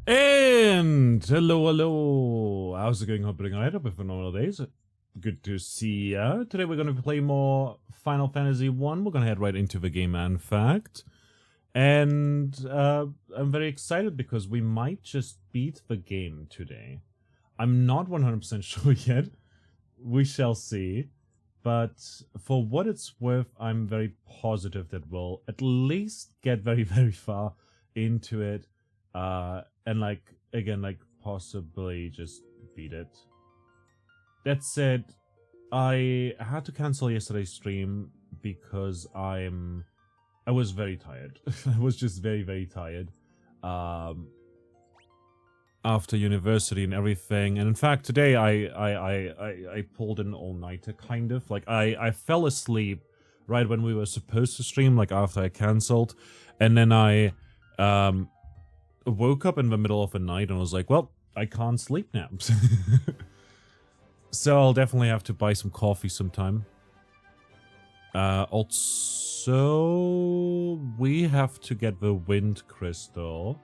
And hello. How's it going? Hope you're alright. Hope you're phenomenal days. Good to see ya. Today we're going to play more Final Fantasy 1. We're going to head right into the game, in fact. And I'm very excited because we might just beat the game today. I'm not 100% sure yet. We shall see. But for what it's worth, I'm very positive that we'll at least get very, very far into it. And again, possibly just beat it. That said, I had to cancel yesterday's stream because I was very tired. I was just very, very tired. After university and everything, and in fact today I pulled an all-nighter, kind of. Like I fell asleep right when we were supposed to stream, like after I cancelled, and then I woke up in the middle of the night and was like, well, I can't sleep now. So I'll definitely have to buy some coffee sometime. Also, we have to get the wind crystal,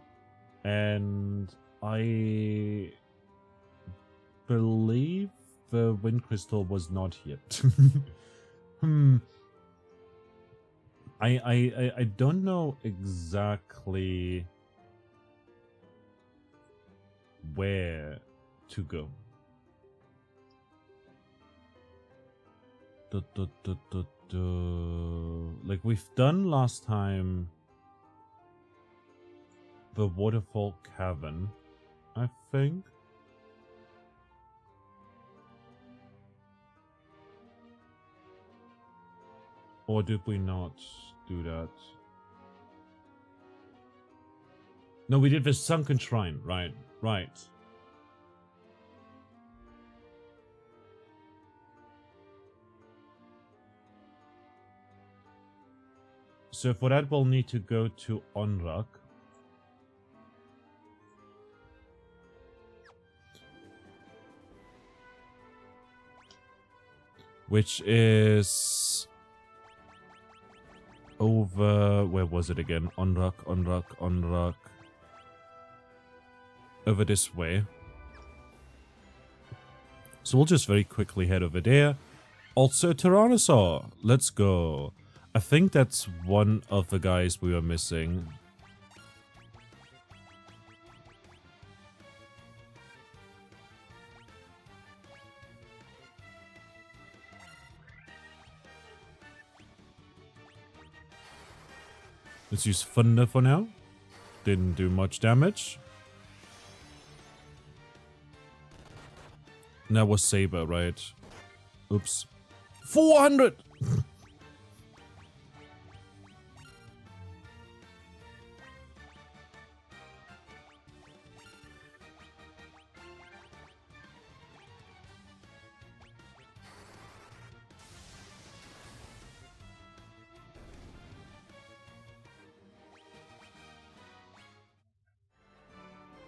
and I believe the wind crystal was not yet. I don't know exactly where to go. Like we've done last time the waterfall cavern, I think. Or did we not do that? No, we did the sunken shrine, right. So for that we'll need to go to Onrak. Which is over, where was it again? Onrak. Over this way. So we'll just very quickly head over there. Also Tyrannosaur, let's go. I think that's one of the guys we were missing. Let's use Thunder for now. Didn't do much damage. And that was Saber, right? Oops. 400!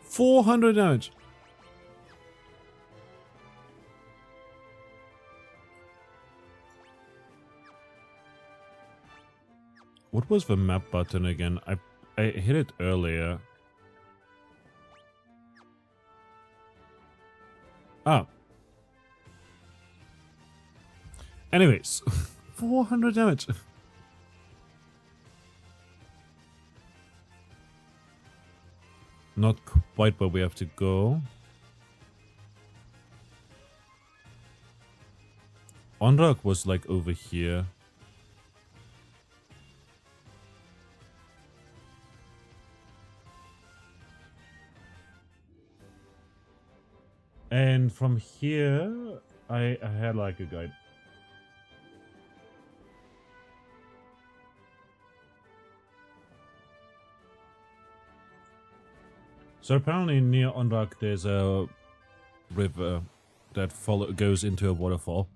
$400 damage. What was the map button again? I hit it earlier. Ah. Anyways, 400 damage. Not quite where we have to go. Onrak was like over here. And from here, I had like a guide. So apparently near Onrak there's a river that goes into a waterfall.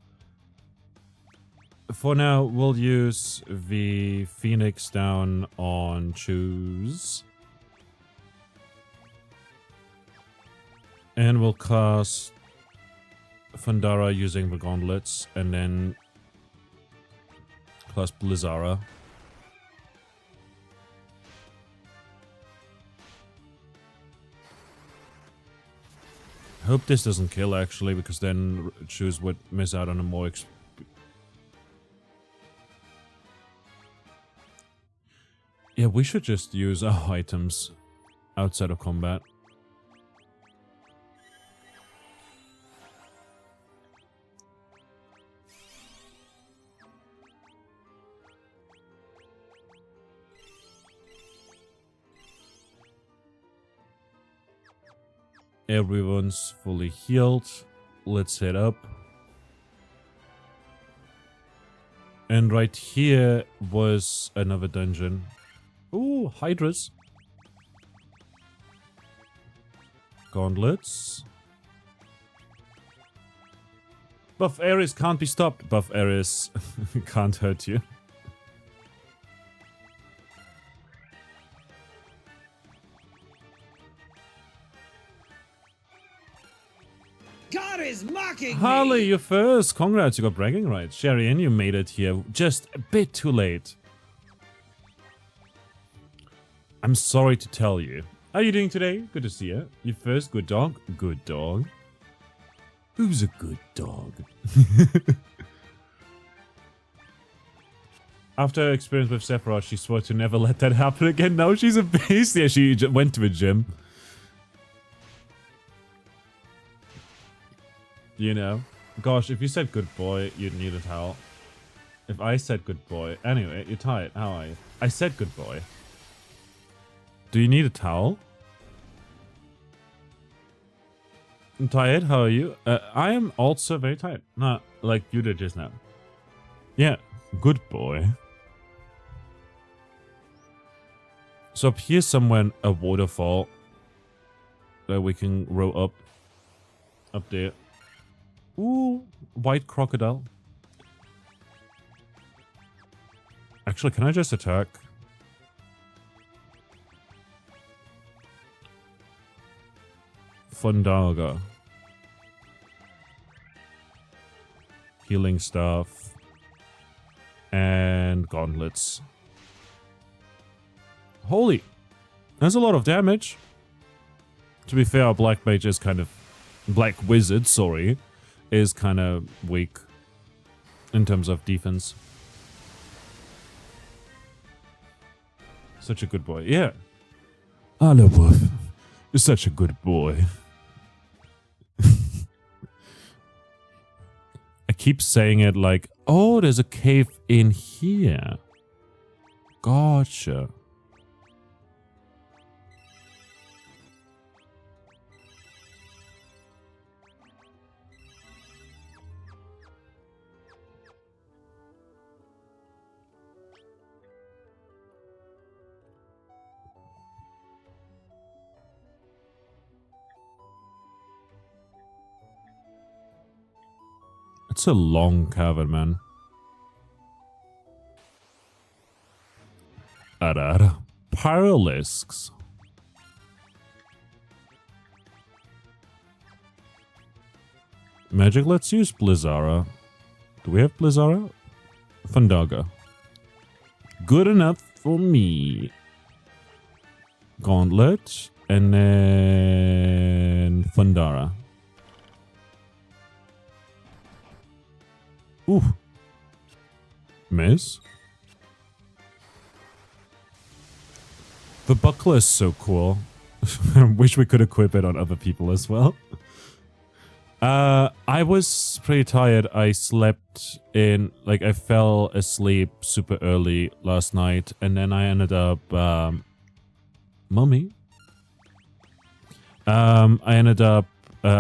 For now, we'll use the Phoenix down on Choose. And we'll cast Thundara using the gauntlets, and then cast Blizzara. Hope this doesn't kill, actually, because then Choose would miss out on a more Yeah, we should just use our items outside of combat. Everyone's fully healed. Let's head up. And right here was another dungeon. Ooh, Hydras. Gauntlets. Buff Ares can't be stopped. Buff Ares can't hurt you. God is mocking Harley, me! you're first. Congrats, you got bragging rights. Sherry, and you made it here just a bit too late. I'm sorry to tell you. How are you doing today? Good to see you. You first, good dog? Good dog. Who's a good dog? After her experience with Sephiroth, she swore to never let that happen again. Now she's a beast. Yeah, she went to a gym. You know? Gosh, if you said good boy, you'd need a towel. If I said good boy... Anyway, you're tired. How are you? I said good boy. Do you need a towel? I'm tired. How are you? I am also very tired. Not like you did just now. Yeah, good boy. So up here somewhere, a waterfall that we can row up. Up there. Ooh, white crocodile. Actually, can I just attack? Fundaga. Healing staff. And gauntlets. Holy! That's a lot of damage. To be fair, our black mage is kind of... Black wizard, sorry. Is kind of weak. In terms of defense. Such a good boy. Yeah. Oliver. You're such a good boy. I keep saying it like, oh, there's a cave in here. Gotcha. It's a long cavern, man. Arara. Pyralisks. Magic, let's use Blizzara. Do we have Blizzara? Fundaga. Good enough for me. Gauntlet. And then Fundara. Ooh. Miss? The buckler is so cool. I wish we could equip it on other people as well. I was pretty tired. I slept in, like, I fell asleep super early last night, and then I ended up, Mummy? I ended up,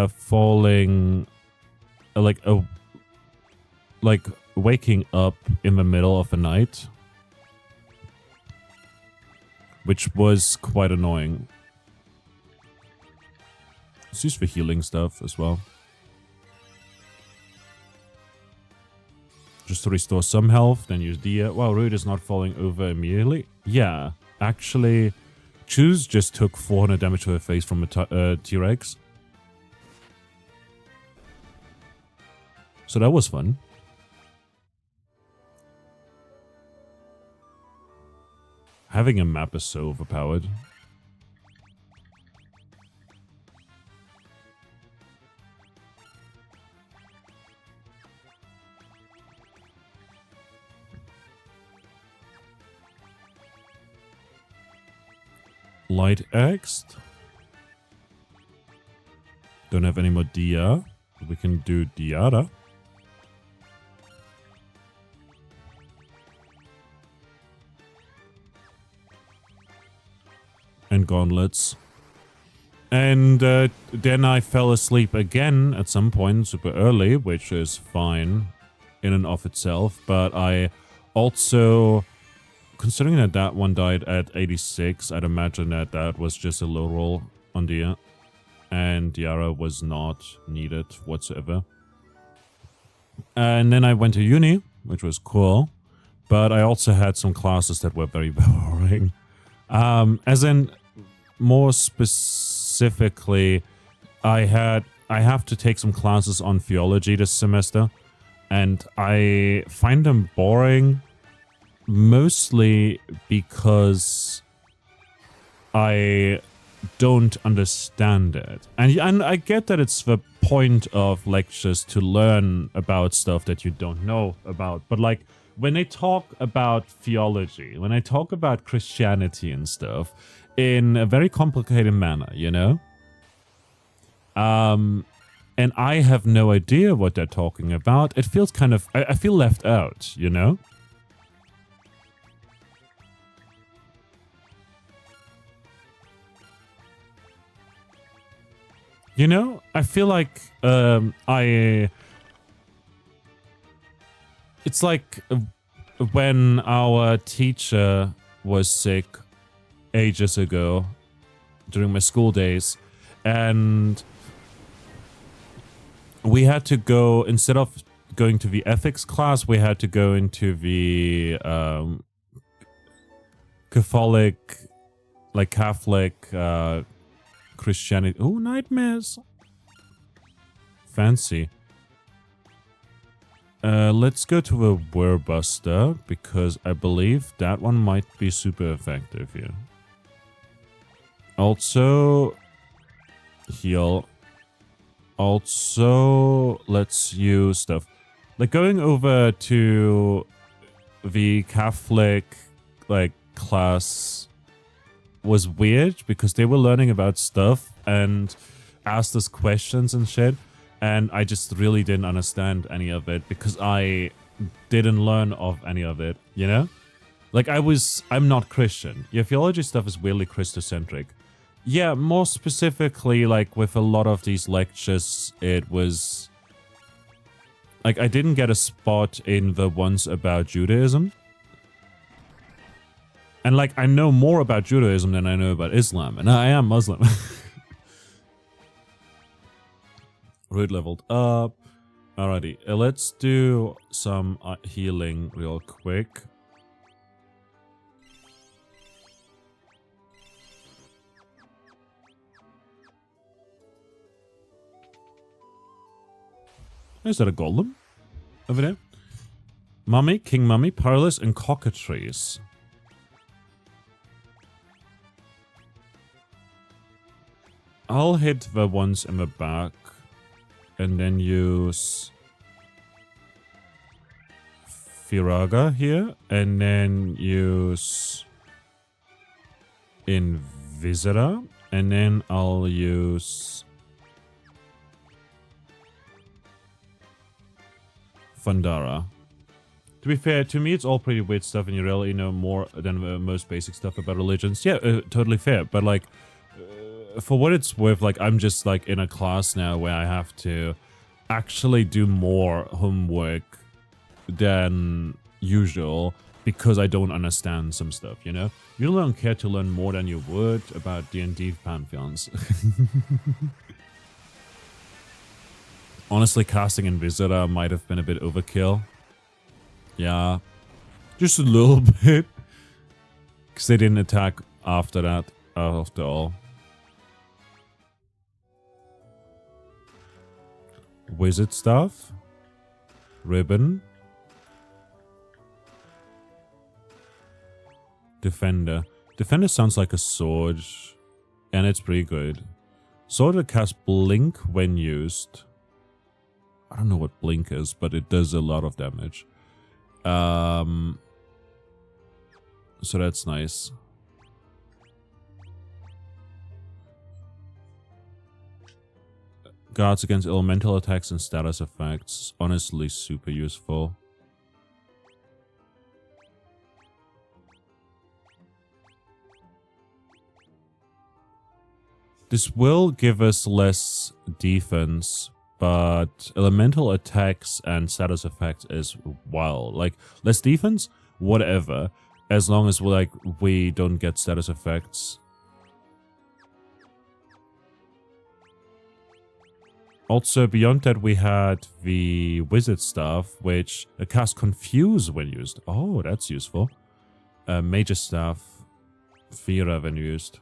falling, like, waking up in the middle of the night. Which was quite annoying. Let's use the healing stuff as well. Just to restore some health, then use Dia. Wow, Rude is not falling over immediately. Yeah, actually, Choose just took 400 damage to her face from a T-Rex. So that was fun. Having a map is so overpowered. Light Axed. Don't have any more Dia. We can do Diara. And gauntlets. And then I fell asleep again at some point super early, which is fine in and of itself. But I also, considering that that one died at 86, I'd imagine that that was just a low roll on Dia. And Diara was not needed whatsoever. And then I went to uni, which was cool. But I also had some classes that were very boring. As in, more specifically, I have to take some classes on theology this semester, and I find them boring mostly because I don't understand it. And I get that it's the point of lectures to learn about stuff that you don't know about, but like when they talk about theology, when they talk about Christianity and stuff in a very complicated manner, you know? And I have no idea what they're talking about. It feels kind of, I feel left out, you know? You know, I feel like it's like when our teacher was sick ages ago during my school days, and we had to go, instead of going to the ethics class, we had to go into the Catholic Christianity. Oh, nightmares. Fancy. Let's go to a Wurbuster, because I believe that one might be super effective here. Also, heal. Also, let's use stuff. Like going over to the Catholic, like, class was weird because they were learning about stuff and asked us questions and shit. And I just really didn't understand any of it because I didn't learn of any of it, you know? Like I'm not Christian. Your theology stuff is weirdly Christocentric. Yeah, more specifically, like with a lot of these lectures, it was like I didn't get a spot in the ones about Judaism. And like I know more about Judaism than I know about Islam, and I am Muslim. Root leveled up. Alrighty, let's do some healing real quick. Is that a golem over there? Mummy, King Mummy, Powerless, and Cockatrice. I'll hit the ones in the back and then use Firaga here and then use Invisera and then I'll use Fundara. To be fair, to me it's all pretty weird stuff and you really know more than the most basic stuff about religions. Yeah, totally fair, but like for what it's worth, like I'm just like in a class now where I have to actually do more homework than usual because I don't understand some stuff, you know? You don't care to learn more than you would about D&D pantheons. Honestly, casting Invisera might have been a bit overkill. Yeah, just a little bit. Because they didn't attack after that, after all. Wizard stuff. Ribbon. Defender. Defender sounds like a sword. And it's pretty good. Sword that casts Blink when used. I don't know what Blink is, but it does a lot of damage. So that's nice. Guards against elemental attacks and status effects. Honestly, super useful. This will give us less defense, but elemental attacks and status effects is wild. Like, less defense? Whatever. As long as we don't get status effects. Also, beyond that, we had the wizard staff, which casts confuse when used. Oh, that's useful. Major staff, Fira when used.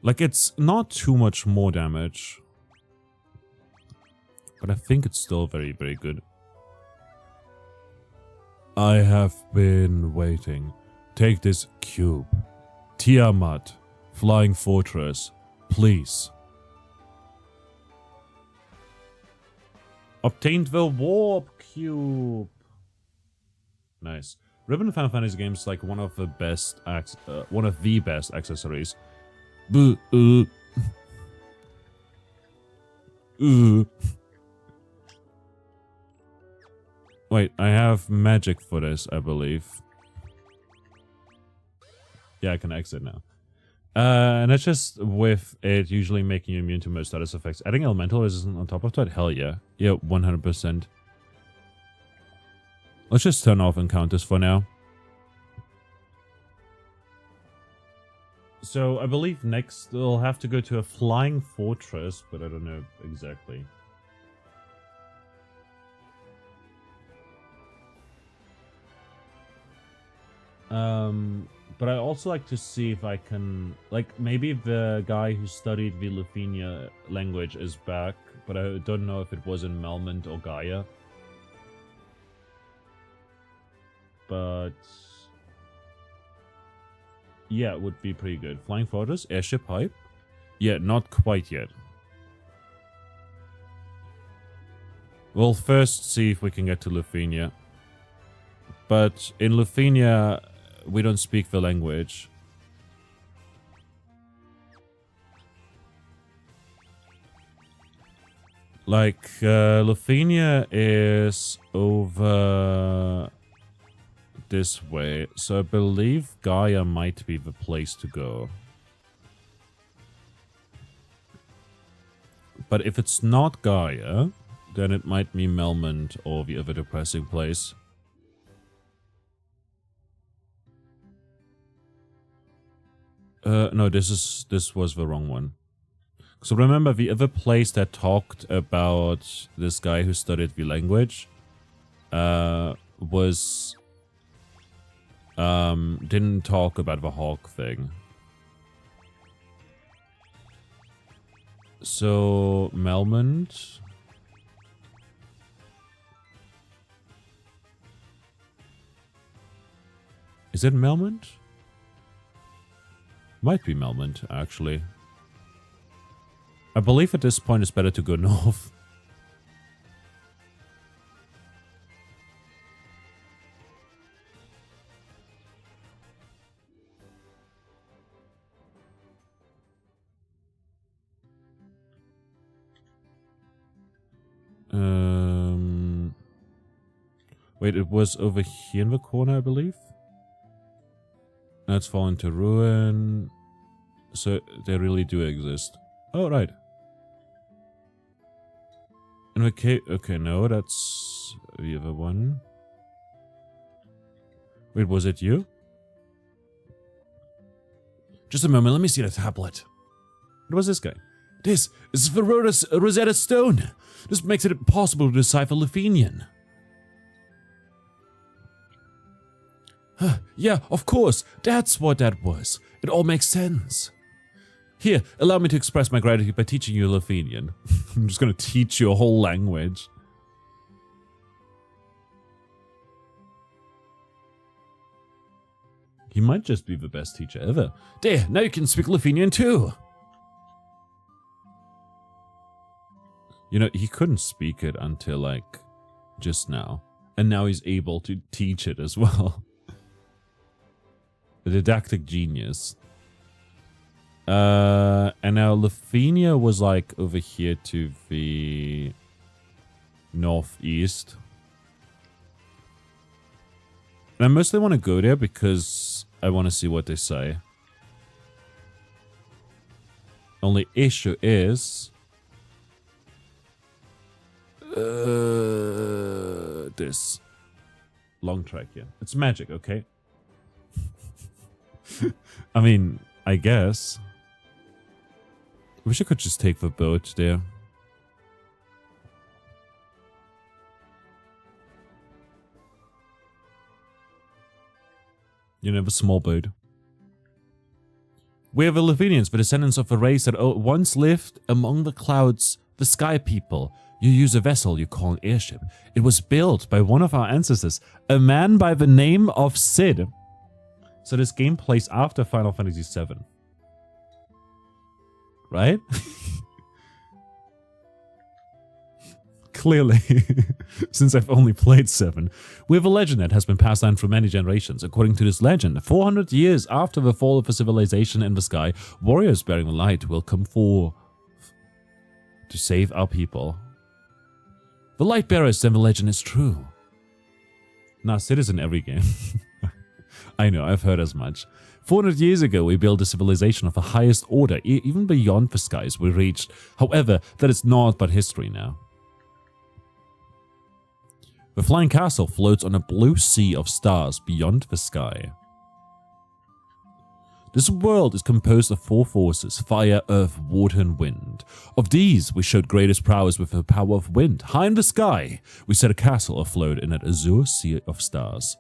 Like, it's not too much more damage. But I think it's still very, very good. I have been waiting. Take this cube. Tiamat. Flying Fortress. Please. Obtained the Warp Cube. Nice. Ribbon in Final Fantasy games is like one of the best accessories. Wait, I have magic for this, I believe. Yeah, I can exit now. And that's just with it usually making you immune to most status effects. Adding elemental resistance on top of that? Hell yeah. Yeah, 100%. Let's just turn off encounters for now. So, I believe next we'll have to go to a flying fortress, but I don't know exactly. But I also like to see if I can, like, maybe the guy who studied the Lufenia language is back, but I don't know if it was in Melmond or Gaia. But yeah, it would be pretty good. Flying Fortress, Airship Hype? Yeah, not quite yet. We'll first see if we can get to Lufenia. But in Lufenia, we don't speak the language. Like, Lufenia is over this way, so I believe Gaia might be the place to go. But if it's not Gaia, then it might be Melmond or the other depressing place. No, this was the wrong one. So remember, the other place that talked about this guy who studied the language was didn't talk about the hawk thing. So Melmond. Is it Melmond? Might be Melmond, actually. I believe at this point it's better to go north. Wait, it was over here in the corner, I believe? That's fallen to ruin. So they really do exist. Oh, right. And okay, no, that's the other one. Wait, was it you? Just a moment, let me see the tablet. What was this guy? This is the Rosetta Stone. This makes it impossible to decipher Lufenian. Yeah, of course. That's what that was. It all makes sense. Here, allow me to express my gratitude by teaching you Lufenian. I'm just going to teach you a whole language. He might just be the best teacher ever. There, now you can speak Lufenian too. You know, he couldn't speak it until, like, just now. And now he's able to teach it as well. A didactic genius. And now Lithuania was, like, over here to the northeast. And I mostly want to go there because I want to see what they say. Only issue is... this long track here. It's magic, okay? I mean, I guess. I wish I could just take the boat there. You know, the small boat. We are the Lithuanians, the descendants of a race that once lived among the clouds, the sky people. You use a vessel you call an airship. It was built by one of our ancestors, a man by the name of Sid. So this game plays after Final Fantasy VII. Right? Clearly, since I've only played 7. We have a legend that has been passed down through many generations. According to this legend, 400 years after the fall of a civilization in the sky, warriors bearing the light will come forth to save our people. The light bearers, then the legend is true. Now, Sid is in every game. I know, I've heard as much. 400 years ago, we built a civilization of the highest order, even beyond the skies we reached. However, that is not but history now. The flying castle floats on a blue sea of stars beyond the sky. This world is composed of 4 forces: fire, earth, water, and wind. Of these, we showed greatest prowess with the power of wind. High in the sky, we set a castle afloat in an azure sea of stars.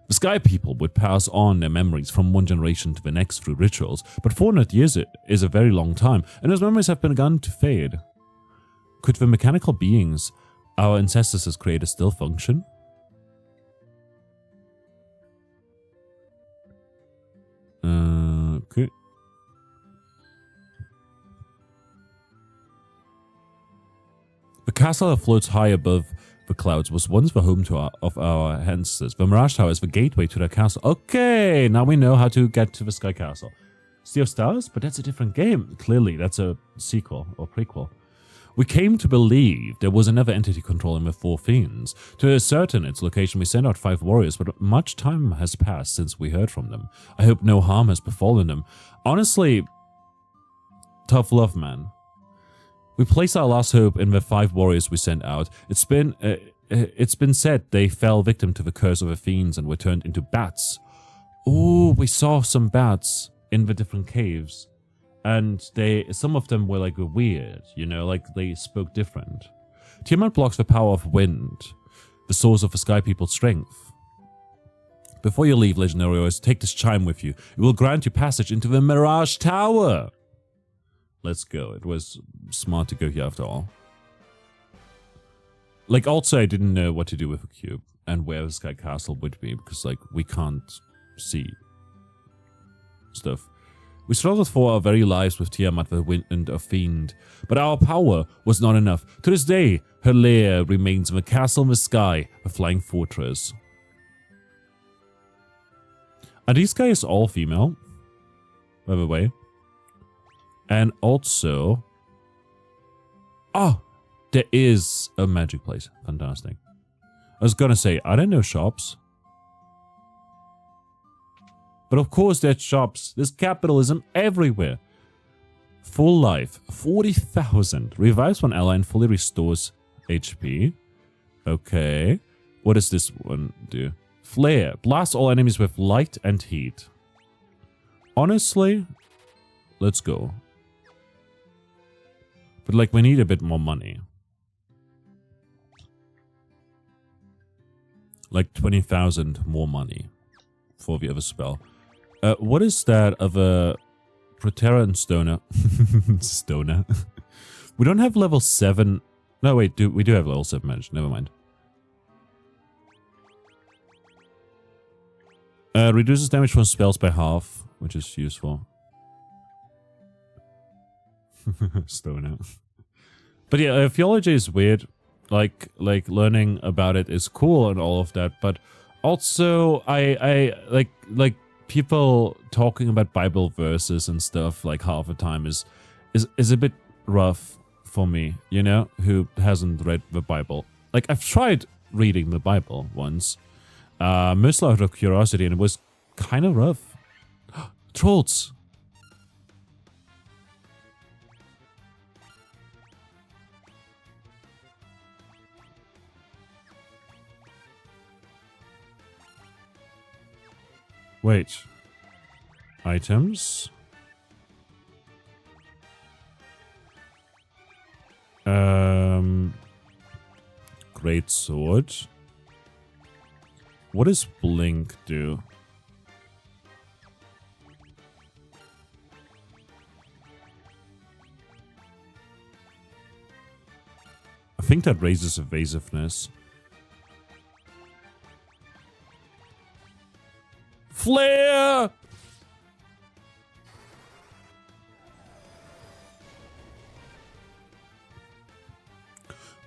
The sky people would pass on their memories from one generation to the next through rituals, but 400 years is a very long time, and those memories have begun to fade. Could the mechanical beings our ancestors has created still function? Okay. The castle that floats high above the clouds was once the home of our ancestors. The Mirage Tower is the gateway to their castle. Okay, now we know how to get to the Sky Castle. Sea of Stars? But that's a different game. Clearly, that's a sequel or prequel. We came to believe there was another entity controlling the 4 fiends. To ascertain its location, we sent out 5 warriors, but much time has passed since we heard from them. I hope no harm has befallen them. Honestly, tough love, man. We placed our last hope in the 5 warriors we sent out. It's been said they fell victim to the curse of the fiends and were turned into bats. Oh, we saw some bats in the different caves. And some of them were like weird, you know, like they spoke different. Tiamat blocks the power of wind, the source of the sky people's strength. Before you leave, legendary warriors, take this chime with you. It will grant you passage into the Mirage Tower. Let's go. It was smart to go here after all. Like, also, I didn't know what to do with the cube and where the Sky Castle would be because, like, we can't see stuff. We struggled for our very lives with Tiamat, the wind and a fiend, but our power was not enough. To this day, her lair remains in the castle in the sky, a flying fortress. Are these guys all female? By the way. And also... oh! There is a magic place. Fantastic. I was gonna say, are there no shops? But of course there's shops. There's capitalism everywhere. Full life. 40,000. Revives one ally and fully restores HP. Okay. What does this one do? Flare. Blast all enemies with light and heat. Honestly, let's go. But like, we need a bit more money. Like 20,000 more money for the other spell. What is that of a Protera and Stoner? Stoner. We don't have level 7. No, wait, we do have level 7 magic. Never mind. Reduces damage from spells by half, which is useful. Stoner. But yeah, theology is weird. Like learning about it is cool and all of that, but also I like people talking about Bible verses and stuff like half the time is a bit rough for me, you know, who hasn't read the Bible. Like I've tried reading the Bible once, mostly out of curiosity, and it was kind of rough. Trolls. Wait. Items. Great sword. What does Blink do? I think that raises evasiveness. Flare!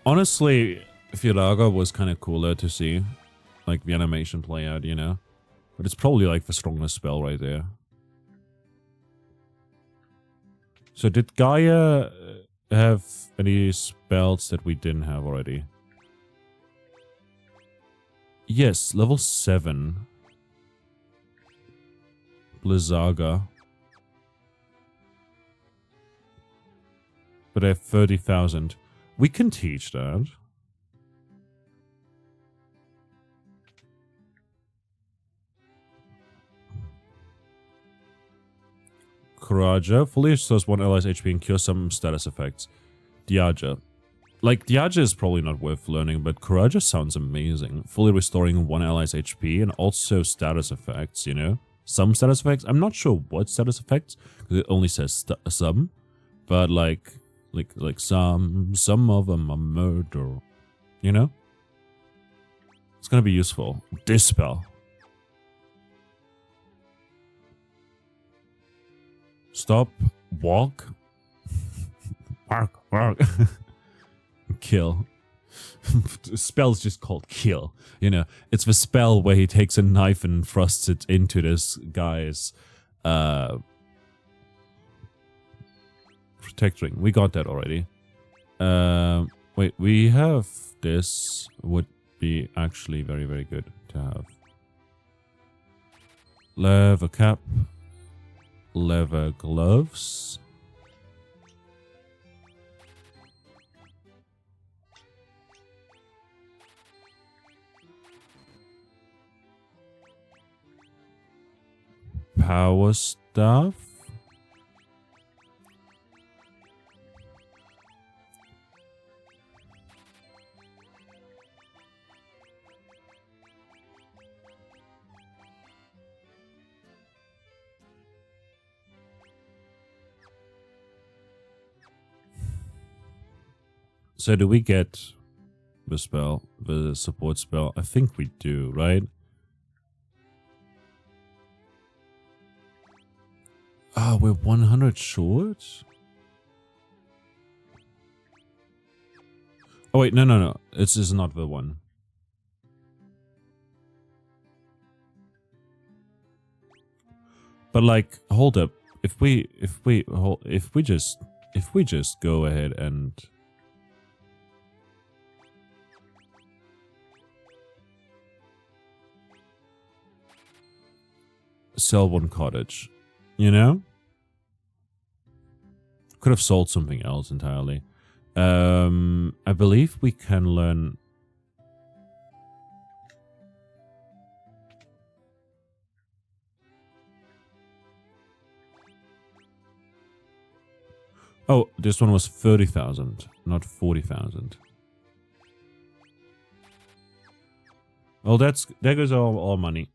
Honestly, Firaga was kind of cooler to see. Like the animation play out, you know? But it's probably like the strongest spell right there. So did Gaia have any spells that we didn't have already? Yes, level 7. Blizzaga. But I have 30,000. We can teach that. Karaja. Fully restores one ally's HP and cures some status effects. Diaja. Like, Diaja is probably not worth learning, but Karaja sounds amazing. Fully restoring one ally's HP and also status effects, you know? Some status effects. I'm not sure what status effects, because it only says some. But like some of them are murder. You know? It's gonna be useful. Dispel. Stop. Walk. Bark. Kill. The spell's just called kill. You know, it's the spell where he takes a knife and thrusts it into this guy's protect ring. We got that already. Wait, we have this. Would be actually very, very good to have. Leather cap. Leather gloves. Power staff. So do we get the spell, the support spell? I think we do, right? Ah, we're 100 short? Oh wait, no. This is not the one. But like, hold up. If we just go ahead and sell one cottage, you know? Could have sold something else entirely. I believe we can learn. Oh, this one was 30,000, not 40,000. Well, there goes all money.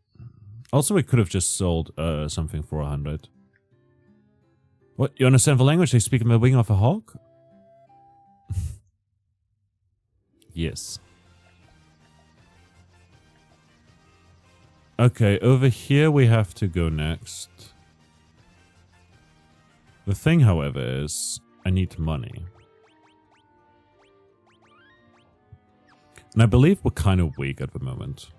Also, we could have just sold something for 100. What? You understand the language they speak in the wing of a hawk? Yes. Okay, over here we have to go next. The thing, however, is I need money. And I believe we're kind of weak at the moment.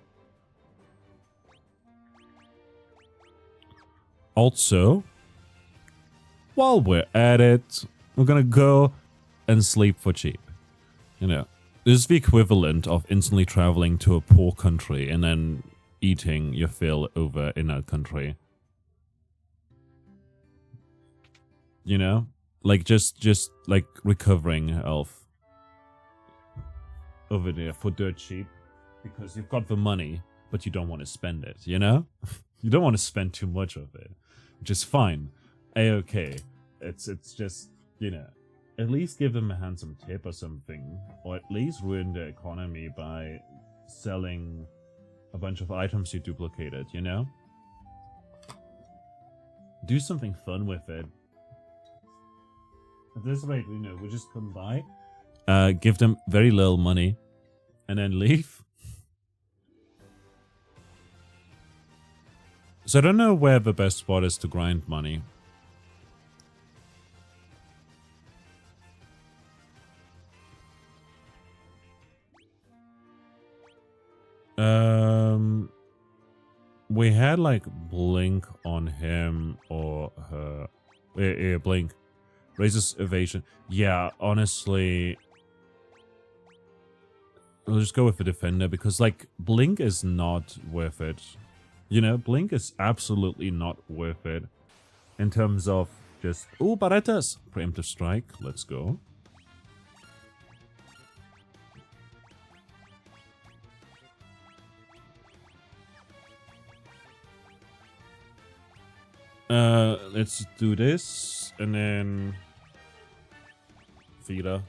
Also, while we're at it, we're gonna go and sleep for cheap. You know, this is the equivalent of instantly traveling to a poor country and then eating your fill over in that country. You know? Like, just like recovering health over there for dirt cheap. Because you've got the money, but you don't want to spend it, you know? You don't want to spend too much of it. Which is fine. A-okay. It's just, you know, at least give them a handsome tip or something. Or at least ruin the economy by selling a bunch of items you duplicated, you know? Do something fun with it. At this rate, you know, we just come by, give them very little money, and then leave. So I don't know where the best spot is to grind money. We had like Blink on him or her. Yeah, Blink. Raises evasion. Yeah, honestly, I'll just go with the defender because like Blink is not worth it. You know, Blink is absolutely not worth it in terms of just, oh, Barettas. Preemptive strike. Let's go. Let's do this and then Vita.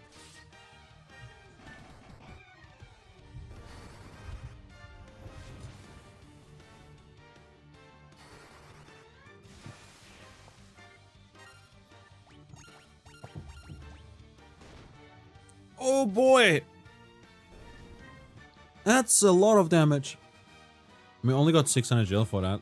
Oh boy! That's a lot of damage. We only got 600 gil for that.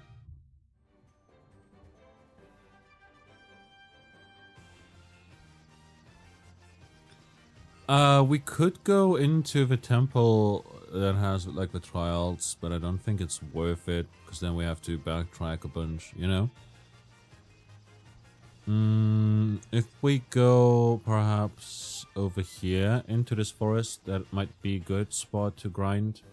We could go into the temple that has like the trials, but I don't think it's worth it because then we have to backtrack a bunch, you know? If we go perhaps over here into this forest, that might be a good spot to grind.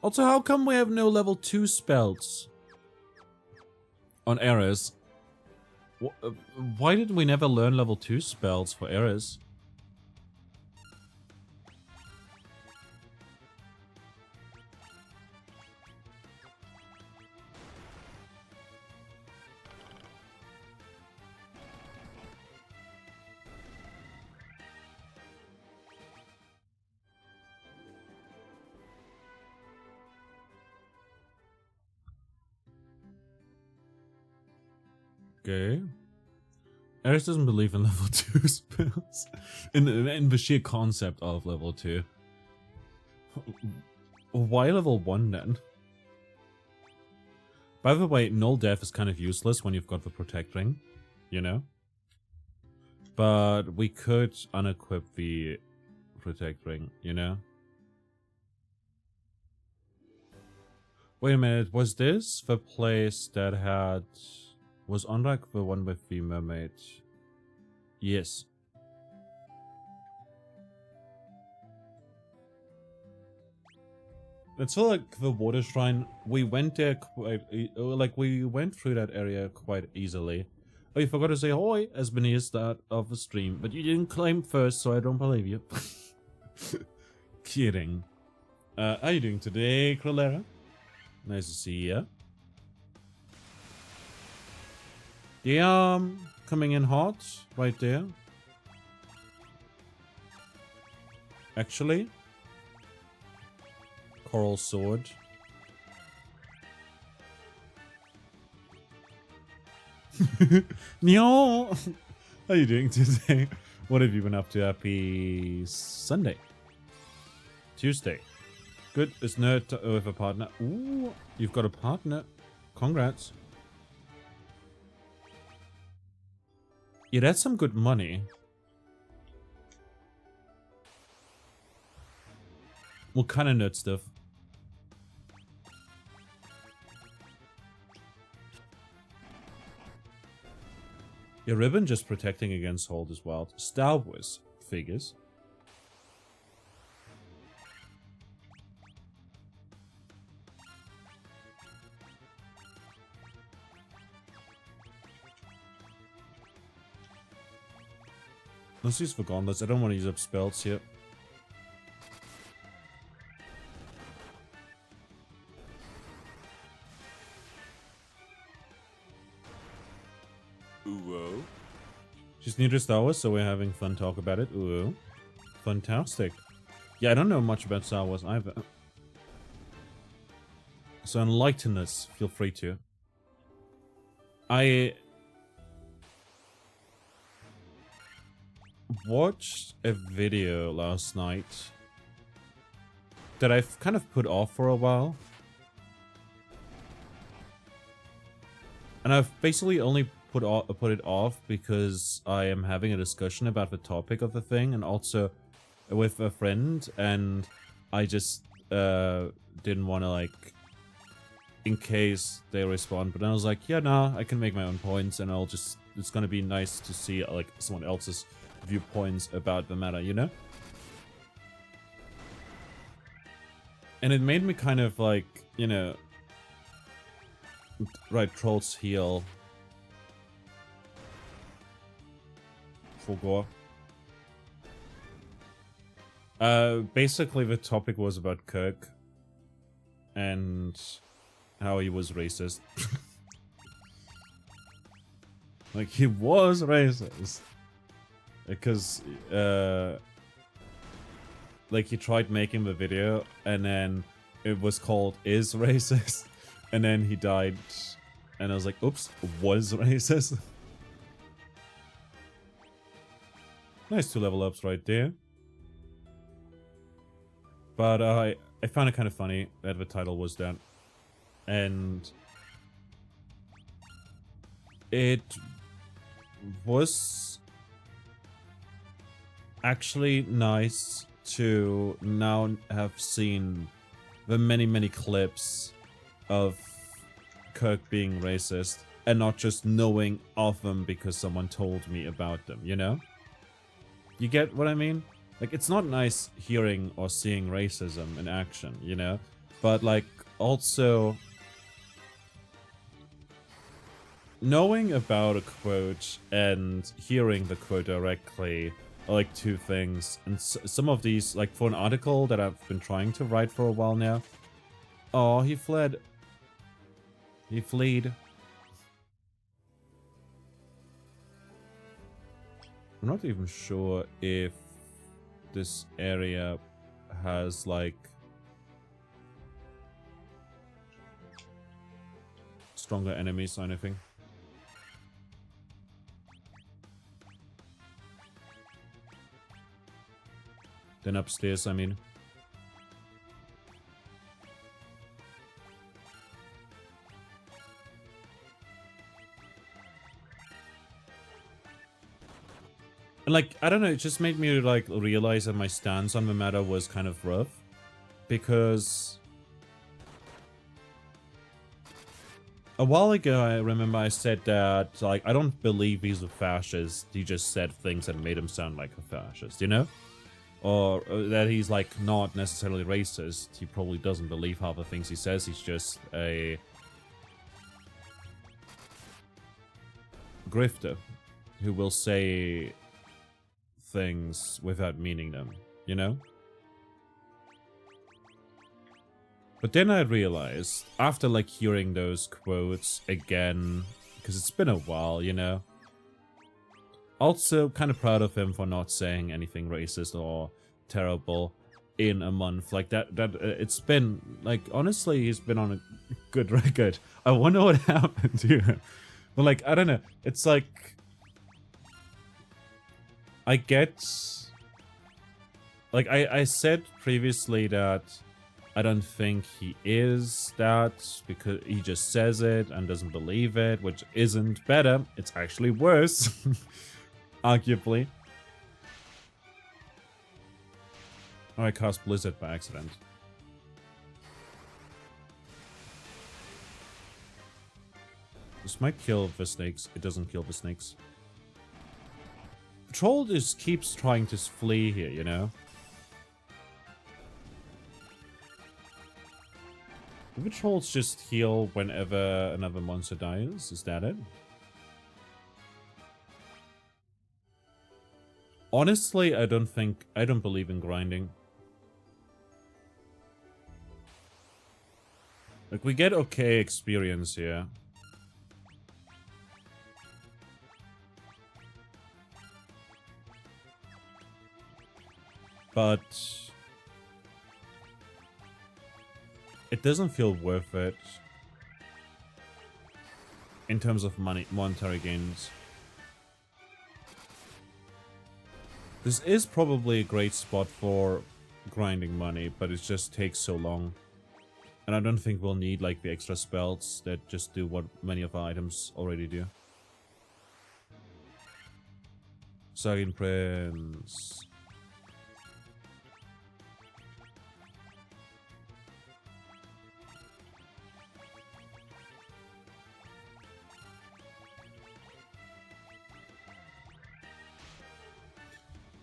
Also, how come we have no level 2 spells on Ares? Why did we never learn level 2 spells for Ares? Okay. Ares doesn't believe in level 2 spells. in the sheer concept of level 2. Why level 1 then? By the way, Null Death is kind of useless when you've got the Protect Ring, you know? But we could unequip the Protect Ring, you know? Wait a minute, was this the place that had... Was Onrak the one with the mermaid? Yes. It's feel like the water shrine. We went there quite, like we went through that area quite easily. Oh, you forgot to say hi as the start of the stream, but you didn't claim first, so I don't believe you. Kidding. How are you doing today, Krolera? Nice to see you. Yeah, coming in hot right there. Actually, Coral Sword. No. How are you doing today? What have you been up to? Happy Sunday. Tuesday. good. It's nerd with a partner. Ooh, you've got a partner. Congrats. Yeah, that's some good money. What kind of nerd stuff? Yeah, Ribbon just protecting against hold as well. Star Wars figures. Let's use for gauntlets. I don't want to use up spells here. Ooh. She's new to Star Wars, so we're having fun talk about it. Ooh. Fantastic. Yeah, I don't know much about Star Wars either. So enlighten us. Feel free to. I watched a video last night that I've kind of put off for a while. And I've basically only put it off because I am having a discussion about the topic of the thing and also with a friend, and I just didn't want to, like, in case they respond, but then I was like, yeah, nah, I can make my own points, and it's gonna be nice to see, like, someone else's viewpoints about the matter, you know? And it made me kind of, like, you know, right, trolls heal. For gore. Basically the topic was about Kirk and how he was racist. Like, he was racist. Because, like, he tried making the video, and then it was called Is Racist, and then he died, and I was like, oops, was racist. Nice 2 level ups right there. But I found it kind of funny that the title was that. And it was actually nice to now have seen the many clips of Kirk being racist and not just knowing of them because someone told me about them, you know? You get what I mean? Like, it's not nice hearing or seeing racism in action, you know? But, like, also knowing about a quote and hearing the quote directly are, like, 2 things. And some of these, like, for an article that I've been trying to write for a while now. Oh, he fled. He fled. I'm not even sure if this area has, like, stronger enemies or anything. Then upstairs, I mean. And, like, I don't know, it just made me, like, realize that my stance on the matter was kind of rough. Because a while ago, I remember I said that, like, I don't believe he's a fascist. He just said things that made him sound like a fascist, you know? Or that he's, like, not necessarily racist. He probably doesn't believe half the things he says. He's just a grifter who will say things without meaning them, you know? But then I realized, after, like, hearing those quotes again, because it's been a while, you know? Also, kind of proud of him for not saying anything racist or terrible in a month. Like, it's been, like, honestly, he's been on a good record. I wonder what happened to him. But, like, I don't know. It's like, I get, like, I said previously that I don't think he is that, because he just says it and doesn't believe it, which isn't better. It's actually worse, arguably. Oh, I cast Blizzard by accident. This might kill the snakes. It doesn't kill the snakes. The troll just keeps trying to flee here, you know? Do the trolls just heal whenever another monster dies? Is that it? Honestly, I don't believe in grinding. Like, we get okay experience here. But it doesn't feel worth it in terms of monetary gains. This is probably a great spot for grinding money, but it just takes so long. And I don't think we'll need like the extra spells that just do what many of our items already do. Sagan Prince.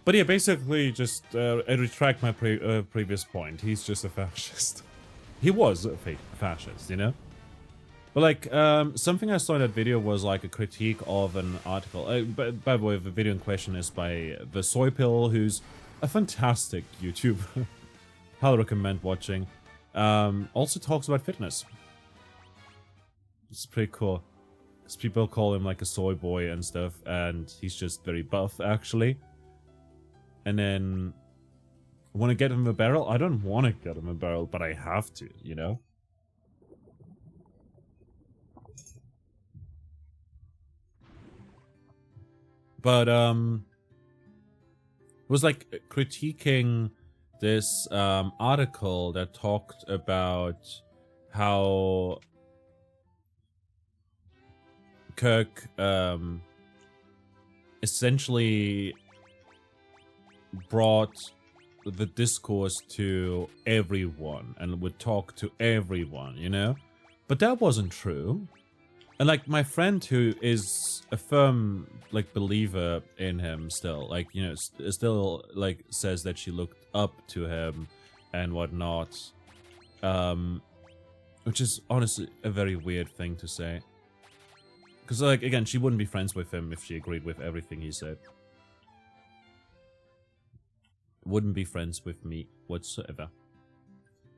But yeah, basically, just I retract my previous point. He's just a fascist. He was a fascist, you know? But like, something I saw in that video was like a critique of an article. By the way, the video in question is by the Soy Pill, who's a fantastic YouTuber. Highly recommend watching. Also talks about fitness. It's pretty cool. Because people call him like a soy boy and stuff, and he's just very buff, actually. And then, want to get him a barrel? I don't want to get him a barrel, but I have to, you know? But, it was like critiquing this article that talked about how Kirk essentially brought the discourse to everyone and would talk to everyone, you know? But that wasn't true. And like my friend who is a firm like believer in him still, like, you know, still like says that she looked up to him and whatnot, which is honestly a very weird thing to say. Because like, again, she wouldn't be friends with him if she agreed with everything he said. Wouldn't be friends with me whatsoever.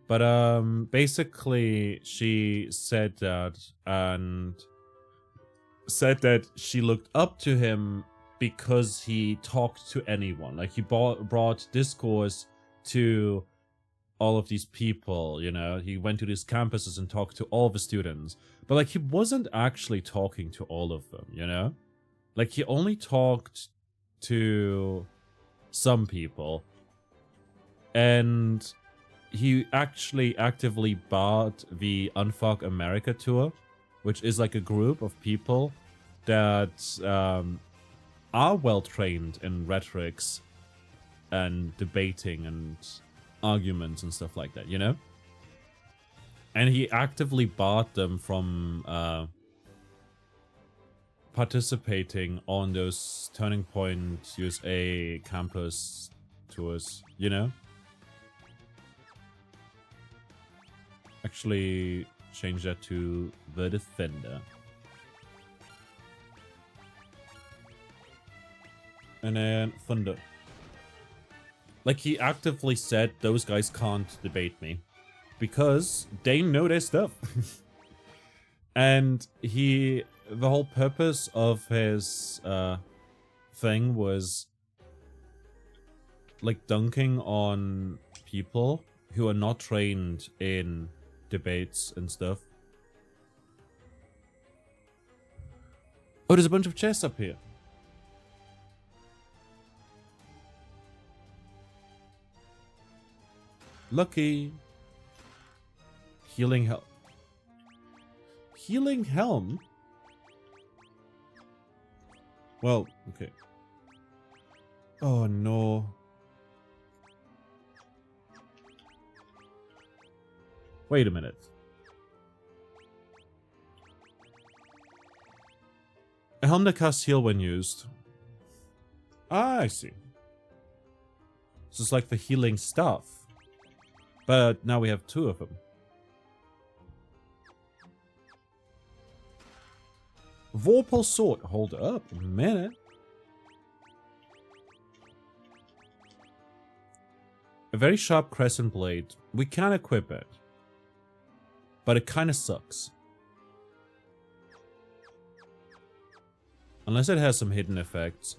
But basically she said that, and said that she looked up to him because he talked to anyone. Like he brought discourse to all of these people, you know? He went to these campuses and talked to all the students. But like he wasn't actually talking to all of them, you know? Like he only talked to some people. And he actually actively bought the Unfuck America tour, which is like a group of people that are well trained in rhetorics and debating and arguments and stuff like that, you know? And he actively barred them from participating on those Turning Point USA campus tours, you know? Actually change that to the Defender. And then Thunder. Like he actively said those guys can't debate me because they know their stuff. And the whole purpose of his thing was like dunking on people who are not trained in debates and stuff. Oh, there's a bunch of chests up here. Lucky. Healing Helm. Healing Helm? Well, okay. Oh no. Wait a minute. A helm that casts heal when used. Ah, I see. This is like the healing stuff. But now we have two of them. Vorpal Sword. Hold up a minute. A very sharp crescent blade. We can equip it. But it kind of sucks. Unless it has some hidden effects.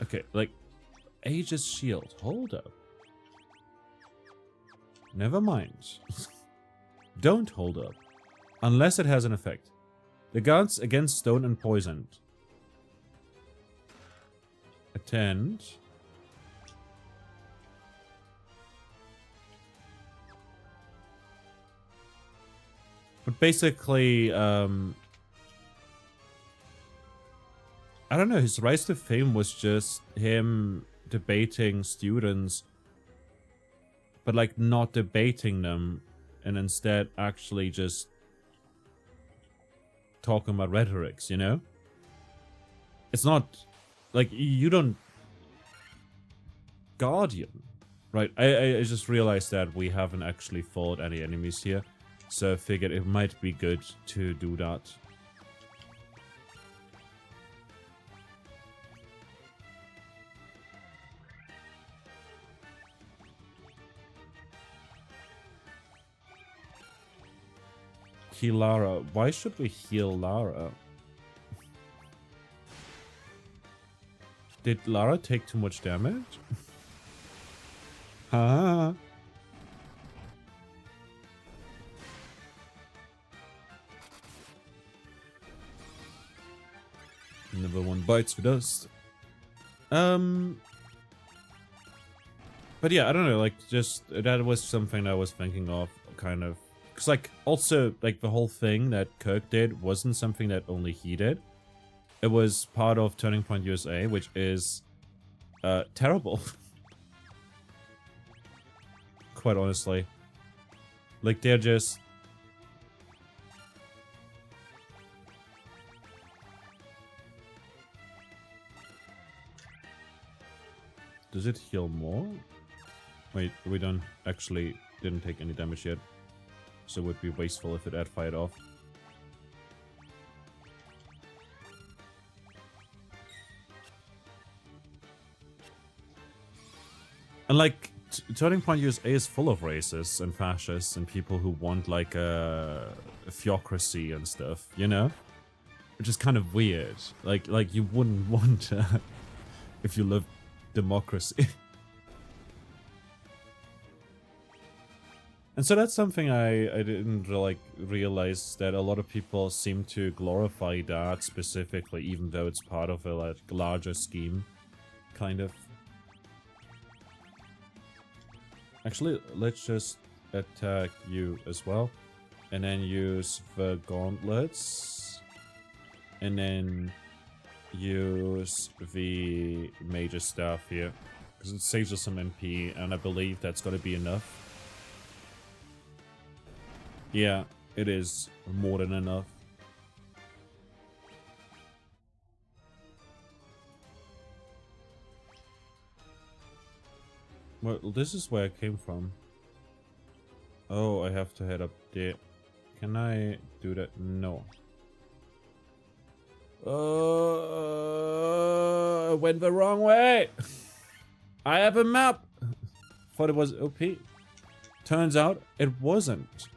Okay, like Aegis Shield. Hold up. Never mind. Don't hold up. Unless it has an effect. The guards against stone and poisoned. Attend. But basically, I don't know, his rise to fame was just him debating students, but like not debating them, and instead actually just talking about rhetorics, you know? It's not like you don't Guardian, right? I just realized that we haven't actually fought any enemies here, so I figured it might be good to do that. Heal Lara. Why should we heal Lara? Did Lara take too much damage? Huh? Never one bites with us. But yeah, I don't know, like, just, that was something I was thinking of, kind of. Because, like, also, like, the whole thing that Kirk did wasn't something that only he did. It was part of Turning Point USA, which is, terrible. Quite honestly. Like, they're just... Does it heal more? Wait, we don't actually didn't take any damage yet. So it would be wasteful if it had fired off. And like, Turning Point USA is full of racists and fascists and people who want like a theocracy and stuff, you know? Which is kind of weird. Like you wouldn't want if you lived democracy. And so that's something I didn't like realize, that a lot of people seem to glorify that specifically, even though it's part of a like larger scheme, kind of. Actually, let's just attack you as well, and then use the gauntlets, and then use the major staff here, because it saves us some MP, and I believe that's going to be enough. Yeah, it is more than enough. Well, this is where I came from. Oh, I have to head up there. Can I do that? No. I went the wrong way. I have a map. Thought it was OP. Turns out it wasn't.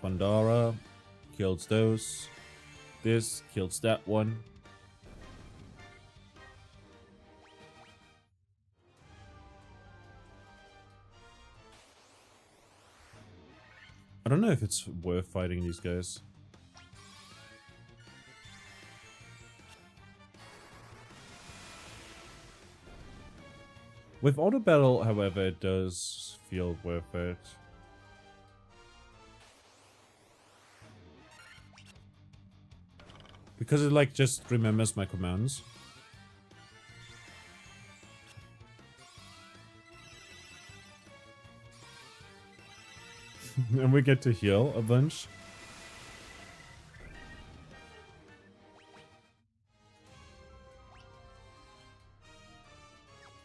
Pandara kills those. This kills that one. I don't know if it's worth fighting these guys. With auto battle, however, it does feel worth it. Because it like just remembers my commands. And we get to heal a bunch.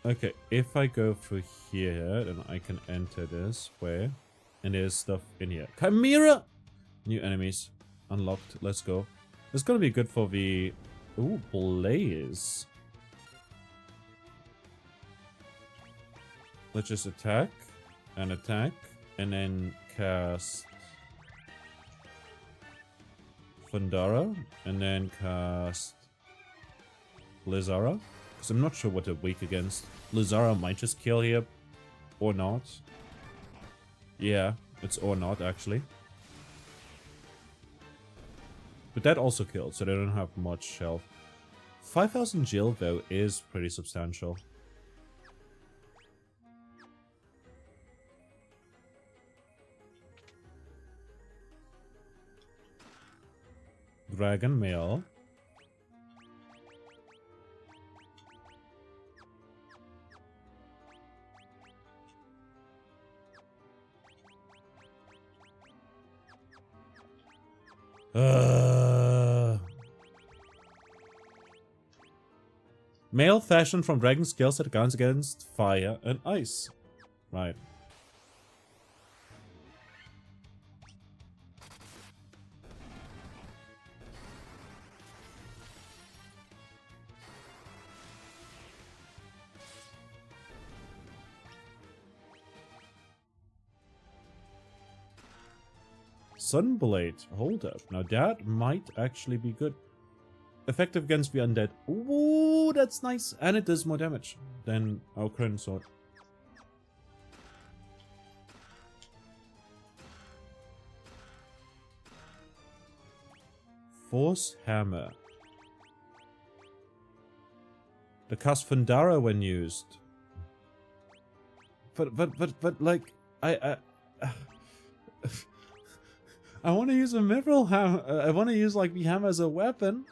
Okay, if I go through here, then I can enter this way. And there's stuff in here. Chimera! New enemies. Unlocked. Let's go. It's gonna be good for the... Ooh, Blaze. Let's just attack. And attack. And then cast... Fundara. And then cast... Blizzara. Because I'm not sure what they're weak against. Blizzara might just kill here. Or not. Yeah, it's or not, actually. But that also killed, so they don't have much health. 5,000 gil, though, is pretty substantial. Dragon Mail. Mail fashioned from dragon skills that guns against fire and ice. Right. Sunblade. Hold up. Now that might actually be good. Effective against the undead. Ooh, that's nice. And it does more damage than our current sword. Force Hammer. The cast Fundara when used. But like, I want to use a Mithril Hammer. I want to use like the hammer as a weapon.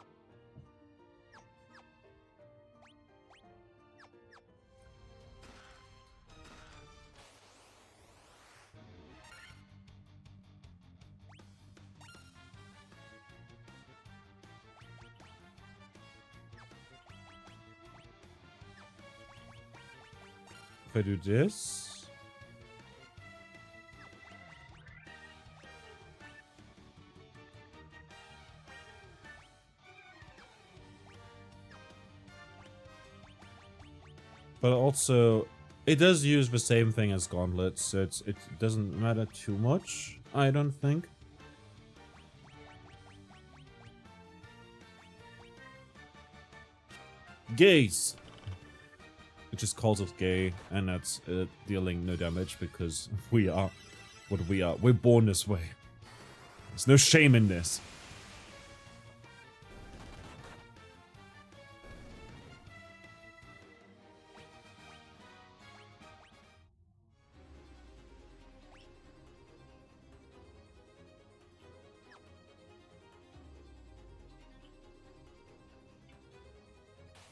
If I do this... But also, it does use the same thing as gauntlets, so it doesn't matter too much, I don't think. Gaze! It just calls us gay, and that's dealing no damage because we are what we are. We're born this way. There's no shame in this.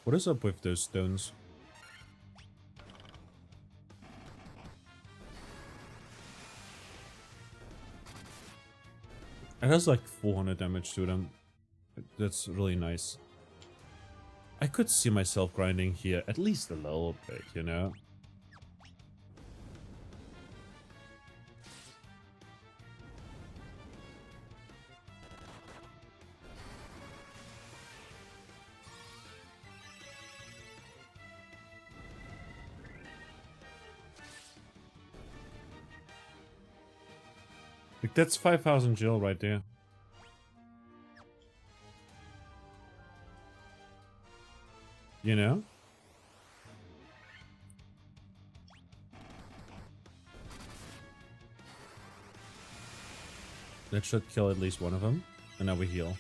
What is up with those stones? It has like 400 damage to them. That's really nice. I could see myself grinding here at least a little bit, you know? Like, that's 5,000 gil right there. You know? That should kill at least one of them. And now we heal.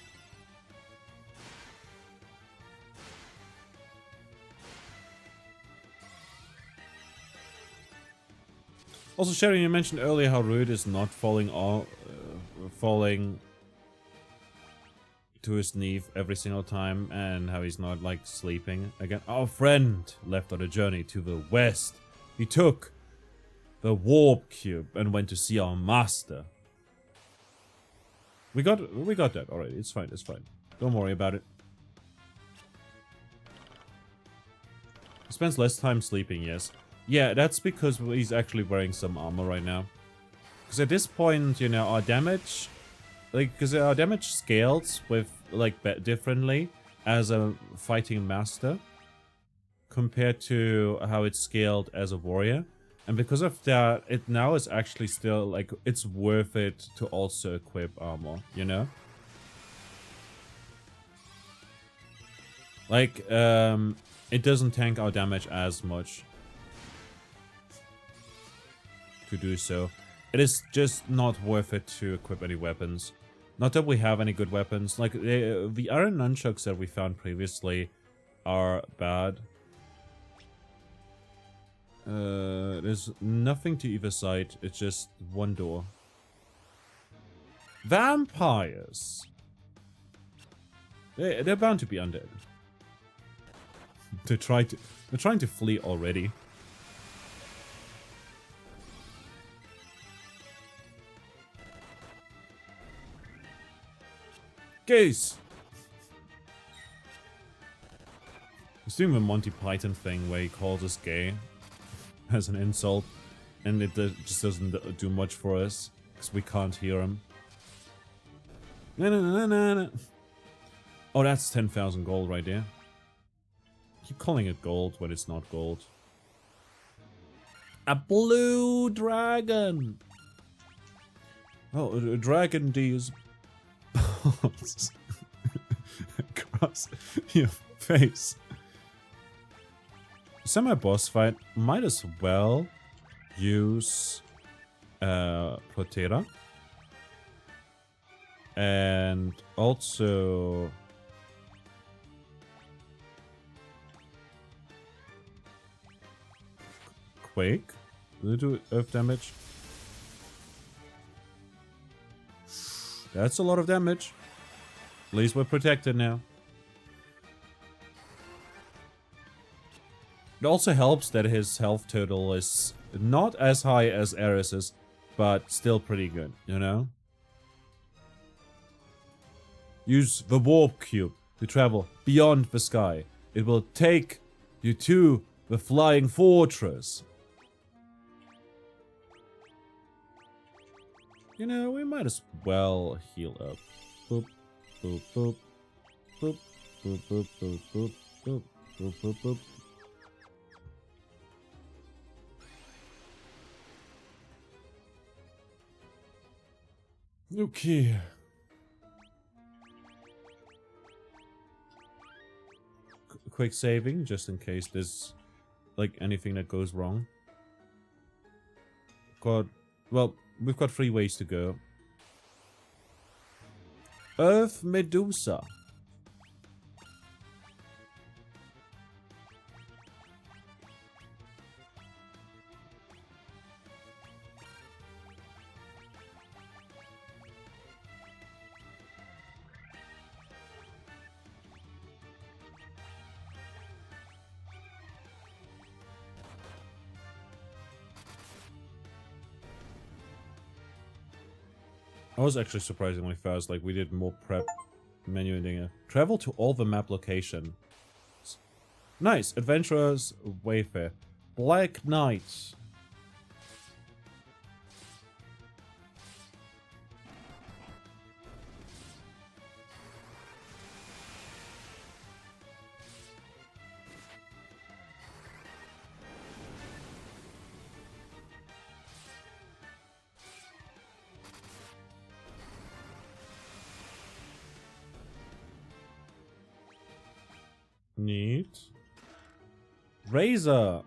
Also, Sherry, you mentioned earlier how Rude is not falling to his knee every single time, and how he's not like sleeping again. Our friend left on a journey to the west. He took the warp cube and went to see our master. We got that already. It's fine. It's fine. Don't worry about it. He spends less time sleeping. Yes. Yeah, that's because he's actually wearing some armor right now. Because at this point, you know, our damage, like, because our damage scales with, like, differently as a fighting master compared to how it's scaled as a warrior. And because of that, it now is actually still, like, it's worth it to also equip armor, you know? Like, it doesn't tank our damage as much to do so. It is just not worth it to equip any weapons. Not that we have any good weapons. Like, the iron nunchucks that we found previously are bad. There's nothing to either side. It's just one door. Vampires! They're bound to be undead. They're trying to flee already. Goose! He's doing the Monty Python thing where he calls us gay as an insult, and it just doesn't do much for us because we can't hear him. No. Oh, that's 10,000 gold right there. Keep calling it gold when it's not gold. A blue dragon! Oh, a dragon D's across your face. Semi-boss fight, might as well use Protera. And also Quake. Will it do earth damage? That's a lot of damage. At least we're protected now. It also helps that his health total is not as high as Ares's, but still pretty good, you know? Use the warp cube to travel beyond the sky. It will take you to the flying fortress. You know, we might as well heal up. Boop, boop, boop, boop, boop, boop, boop, boop, boop, boop, boop, boop. Okay. Quick saving, just in case there's, like, anything that goes wrong. Well, we've got 3 ways to go. Earth Medusa. I was actually surprisingly fast, like we did more prep menuing. Travel to all the map locations. Nice. Adventurers Wayfair. Black Knight. Neat. Razor.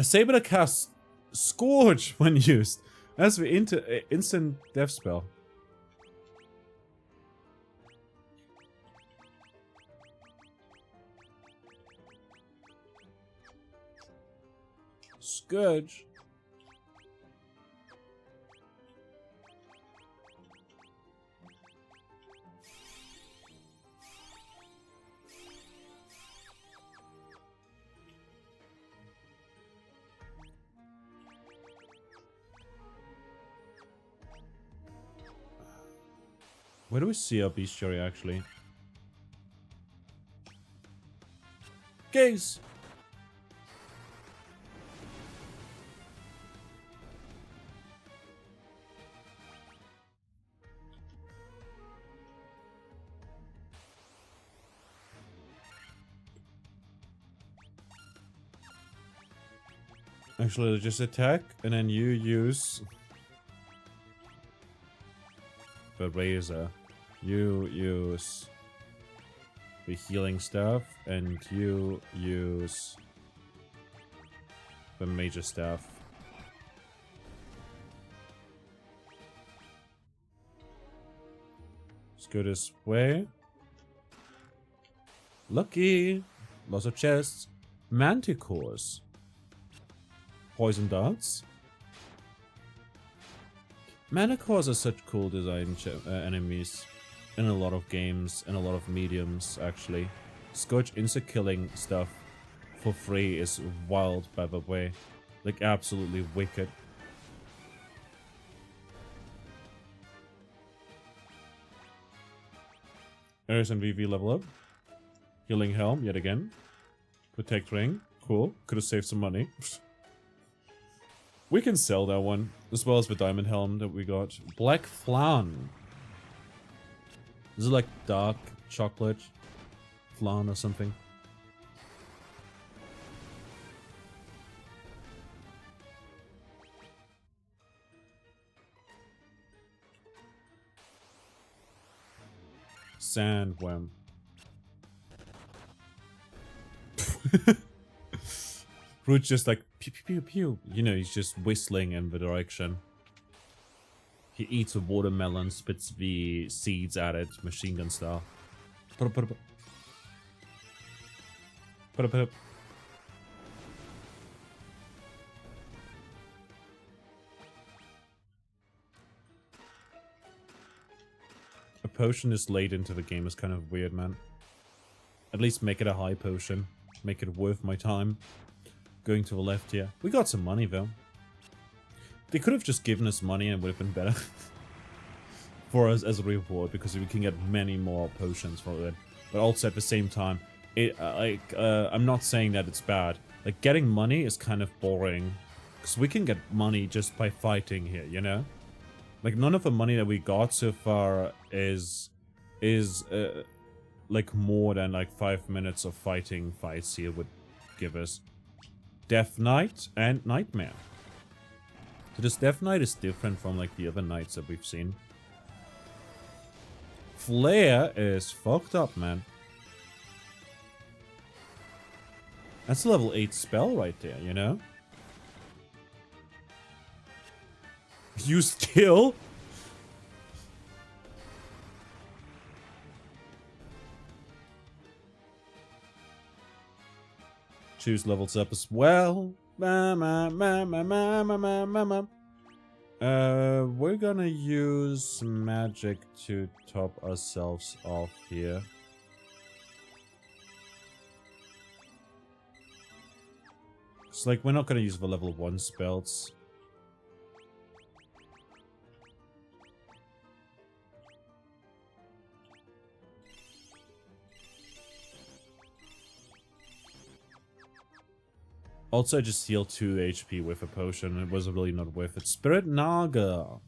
A saber that casts Scourge when used. That's the instant death spell. Scourge. Where do we see our bestiary actually? Gaze! Actually, just attack, and then you use the razor. You use the healing staff, and you use the major staff. Let's go this way. Lucky! Lots of chests. Manticores. Poison darts. Manticores are such cool design enemies in a lot of games, and a lot of mediums, actually. Scourge insta-killing stuff for free is wild, by the way. Like, absolutely wicked. There's MVV level up. Healing Helm, yet again. Protect Ring, cool. Could have saved some money. We can sell that one, as well as the Diamond Helm that we got. Black Flan. Is it like dark chocolate flan or something? Sandworm. Root's just like pew pew pew pew. You know, he's just whistling in the direction. He eats a watermelon, spits the seeds at it, machine gun style. Put up. A potion is late into the game is kind of weird, man. At least make it a high potion. Make it worth my time. Going to the left here. We got some money, though. They could have just given us money and it would have been better. For us as a reward, because we can get many more potions for it. But also at the same time, I'm not saying that it's bad. Like, getting money is kind of boring. Because we can get money just by fighting here, you know? Like, none of the money that we got so far is like, more than, like, 5 minutes of fighting fights here would give us. Death Knight and Nightmare. So this Death Knight is different from, like, the other knights that we've seen. Flare is fucked up, man. That's a level 8 spell right there, you know? Use kill? Choose levels up as well. We're gonna use magic to top ourselves off here. It's like we're not gonna use the level 1 spells. Also, I just healed 2 HP with a potion. It was really not worth it. Spirit Naga.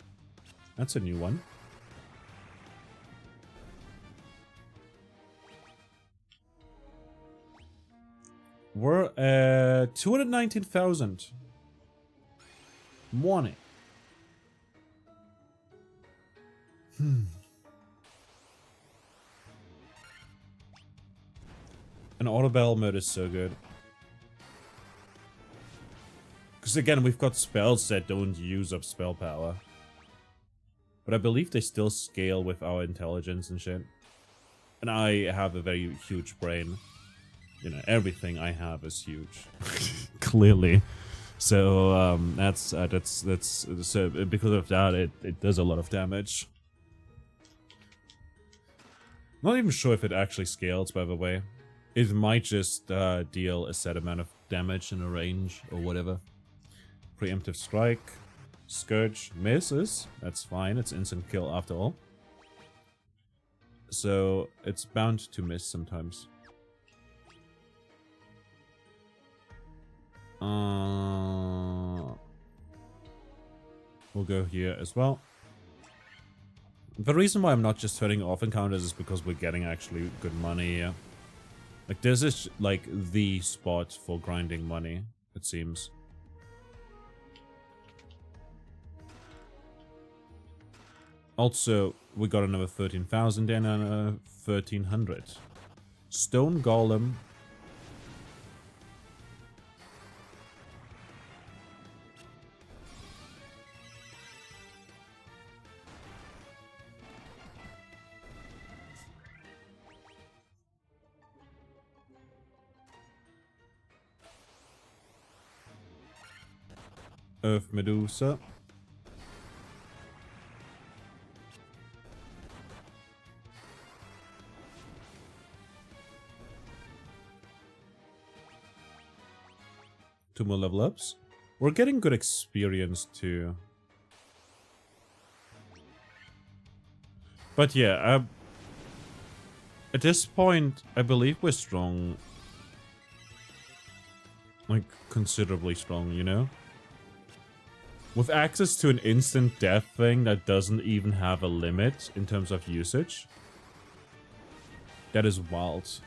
That's a new one. We're at 219,000. Money. An auto battle mode is so good. Because again, we've got spells that don't use up spell power. But I believe they still scale with our intelligence and shit. And I have a very huge brain. You know, everything I have is huge. Clearly. So, that's so because of that, it does a lot of damage. Not even sure if it actually scales, by the way. It might just deal a set amount of damage in a range or whatever. Preemptive strike. Scourge misses. That's fine. It's instant kill after all. So it's bound to miss sometimes. We'll go here as well. The reason why I'm not just turning off encounters is because we're getting actually good money here. Like, this is like the spot for grinding money, it seems. Also, we got another 13,000 and a 1,300. Stone Golem. Earth Medusa. Two more level ups. We're getting good experience too. But yeah, at this point, I believe we're strong. Like, considerably strong, you know? With access to an instant death thing that doesn't even have a limit in terms of usage. That is wild.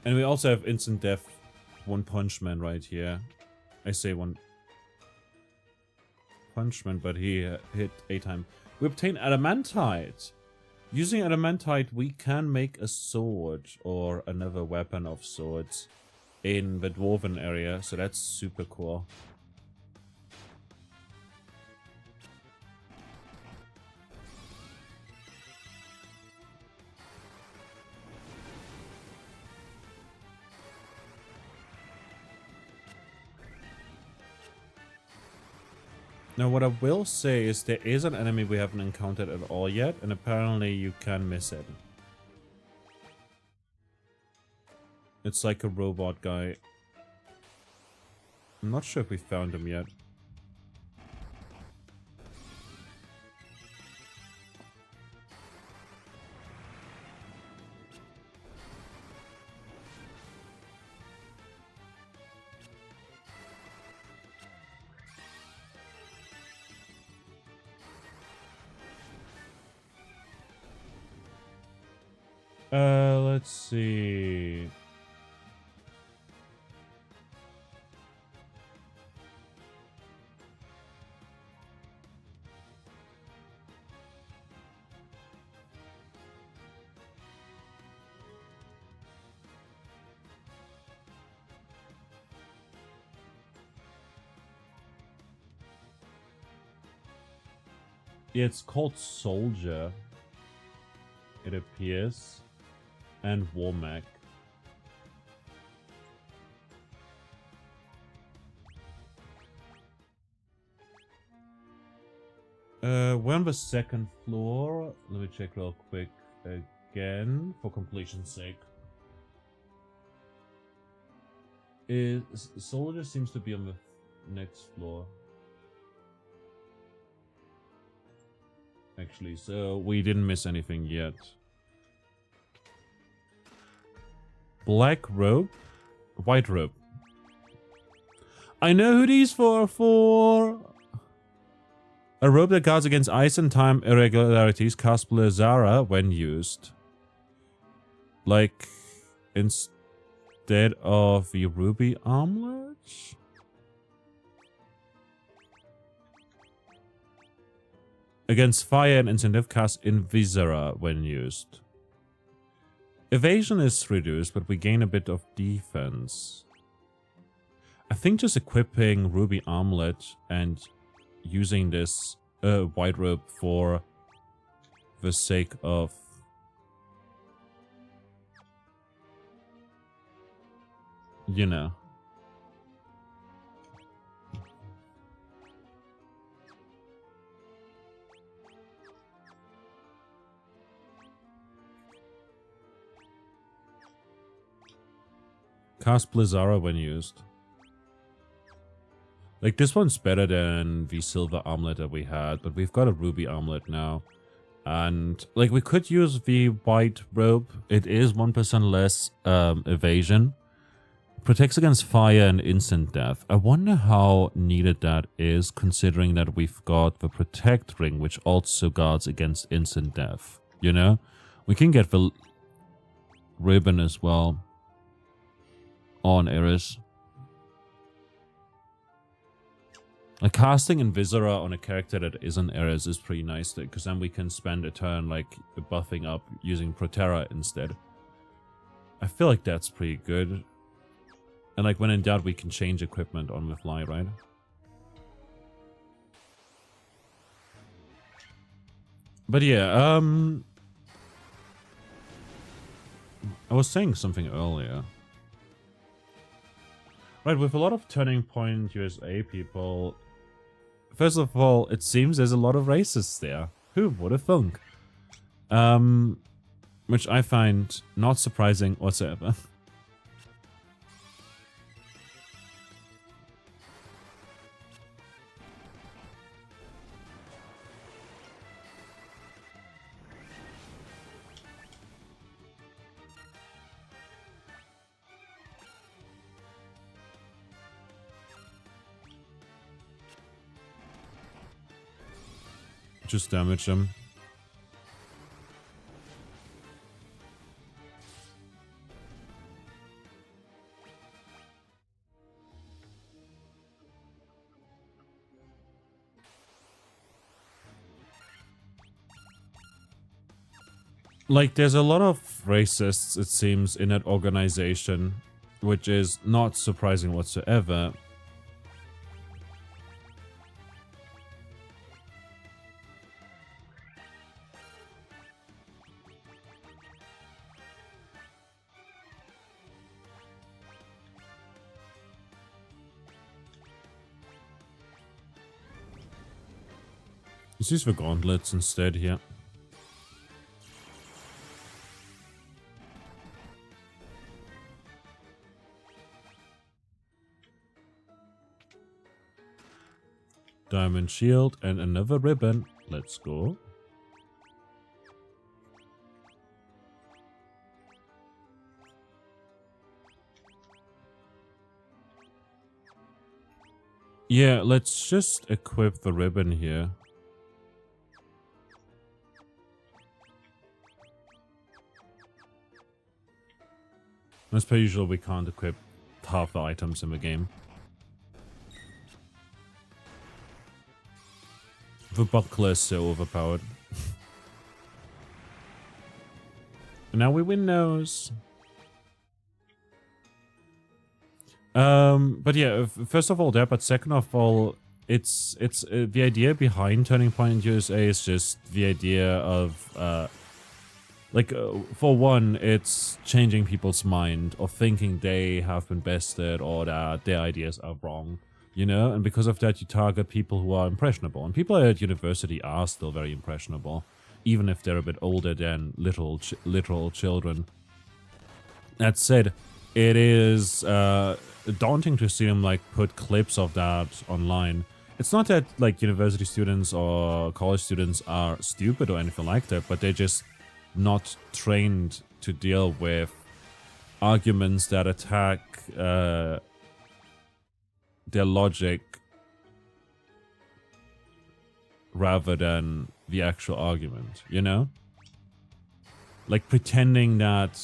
And we also have instant death One Punch Man right here. I say One Punch Man, but he hit 8 times. We obtain Adamantite. Using Adamantite, we can make a sword or another weapon of sorts in the Dwarven area, so that's super cool. Now, what I will say is there is an enemy we haven't encountered at all yet, and apparently you can miss it. It's like a robot guy. I'm not sure if we found him yet. Let's see. Yeah, it's called Soldier, it appears, and Warmac. We're on the 2nd floor. Let me check real quick again for completion's sake. Soldier seems to be on the next floor. Actually, so we didn't miss anything yet. Black robe? White robe. I know who these for. A robe that guards against ice and time irregularities casts Blizzara when used. Like, instead of the ruby armlet? Against fire and incentive, cast Invisera when used. Evasion is reduced, but we gain a bit of defense. I think just equipping Ruby Armlet and using this white robe for the sake of you know. Cast Blizzara when used. Like, this one's better than the silver armlet that we had, but we've got a ruby armlet now. And, like, we could use the white robe. It is 1% less evasion. Protects against fire and instant death. I wonder how needed that is, considering that we've got the Protect ring, which also guards against instant death. You know? We can get the ribbon as well on Eris. Like, casting Invisora on a character that isn't Eris is pretty nice, because then we can spend a turn, like, buffing up using Proterra instead. I feel like that's pretty good. And, like, when in doubt, we can change equipment on the fly, right? But yeah, I was saying something earlier. Right, with a lot of Turning Point USA people, first of all, it seems there's a lot of racists there. Who would have thunk? Which I find not surprising whatsoever. Just damage them. Like, there's a lot of racists, it seems, in that organization, which is not surprising whatsoever. Let's use the gauntlets instead here. Diamond shield and another ribbon. Let's go. Yeah, let's just equip the ribbon here. As per usual, we can't equip half the items in the game. The buckler is so overpowered. And now we win those. But yeah, first of all that, but second of all, it's the idea behind Turning Point USA is just the idea of for one, it's changing people's mind of thinking they have been bested or that their ideas are wrong, you know? And because of that, you target people who are impressionable. And people at university are still very impressionable, even if they're a bit older than literal children. That said, it is daunting to see them, like, put clips of that online. It's not that, like, university students or college students are stupid or anything like that, but they're just not trained to deal with arguments that attack their logic rather than the actual argument, you know? Like, pretending that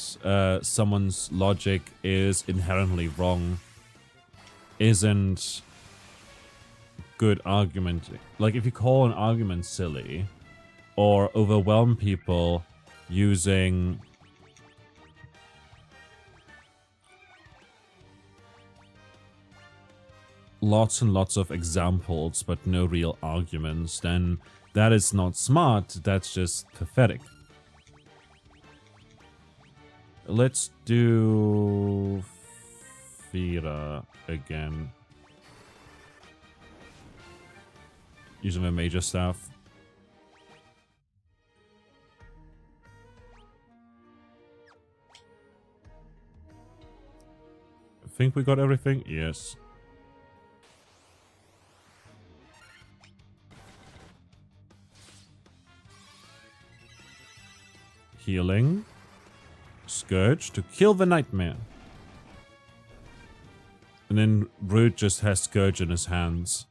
someone's logic is inherently wrong isn't good argument. Like, if you call an argument silly or overwhelm people using lots and lots of examples but no real arguments, then that is not smart, that's just pathetic. Let's do Fira again. Using my major staff. I think we got everything? Yes. Healing. Scourge to kill the nightmare. And then Root just has Scourge in his hands.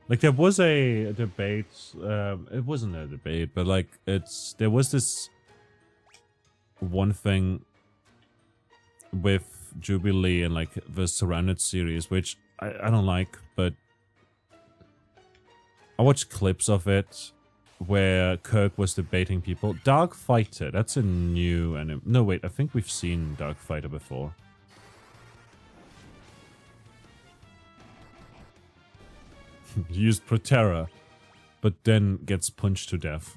Like, there was a debate, it wasn't a debate, but like, there was this one thing with Jubilee and like the Surrounded series, which I don't like, but I watched clips of it where Kirk was debating people. Dark Fighter, that's a new anime. No, wait, I think we've seen Dark Fighter before. Used Proterra, but then gets punched to death.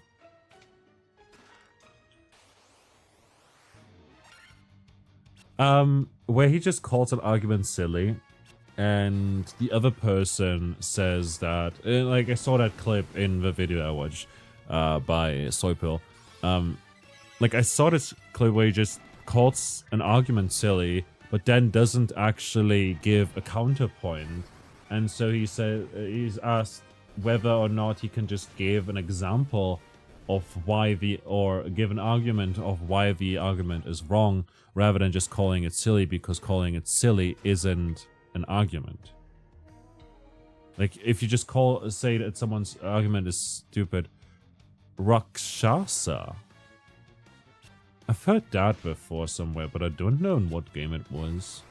Where he just calls an argument silly, and the other person says that, like, I saw that clip in the video I watched, by Soypill. Like, I saw this clip where he just calls an argument silly, but then doesn't actually give a counterpoint. And so he said, he's asked whether or not he can just give an example of why or give an argument of why the argument is wrong, rather than just calling it silly, because calling it silly isn't an argument. Like, if you just say that someone's argument is stupid. Rakshasa. I've heard that before somewhere, but I don't know in what game it was.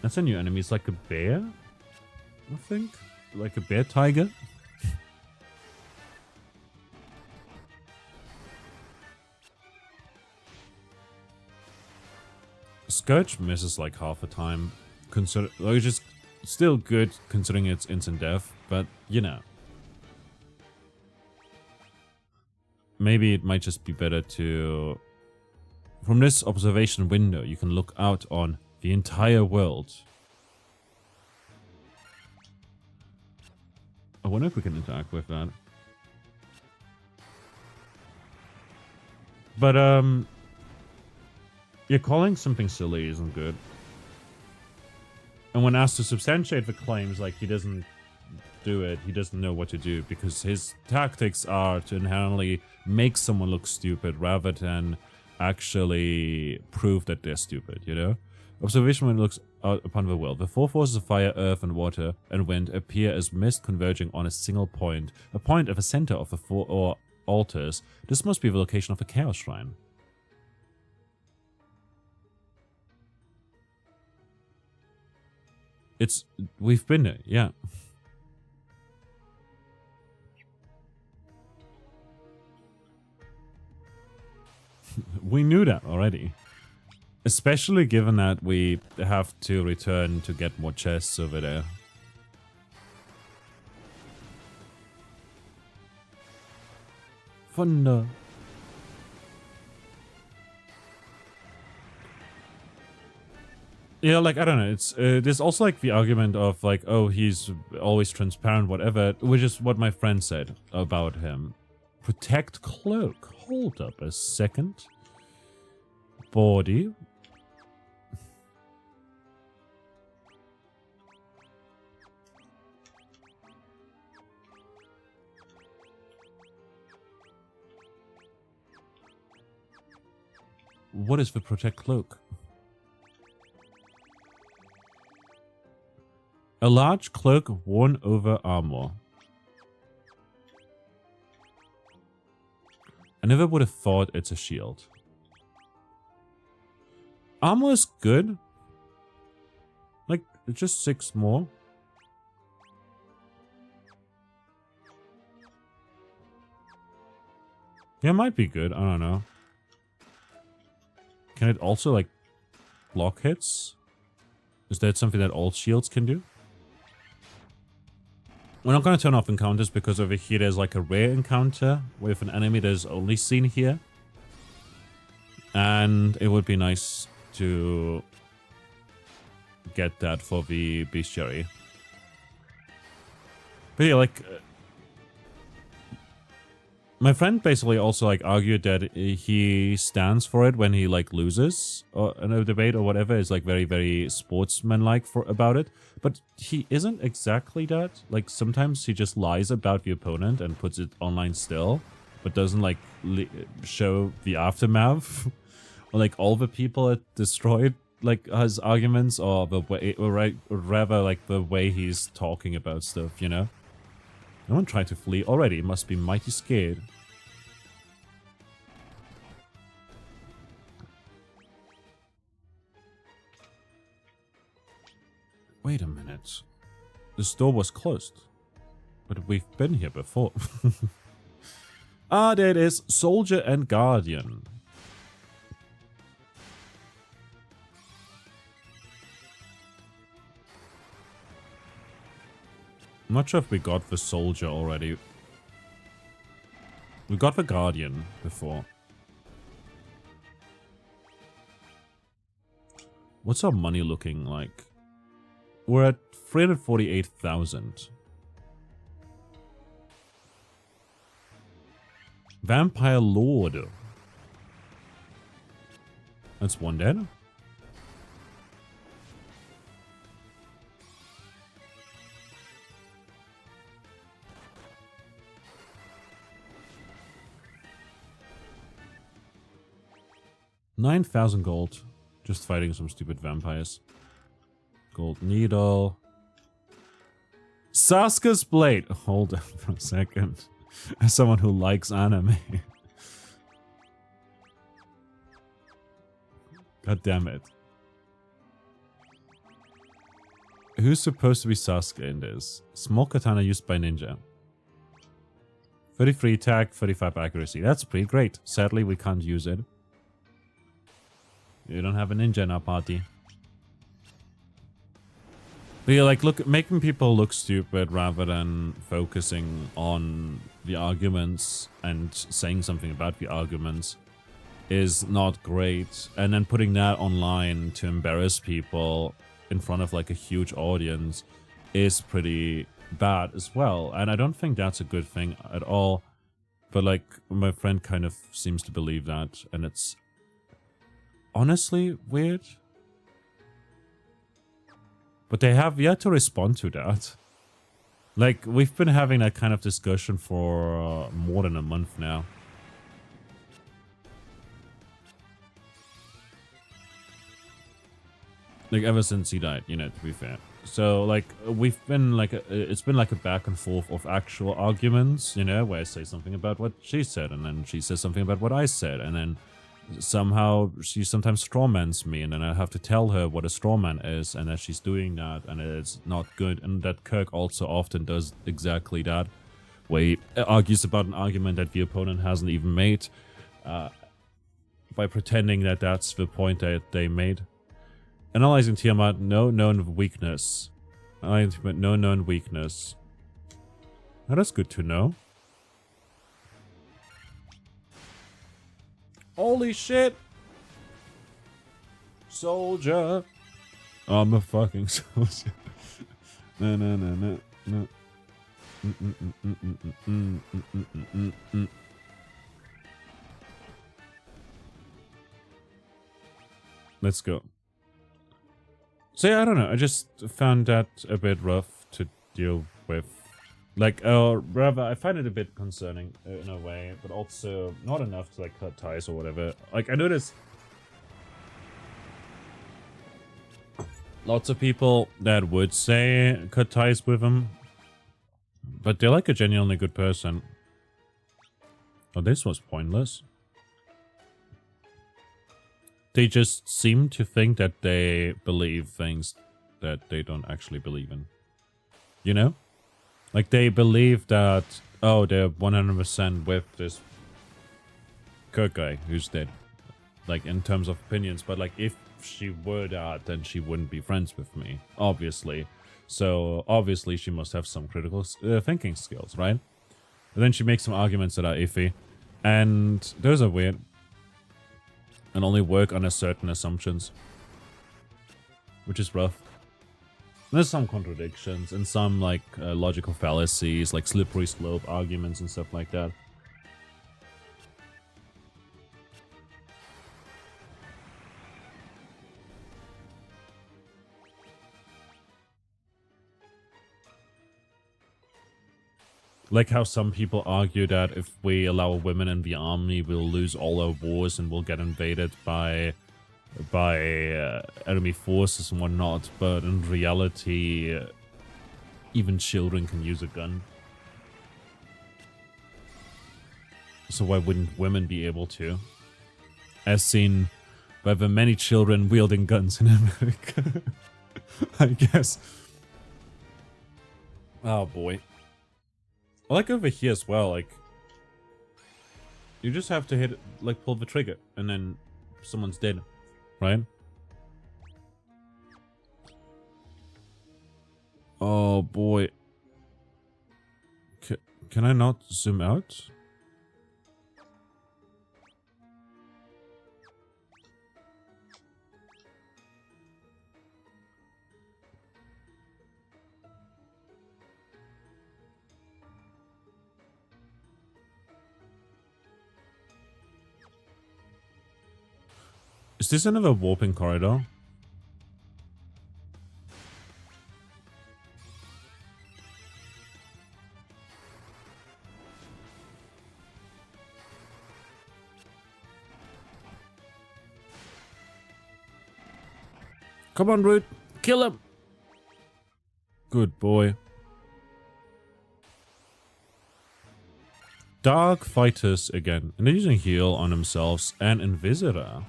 That's a new enemy. It's like a bear, I think? Like a bear tiger? Scourge misses like half the time. Like, just still good considering it's instant death, but you know. Maybe it might just be better to... From this observation window, you can look out on the entire world. I wonder if we can interact with that. But, yeah, calling something silly isn't good. And when asked to substantiate the claims, like, he doesn't do it, he doesn't know what to do, because his tactics are to inherently make someone look stupid rather than actually prove that they're stupid, you know? Observation when it looks out upon the world. The four forces of fire, earth, and water and wind appear as mist converging on a single point. A point at the center of the four altars. This must be the location of the Chaos Shrine. We've been there, yeah. We knew that already. Especially given that we have to return to get more chests over there. Thunder. Yeah, like, I don't know, it's, there's also, like, the argument of, like, oh, he's always transparent, whatever, which is what my friend said about him. Protect cloak. Hold up a second. Body. What is the protect cloak? A large cloak worn over armor. I never would have thought it's a shield. Armor is good. Like, just 6 more. Yeah, it might be good. I don't know. Can it also, like, block hits. Is that something that all shields can do? We're not going to turn off encounters because over here there's like a rare encounter with an enemy that is only seen here. And it would be nice to get that for the bestiary. But yeah, like... my friend basically also like argued that he stands for it when he like loses or in a debate or whatever, is like very, very sportsmanlike about it. But he isn't exactly that. Like sometimes he just lies about the opponent and puts it online still, but doesn't like show the aftermath or like all the people it destroyed like his arguments or the way, or rather like the way he's talking about stuff, you know? No one tried to flee already. Must be mighty scared. Wait a minute. This door was closed. But we've been here before. Ah, there it is. Soldier and Guardian. I'm not sure if we got the Soldier already. We got the Guardian before. What's our money looking like? We're at 348,000. Vampire Lord. That's one dead. $9,000 gold. Just fighting some stupid vampires. Gold needle. Sasuke's blade. Hold on for a second. As someone who likes anime. God damn it. Who's supposed to be Sasuke in this? Small katana used by ninja. 33 attack, 35 accuracy. That's pretty great. Sadly, we can't use it. You don't have a ninja in our party. But yeah, like, look, making people look stupid rather than focusing on the arguments and saying something about the arguments is not great. And then putting that online to embarrass people in front of like a huge audience is pretty bad as well. And I don't think that's a good thing at all. But like, my friend kind of seems to believe that, and it's honestly weird. But they have yet to respond to that. Like, we've been having that kind of discussion for more than a month now. Like, ever since he died, you know, to be fair. So, like, we've been like, it's been like a back and forth of actual arguments, you know, where I say something about what she said, and then she says something about what I said, and then somehow she sometimes strawmans me, and then I have to tell her what a strawman is, and that she's doing that, and it's not good. And that Kirk also often does exactly that, where he argues about an argument that the opponent hasn't even made, by pretending that that's the point that they made. Analyzing Tiamat, no known weakness. Analyzing Tiamat, no known weakness. Now that's good to know. Holy shit! Soldier! I'm a fucking soldier. No, no, no, no, no. Let's go. So yeah, I don't know. I just found that a bit rough to deal with. Like, rather, I find it a bit concerning in a way, but also not enough to like cut ties or whatever. Like, I noticed lots of people that would say cut ties with him, but they're like a genuinely good person. Oh, this was pointless. They just seem to think that they believe things that they don't actually believe in. You know? Like, they believe that, oh, they're 100% with this Kirk guy who's dead. Like, in terms of opinions. But, like, if she were that, then she wouldn't be friends with me, obviously. So obviously she must have some critical thinking skills, right? But then she makes some arguments that are iffy, and those are weird, and only work under certain assumptions, which is rough. There's some contradictions and some like logical fallacies, like slippery slope arguments and stuff like that. Like how some people argue that if we allow women in the army, we'll lose all our wars and we'll get invaded by enemy forces and whatnot. But in reality, even children can use a gun. So why wouldn't women be able to? As seen by the many children wielding guns in America. I guess. Oh boy. I like over here as well, like, you just have to hit, like, pull the trigger, and then someone's dead, right? Oh boy. Can I not zoom out? Is this another warping corridor? Come on, Root. Kill him. Good boy. Dark Fighters again. And they're using heal on themselves and Invisora.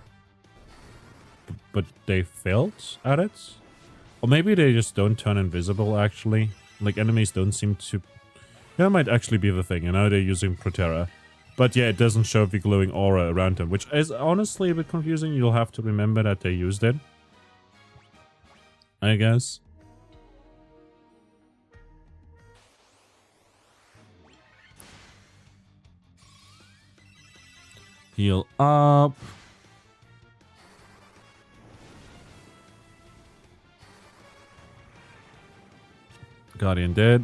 But they failed at it? Or maybe they just don't turn invisible, actually. Like, enemies don't seem to... Yeah, that might actually be the thing. You know, they're using Protera. But yeah, it doesn't show the glowing aura around them, which is honestly a bit confusing. You'll have to remember that they used it, I guess. Heal up. Guardian dead.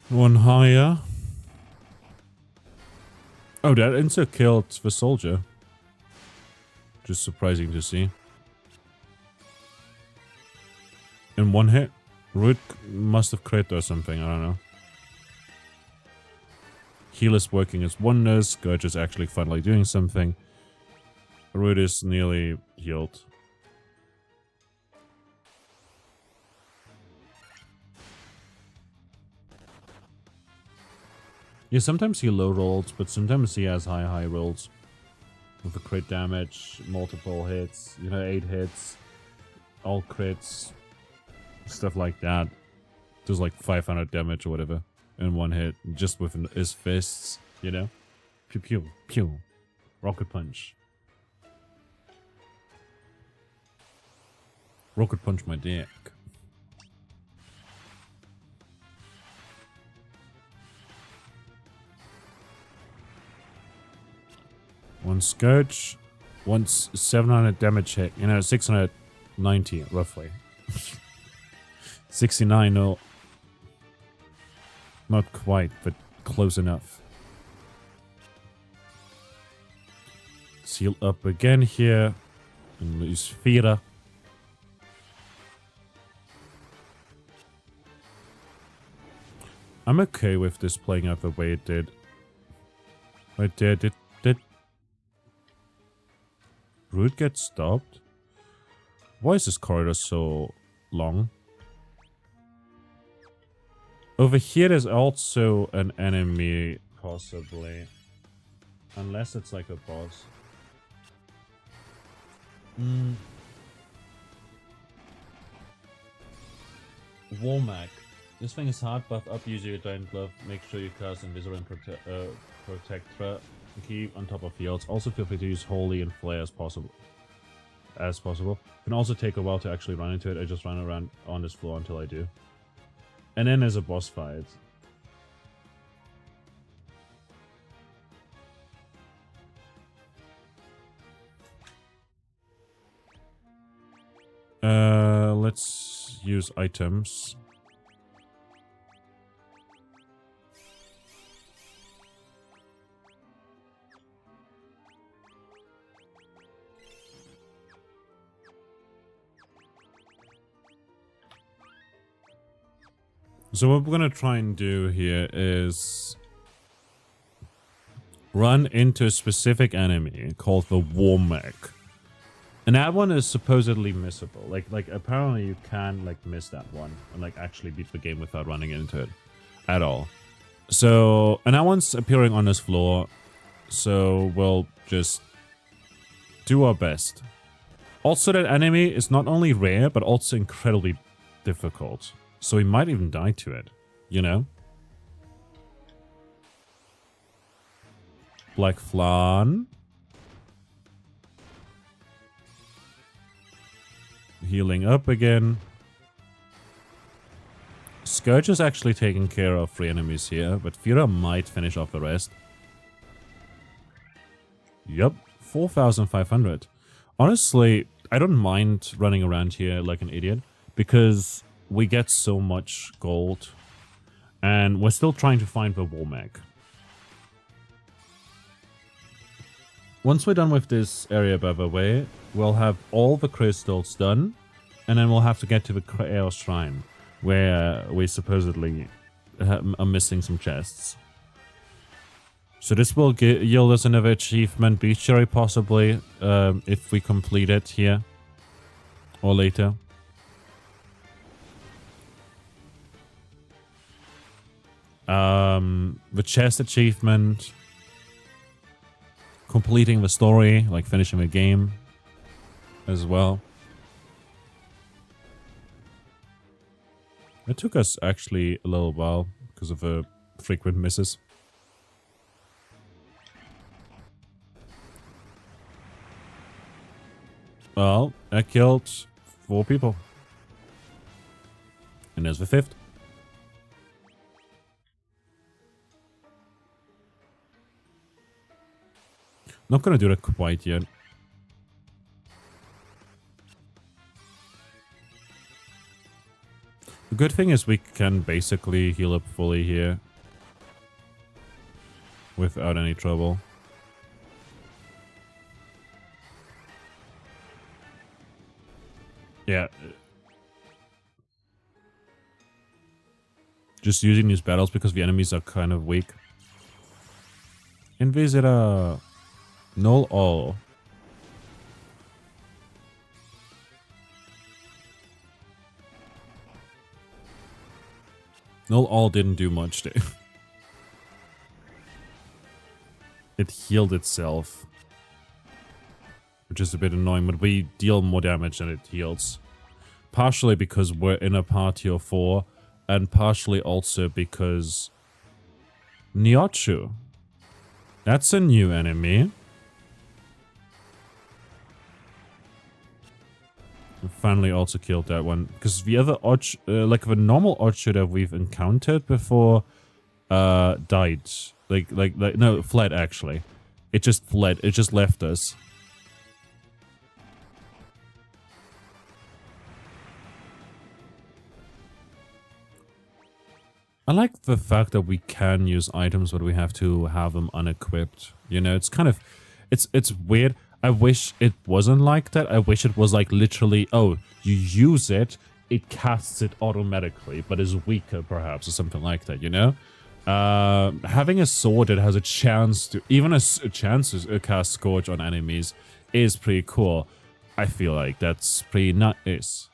One higher. Oh, that insert killed the soldier. Just surprising to see. In one hit. Root must have crit or something, I don't know. Heal is working as wonders. Scourge is actually finally doing something. Root is nearly healed. Yeah, sometimes he low rolls, but sometimes he has high rolls. With the crit damage, multiple hits, you know, 8 hits, all crits. Stuff like that. Does like 500 damage or whatever in one hit, just with his fists, you know? Pew pew pew. Rocket punch. Rocket punch my dick. One Scourge. Once 700 damage hit. You know, 690 roughly. 69, no. Not quite, but close enough. Seal up again here. And lose Fira. I'm okay with this playing out the way it did. Right there, did Root get stopped? Why is this corridor so long? Over here there's also an enemy, possibly. Unless it's like a boss. Warmag. This thing is hard, buff up, use your giant glove, make sure you cast Invisible and Protectra, keep on top of fields. Also feel free to use Holy and Flare as possible. Can also take a while to actually run into it. I just run around on this floor until I do. And then there's a boss fight. Let's use items. So what we're gonna try and do here is run into a specific enemy called the Warmag. And that one is supposedly missable. Like apparently you can like miss that one and like actually beat the game without running into it at all. So, and that one's appearing on this floor. So we'll just do our best. Also, that enemy is not only rare, but also incredibly difficult. So we might even die to it, you know? Black Flan. Healing up again. Scourge is actually taking care of 3 enemies here, but Fira might finish off the rest. Yup, 4,500. Honestly, I don't mind running around here like an idiot, because we get so much gold, and we're still trying to find the Warmag. Once we're done with this area, by the way, we'll have all the crystals done, and then we'll have to get to the Chaos Shrine, where we supposedly are missing some chests. So this will yield us another achievement, Beach Cherry, possibly, if we complete it here, or later. The chest achievement, completing the story, like finishing the game as well. It took us actually a little while because of the frequent misses. Well, I killed 4 people. And there's the 5th. Not gonna do that quite yet. The good thing is we can basically heal up fully here without any trouble. Yeah. Just using these battles because the enemies are kind of weak. Invisita. Null all. Null all didn't do much there. It healed itself. Which is a bit annoying, but we deal more damage than it heals. Partially because we're in a party of 4, and partially also because Niochu. That's a new enemy. We finally also killed that one, because the other like the normal Ocho that we've encountered before died. No, fled actually. It just fled. It just left us. I like the fact that we can use items, but we have to have them unequipped. You know, it's kind of, it's weird. I wish it wasn't like that. I wish it was like literally, oh, you use it, it casts it automatically, but is weaker perhaps, or something like that, you know? Having a sword that has a chance to, even a chance to cast Scourge on enemies is pretty cool. I feel like that's pretty nice.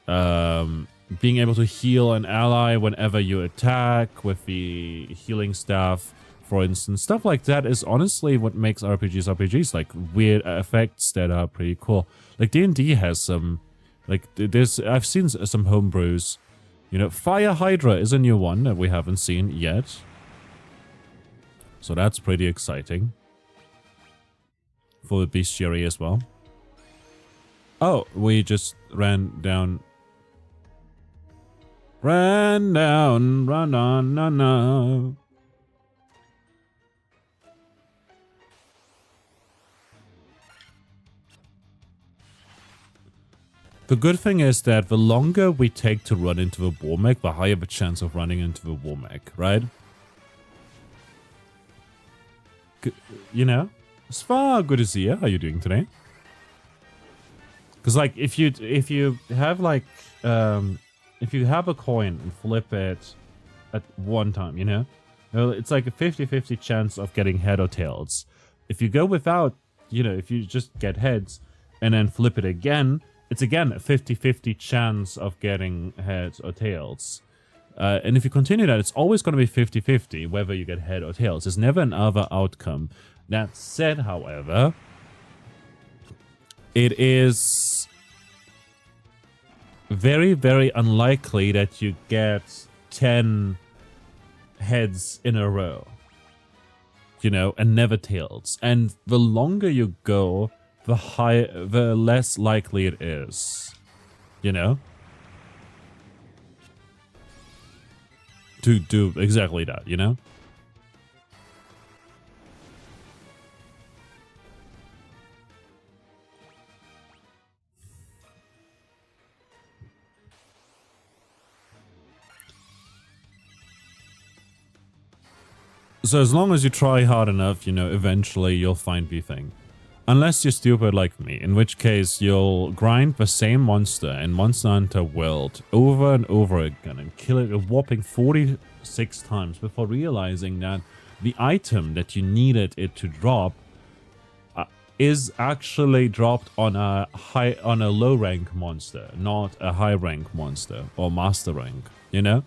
Being able to heal an ally whenever you attack with the healing staff for instance. Stuff like that is honestly what makes RPGs, like weird effects that are pretty cool. Like D&D has some, like I've seen some homebrews. You know, Fire Hydra is a new one that we haven't seen yet. So that's pretty exciting. For the bestiary as well. Oh, we just ran down. Run on, no. The good thing is that the longer we take to run into the Warmech, the higher the chance of running into the Warmech, right? You know? Sva, good to see you. How are you doing today? Because like if you have like if you have a coin and flip it at one time, you know, it's like a 50-50 chance of getting head or tails. If you go without, you know, if you just get heads and then flip it again, it's again a 50-50 chance of getting heads or tails. And if you continue that, it's always going to be 50-50 whether you get head or tails. There's never another outcome. That said, however, it is very, very unlikely that you get 10 heads in a row, you know, and never tails. And the longer you go, the less likely it is, you know, to do exactly that, you know? So as long as you try hard enough, you know, eventually you'll find the thing. Unless you're stupid like me, in which case you'll grind the same monster in Monster Hunter World over and over again and kill it a whopping 46 times before realizing that the item that you needed it to drop is actually dropped on a low rank monster, not a high rank monster or master rank, you know?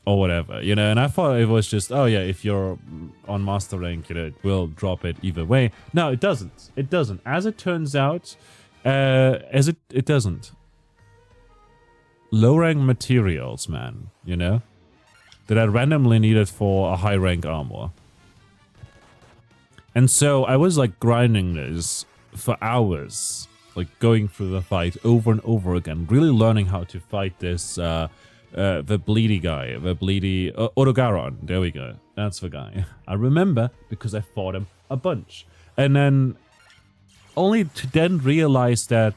Or whatever, you know, and I thought it was just, oh yeah, if you're on master rank, you know, it will drop it either way. No, it doesn't. It doesn't. As it turns out, it doesn't. Low rank materials, man, you know, that are randomly needed for a high rank armor. And so I was like grinding this for hours, like going through the fight over and over again, really learning how to fight this, the bleedy guy, the bleedy Odogaron. There we go. That's the guy. I remember because I fought him a bunch. And then only to then realize that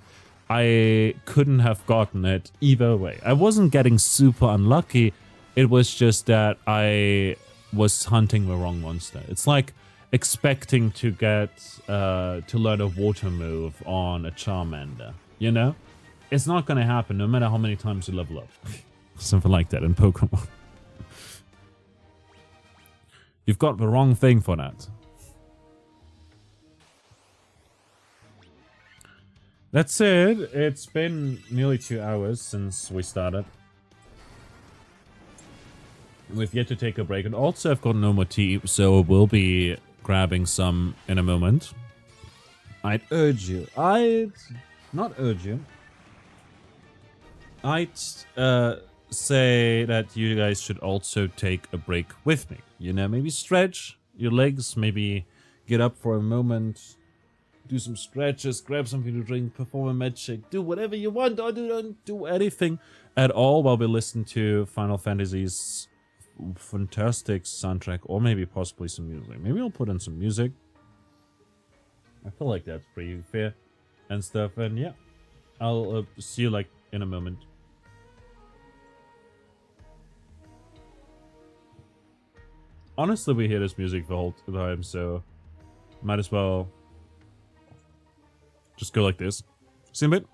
I couldn't have gotten it either way. I wasn't getting super unlucky. It was just that I was hunting the wrong monster. It's like expecting to get to learn a water move on a Charmander, you know? It's not going to happen no matter how many times you level up. Something like that in Pokemon. You've got the wrong thing for that. That's it. It's been nearly 2 hours since we started. We've yet to take a break. And also I've got no more tea, so we'll be grabbing some in a moment. I'd urge you. Not urge you. I'd say that you guys should also take a break with me. You know, maybe stretch your legs, maybe get up for a moment, do some stretches, grab something to drink, perform a med check, do whatever you want, or don't do anything at all while we listen to Final Fantasy's fantastic soundtrack, or maybe possibly some music. Maybe I'll put in some music. I feel like that's pretty fair and stuff, and yeah, I'll see you like in a moment. Honestly, we hear this music the whole time, so might as well just go like this. See you in a bit.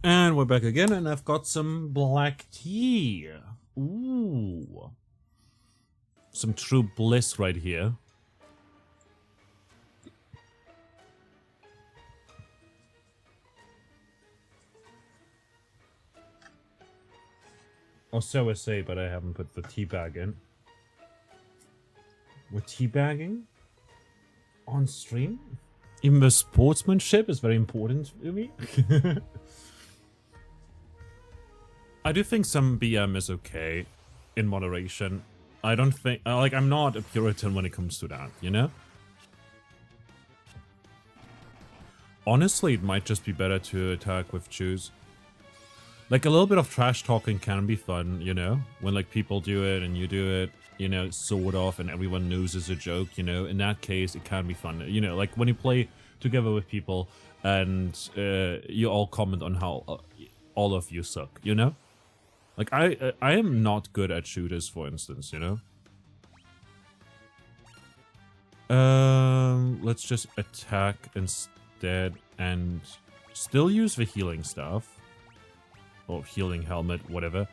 And we're back again, and I've got some black tea. Ooh. Some true bliss right here. Or so I say, but I haven't put the tea bag in. We're teabagging? On stream? Even the sportsmanship is very important to me. I do think some BM is okay in moderation. I don't think, like, I'm not a Puritan when it comes to that, you know? Honestly, it might just be better to attack with choose. Like, a little bit of trash talking can be fun, you know? When, like, people do it and you do it, you know, sort of, and everyone knows it's a joke, you know? In that case, it can be fun. You know, like, when you play together with people and you all comment on how all of you suck, you know? Like, I am not good at shooters, for instance, you know? Let's just attack instead and still use the healing stuff. Or healing helmet, whatever.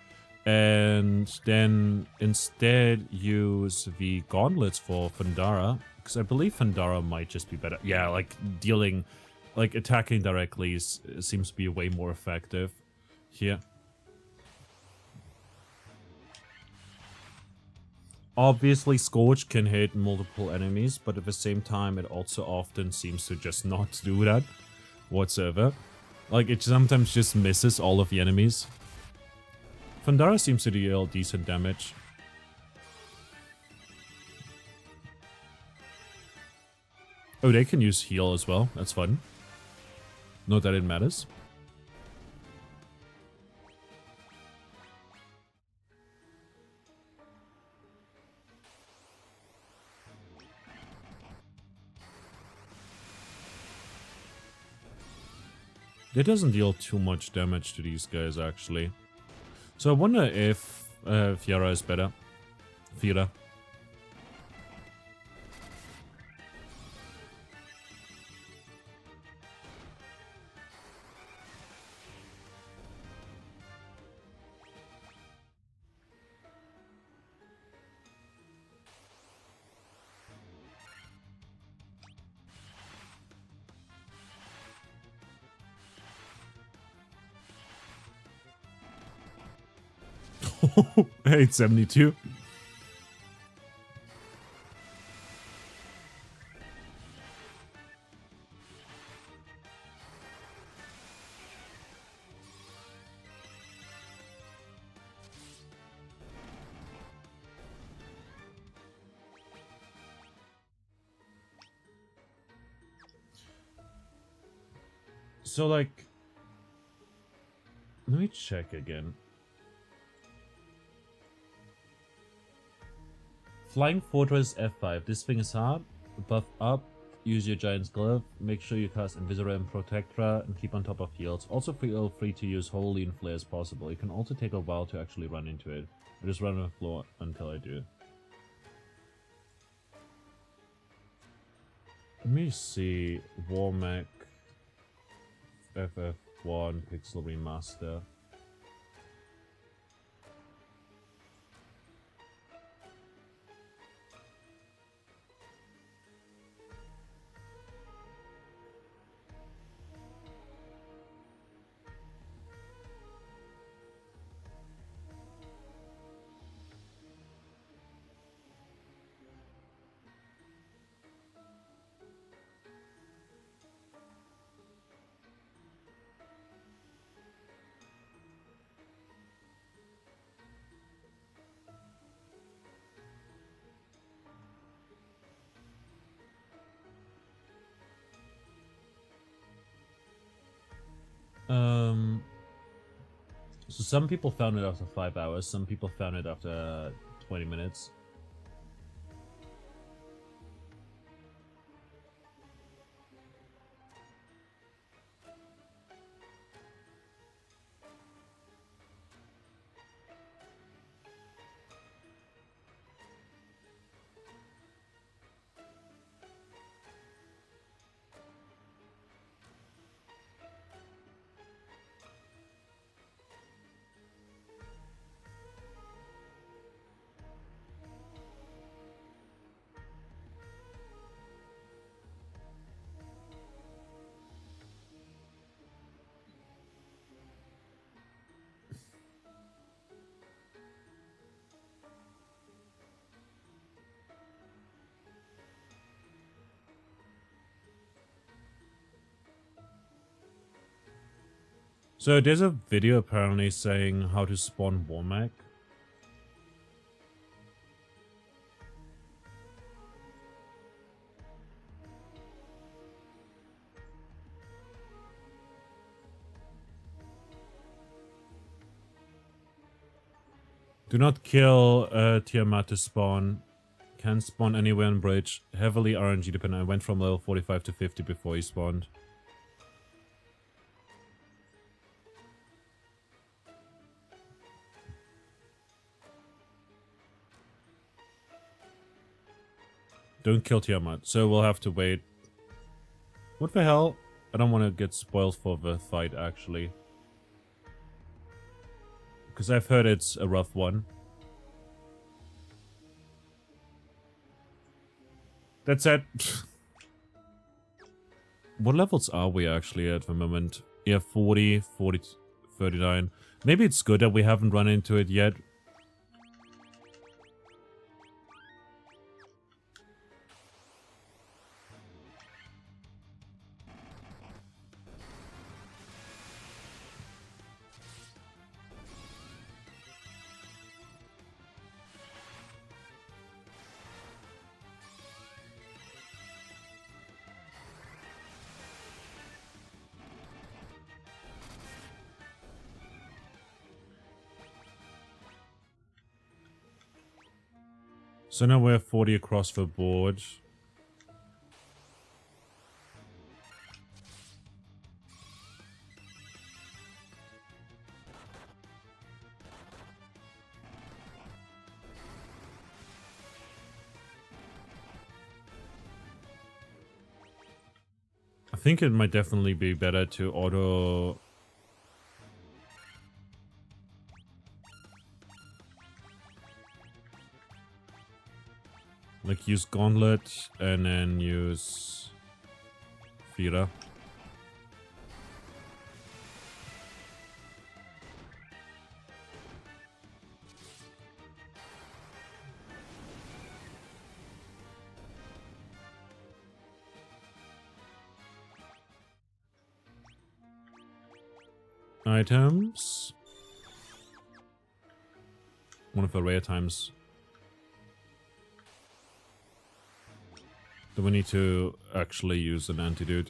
And then instead use the gauntlets for Thundara. Because I believe Thundara might just be better. Yeah, like dealing, like attacking directly seems to be way more effective here. Obviously, Scourge can hit multiple enemies, but at the same time, it also often seems to just not do that whatsoever. Like, it sometimes just misses all of the enemies. Thundara seems to deal decent damage. Oh, they can use heal as well. That's fun. Not that it matters. It doesn't deal too much damage to these guys, actually. So I wonder if Fiora is better. Fiora. Hey, it's 72. So, like, let me check again. Flying Fortress F5. This thing is hard. Buff up. Use your Giant's Glove. Make sure you cast Invisora and Protectra and keep on top of heals. Also feel free to use Holy and Flare as possible. It can also take a while to actually run into it. I just run on the floor until I do. Let me see. Warmac FF1 Pixel Remaster. So some people found it after 5 hours, some people found it after 20 minutes. So there's a video apparently saying how to spawn Womack. Do not kill Tiamat to spawn. Can spawn anywhere on bridge. Heavily RNG dependent. I went from level 45 to 50 before he spawned. Don't kill Tiamat. So we'll have to wait. What the hell? I don't want to get spoiled for the fight, actually. Because I've heard it's a rough one. That said, what levels are we actually at the moment? Yeah, 40, 40, 39. Maybe it's good that we haven't run into it yet. So now we're 40 across the board. I think it might definitely be better to auto... Like, use Gauntlet, and then use... Fira. Items. One of the rare times. Do we need to actually use an antidote?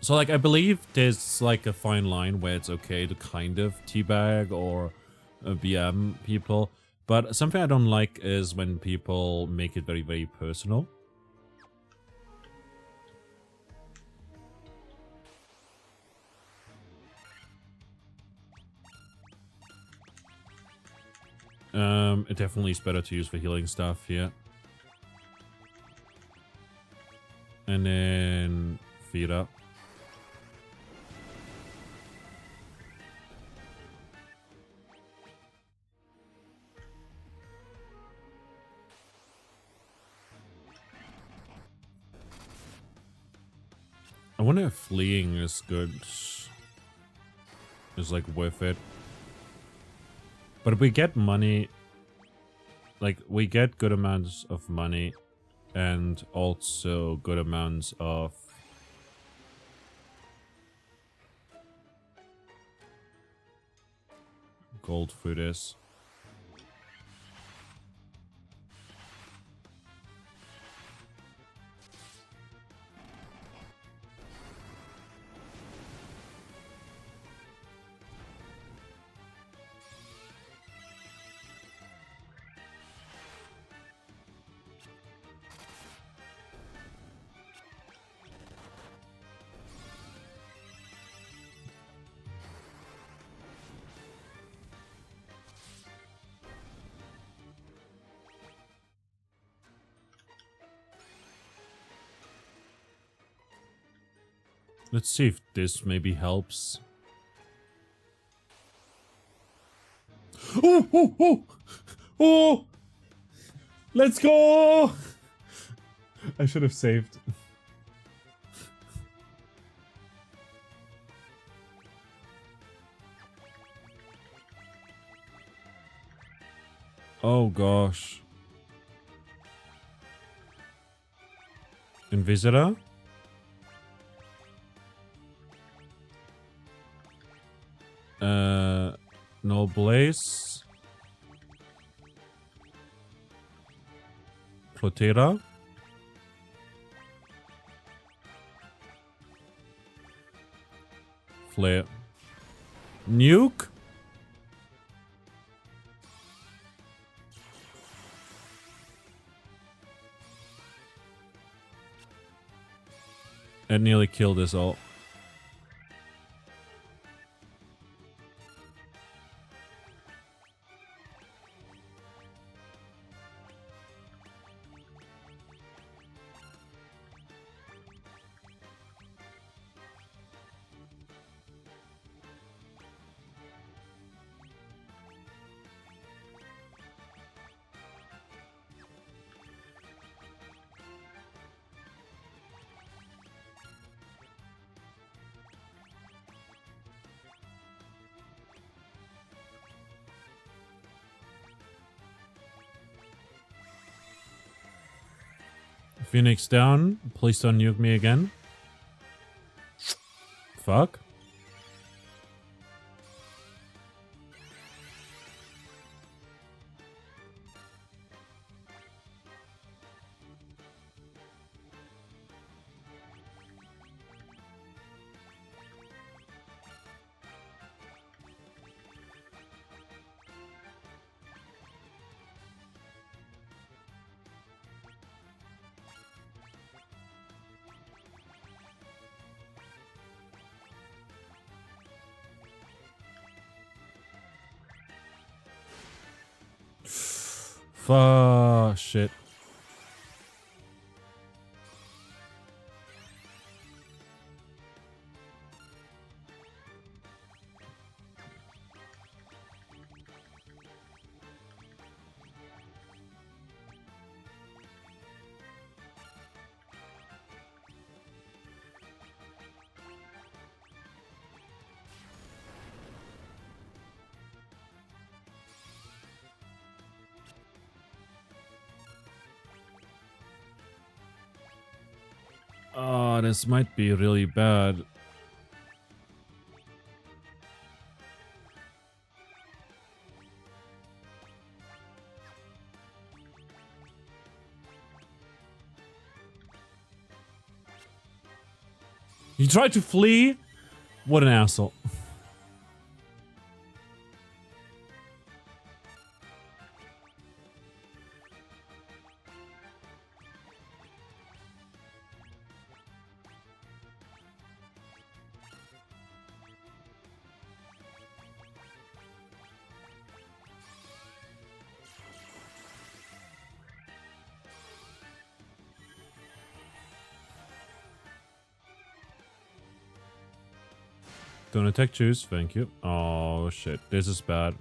So, like, I believe there's, like, a fine line where it's okay to kind of teabag or BM people. But something I don't like is when people make it very, very personal. It definitely is better to use for healing stuff here. And then Fira. I wonder if fleeing is good. Is like worth it. But if we get money, like we get good amounts of money and also good amounts of gold through this. Let's see if this maybe helps. Oh, oh, oh, oh! Let's go! I should have saved. Oh gosh. Invisora. No Blaze. Flotera. Flare. Nuke. It nearly killed us all. Phoenix down. Please don't nuke me again. Fuck. Fuck. Shit. Oh, this might be really bad. He tried to flee? What an asshole. Don't attack choose, thank you. Oh shit, this is bad.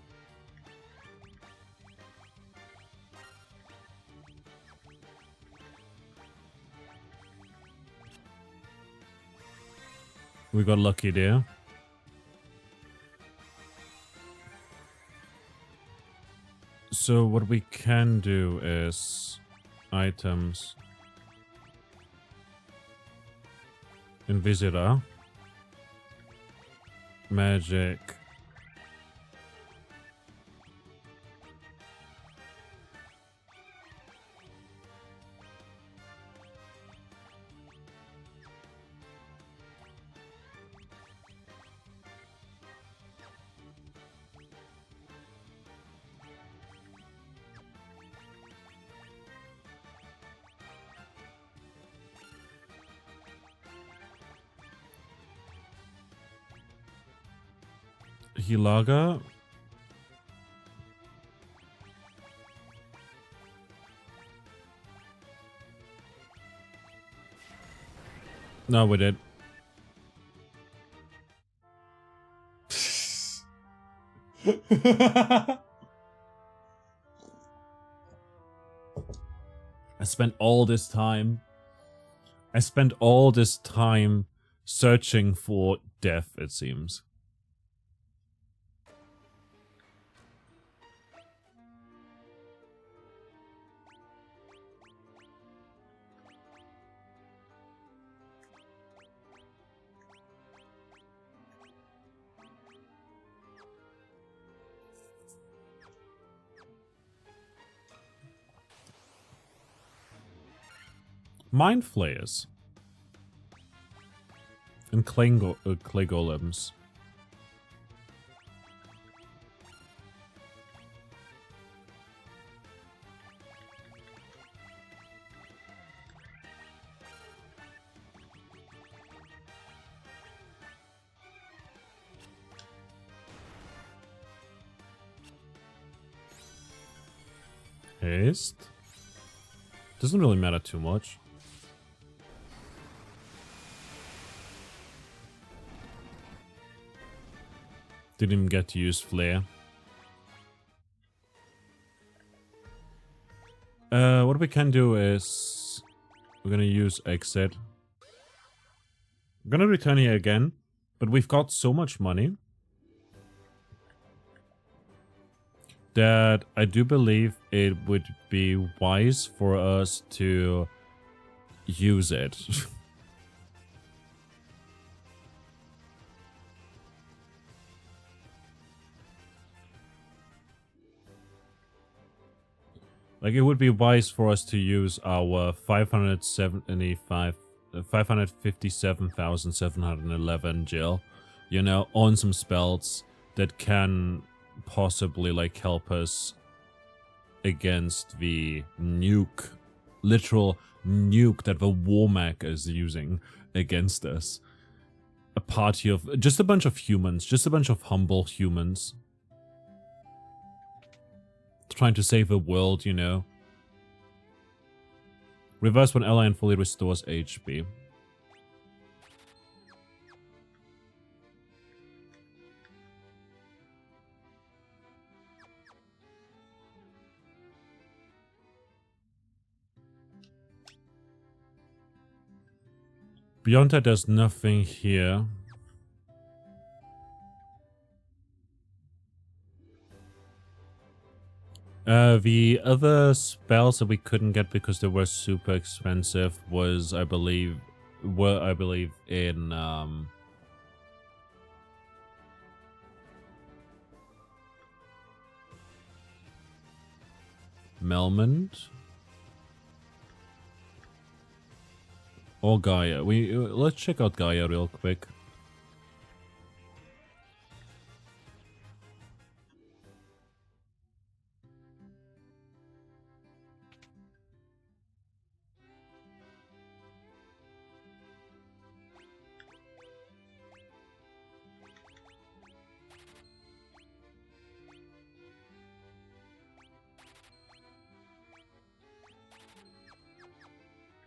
We got lucky there. So what we can do is items. Invisora. Magic. Hilaga. No, we did. I spent all this time searching for death, it seems. Mind Flayers. And clay golems. Haste. Doesn't really matter too much. Didn't even get to use Flare. What we can do is we're gonna use Exit. We're gonna return here again, but we've got so much money that I do believe it would be wise for us to use it. Like, it would be wise for us to use our 557,711 gil, you know, on some spells that can possibly, like, help us against the nuke, literal nuke that the Warmech is using against us. A party of, just a bunch of humans, just a bunch of humble humans. Trying to save the world, you know. Reverse when ally and fully restores HP. Beyond that, there's nothing here. The other spells that we couldn't get because they were super expensive was, I believe, in Melmond or Gaia. Let's check out Gaia real quick.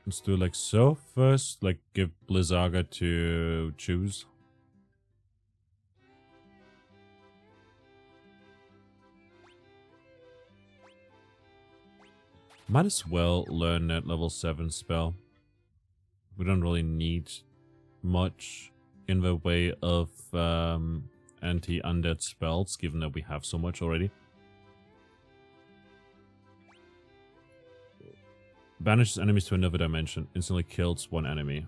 Let's do like so. First, like, give Blizzaga to choose. Might as well learn that level 7 spell. We don't really need much in the way of anti-undead spells, given that we have so much already. Banishes enemies to another dimension. Instantly kills one enemy.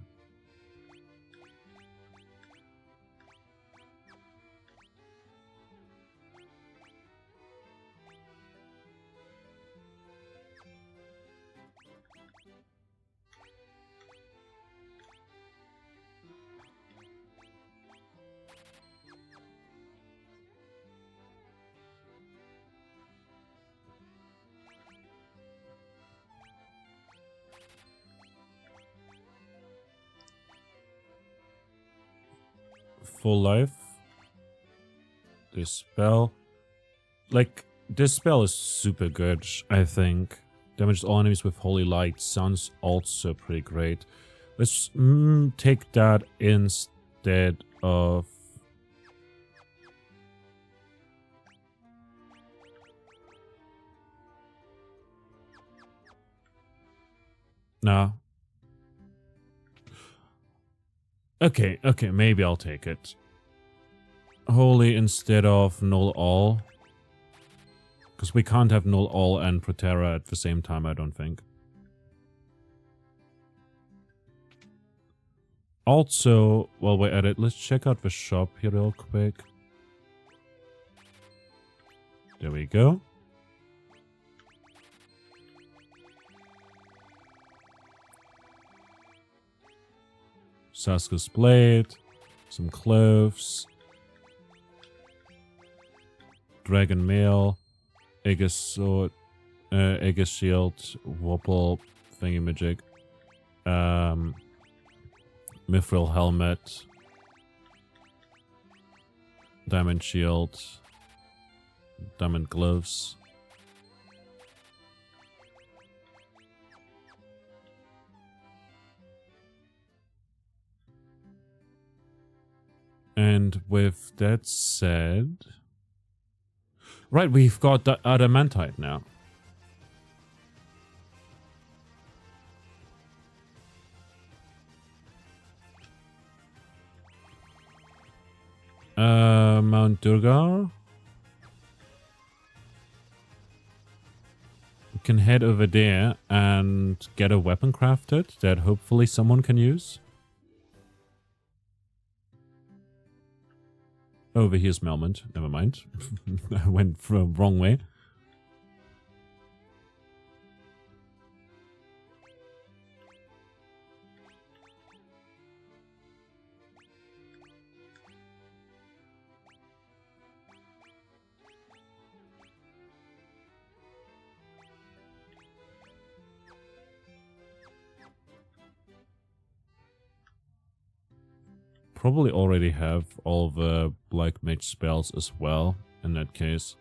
Full life. This spell. Like, this spell is super good, I think. Damages all enemies with Holy Light. Sounds also pretty great. Let's take that instead of... Nah. Okay, maybe I'll take it. Holy instead of Null All. Because we can't have Null All and Protera at the same time, I don't think. Also, while we're at it, let's check out the shop here real quick. There we go. Saskus Blade. Some cloves. Dragon Mail. Aegis Sword. Aegis Shield. Wobble. Thingamajig. Mithril Helmet. Diamond Shield. Diamond Gloves. And with that said... Right, we've got the adamantite now. Mount Durgar. We can head over there and get a weapon crafted that hopefully someone can use. Over here's Melmond. Never mind. I went the wrong way. Probably already have all the Black Mage spells as well, in that case.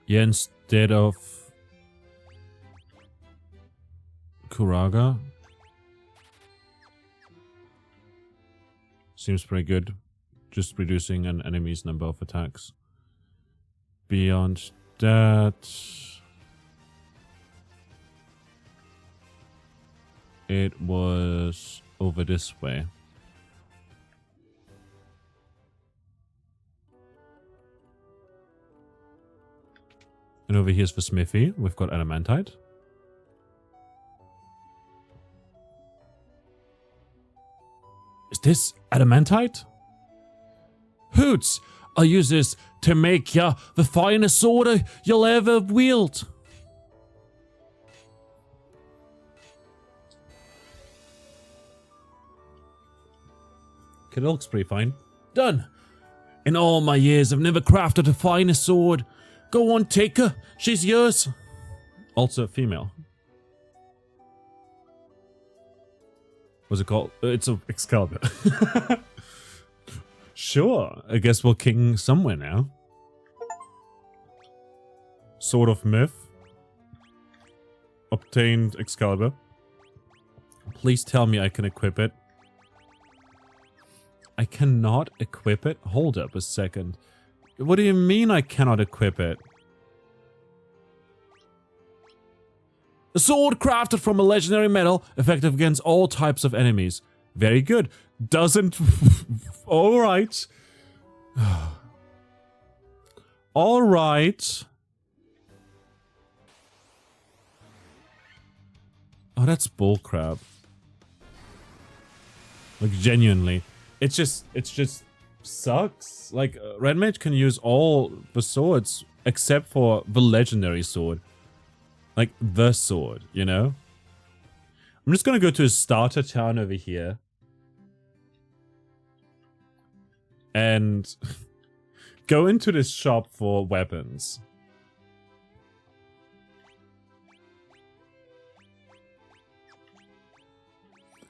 Yeah, instead of Kuraga. Seems pretty good. Just reducing an enemy's number of attacks. Beyond that... it was over this way. And over here's for Smithy. We've got adamantite. Is this adamantite? Hoots! I'll use this to make ya the finest sword you'll ever wield. Okay, that looks pretty fine. Done! In all my years, I've never crafted a finer sword. Go on, take her. She's yours. Also a female. What's it called? It's a Excalibur. Sure. I guess we're king somewhere now. Sword of Myth. Obtained Excalibur. Please tell me I can equip it. I cannot equip it? Hold up a second. What do you mean I cannot equip it? A sword crafted from a legendary metal, effective against all types of enemies. Very good. Doesn't... Alright. Alright. Oh, that's bullcrap. Like, genuinely. It just sucks. Like, Red Mage can use all the swords except for the legendary sword. Like, the sword, you know? I'm just gonna go to a starter town over here. And go into this shop for weapons.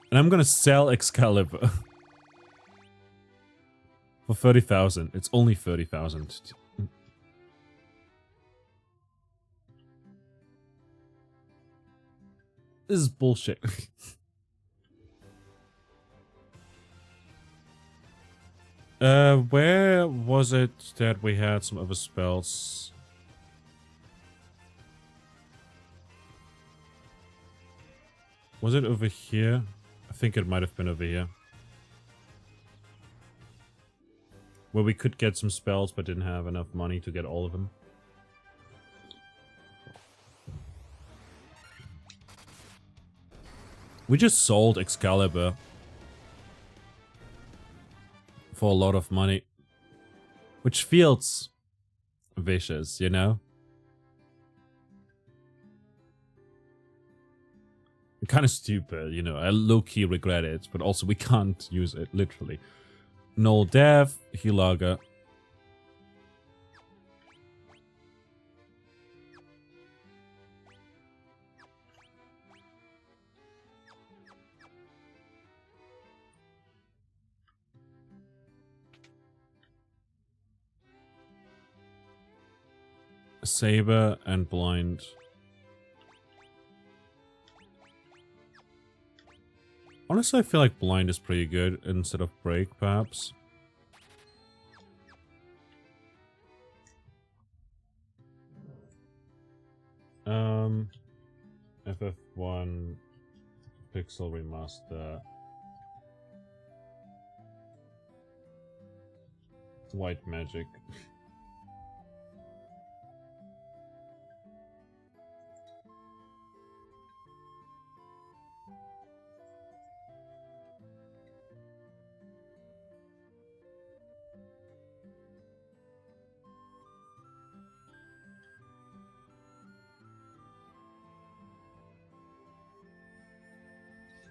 And I'm gonna sell Excalibur. For 30,000. It's only 30,000. This is bullshit. Where was it that we had some other spells? Was it over here? I think it might have been over here. Where we could get some spells but didn't have enough money to get all of them. We just sold Excalibur. for a lot of money. Which feels vicious, you know? Kind of stupid, you know. I low-key regret it, but also we can't use it, literally. Null Dev, Hilaga. Saber and Blind. Honestly, I feel like Blind is pretty good instead of Break, perhaps. FF1 Pixel Remaster. White Magic.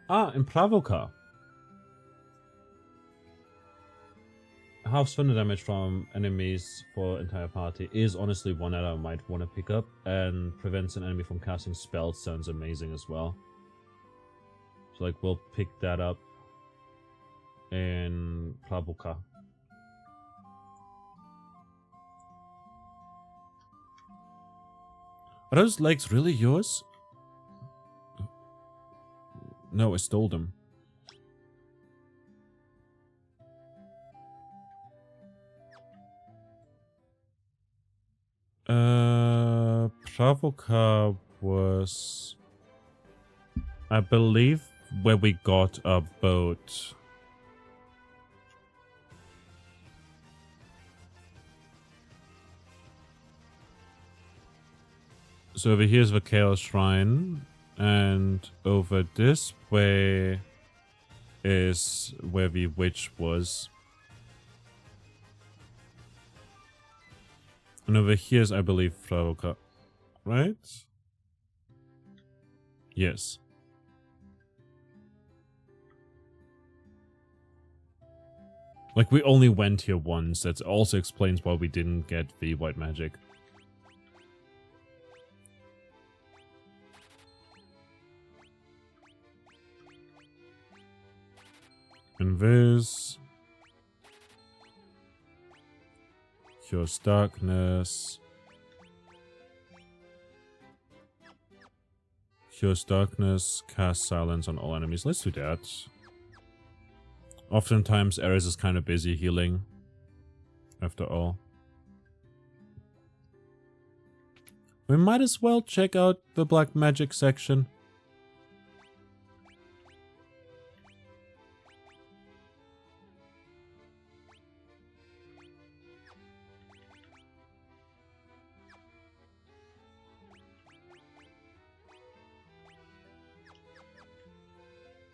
Ah, in Pravoka. Half thunder damage from enemies for entire party is honestly one that I might want to pick up, and prevents an enemy from casting spells sounds amazing as well. So like we'll pick that up in Pravoka. Are those legs really yours? No, I stole them. Pravoka was, I believe, where we got a boat. So over here's the Chaos Shrine, and over this way is where the witch was. And over here's, I believe, Pravoka. Right? Yes. Like, we only went here once. That also explains why we didn't get the white magic. And this. Cures darkness. Cures darkness. Cast silence on all enemies. Let's do that. Oftentimes, Ares is kind of busy healing. After all. We might as well check out the black magic section.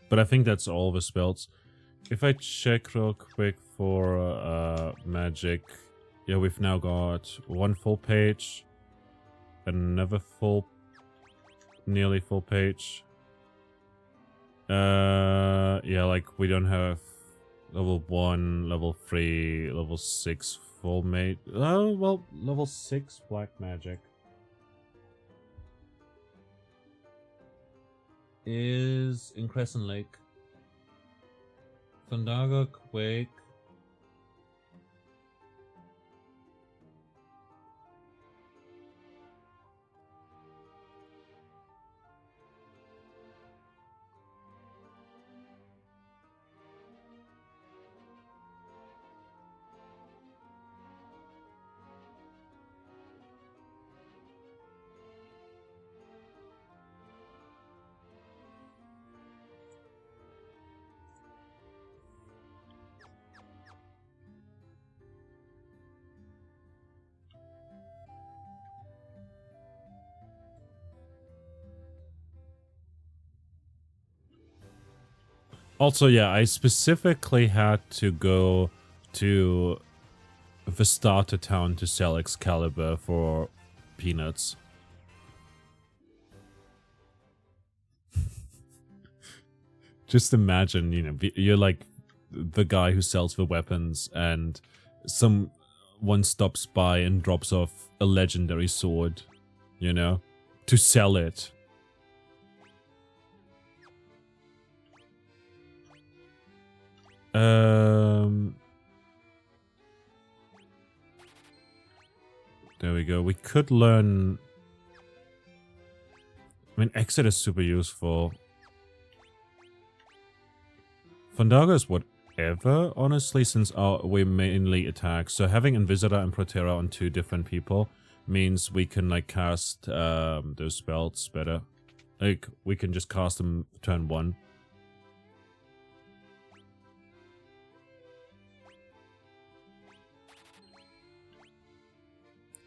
But I think that's all the spells. If I check real quick for magic, yeah, we've now got one full page, another full, nearly full page. Yeah, like we don't have level 1, level 3, level 6 full mage. Oh, well, level 6 black magic is in Crescent Lake. Thundaga, Quake. Also, yeah, I specifically had to go to the starter town to sell Excalibur for peanuts. Just imagine, you know, you're like the guy who sells the weapons and someone stops by and drops off a legendary sword, you know, to sell it. There we go. We could learn... I mean, Exit is super useful. Fandaga is whatever, honestly, since we mainly attack. So having Invisida and Protera on 2 different people means we can, like, cast those spells better. Like, we can just cast them turn 1.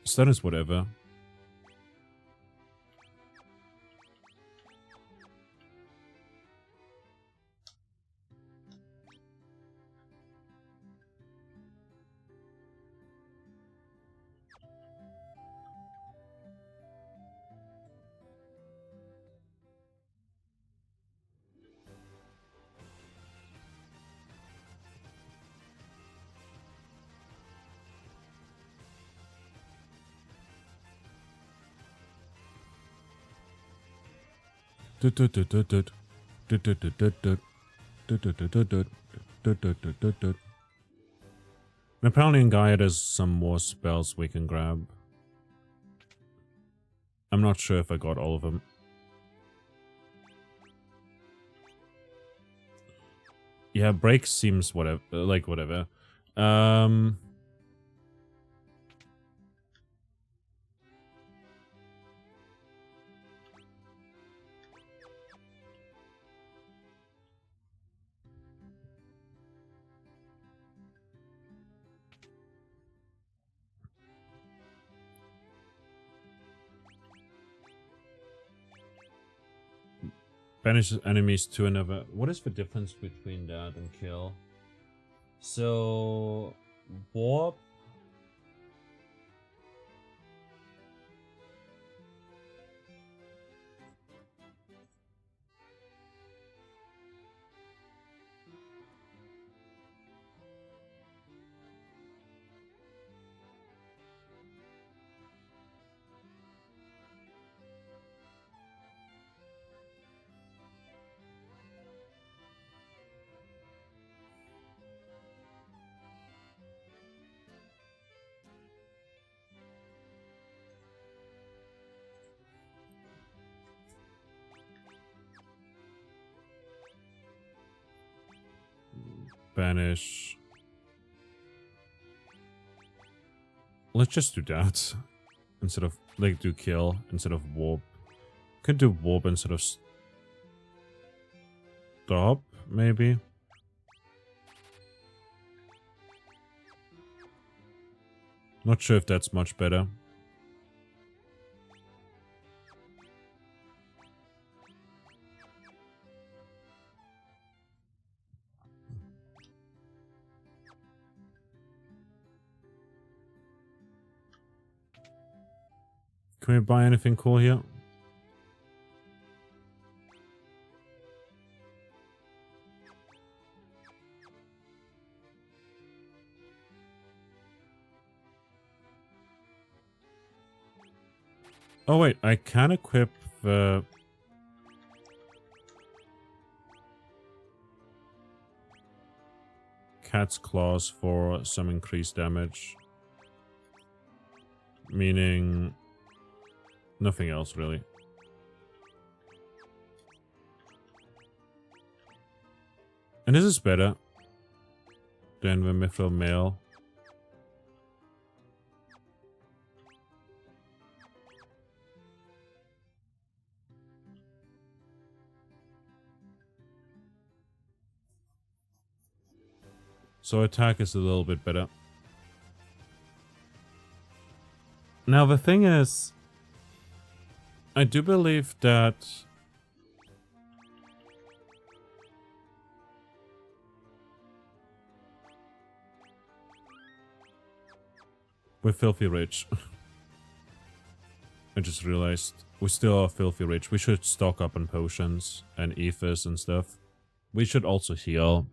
Stun is whatever. Apparently in Gaia there's some more spells we can grab. I'm not sure if I got all of them. Yeah, break seems whatever, like whatever. Banishes enemies to another. What is the difference between that and kill? So, warp. Banish. Let's just do that. Instead of, like, do kill instead of warp. Could do warp instead of stop, maybe? Not sure if that's much better. Can we buy anything cool here? Oh wait, I can equip the... Cat's Claws for some increased damage. Meaning... nothing else, really. And this is better than the Mithril Mail. So attack is a little bit better. Now the thing is, I do believe that We're filthy rich. I just realized we still are filthy rich. We should stock up on potions and ethers and stuff. We should also heal.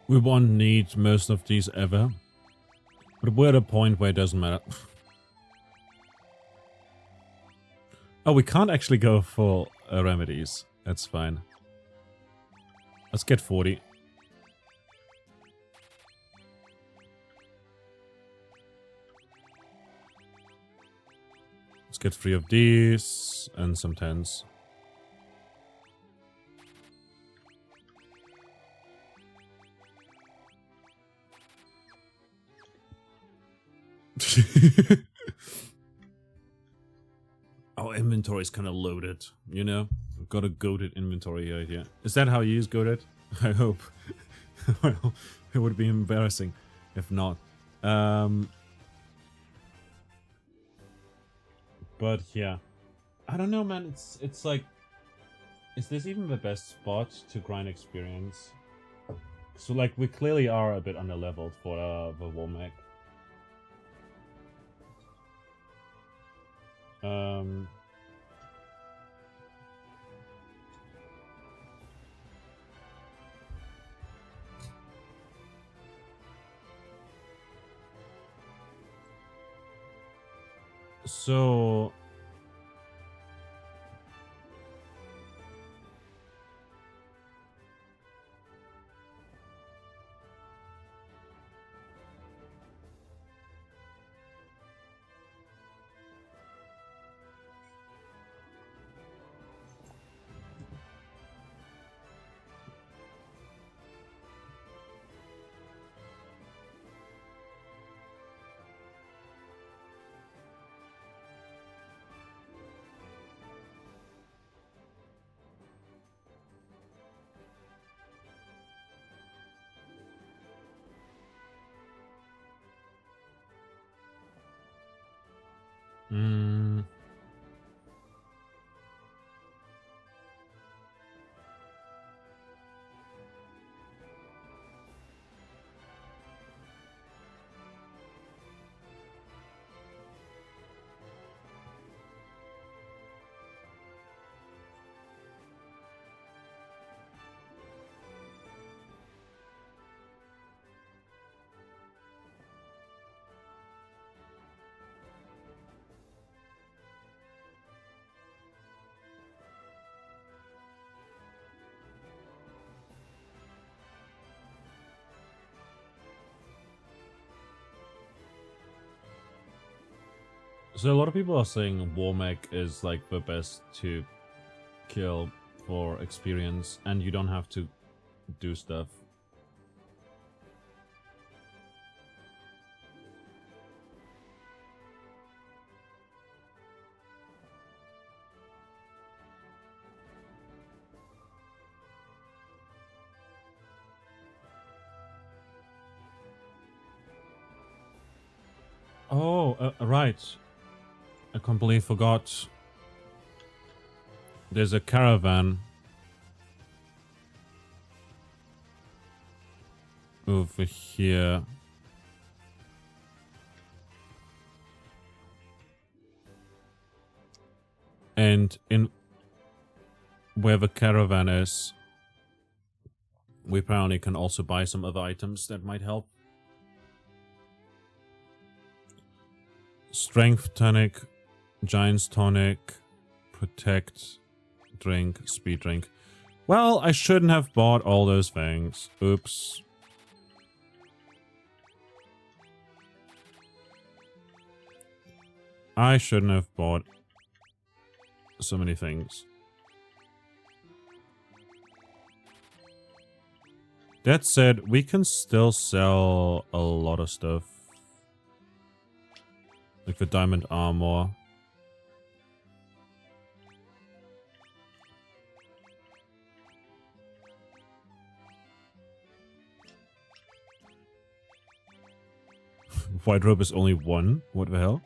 We won't need most of these ever. But we're at a point where it doesn't matter. Oh, we can't actually go for remedies. That's fine. Let's get 40. Let's get 3 of these and some 10s. Our inventory is kind of loaded, you know? We've got a goated inventory right here. Is that how you use goated? I hope. Well, it would be embarrassing if not. But yeah. I don't know, man. It's like... Is this even the best spot to grind experience? So, like, we clearly are a bit underleveled for the Womack. So... So a lot of people are saying Womack is like the best to kill for experience, and you don't have to do stuff. Oh, right. I completely forgot. There's a caravan over here. And in where the caravan is, we apparently can also buy some other items that might help. Strength tonic, Giant's tonic, protect, drink, speed drink. Well, I shouldn't have bought all those things. Oops. I shouldn't have bought so many things. That said, we can still sell a lot of stuff. Like the diamond armor. White robe is only 1? What the hell?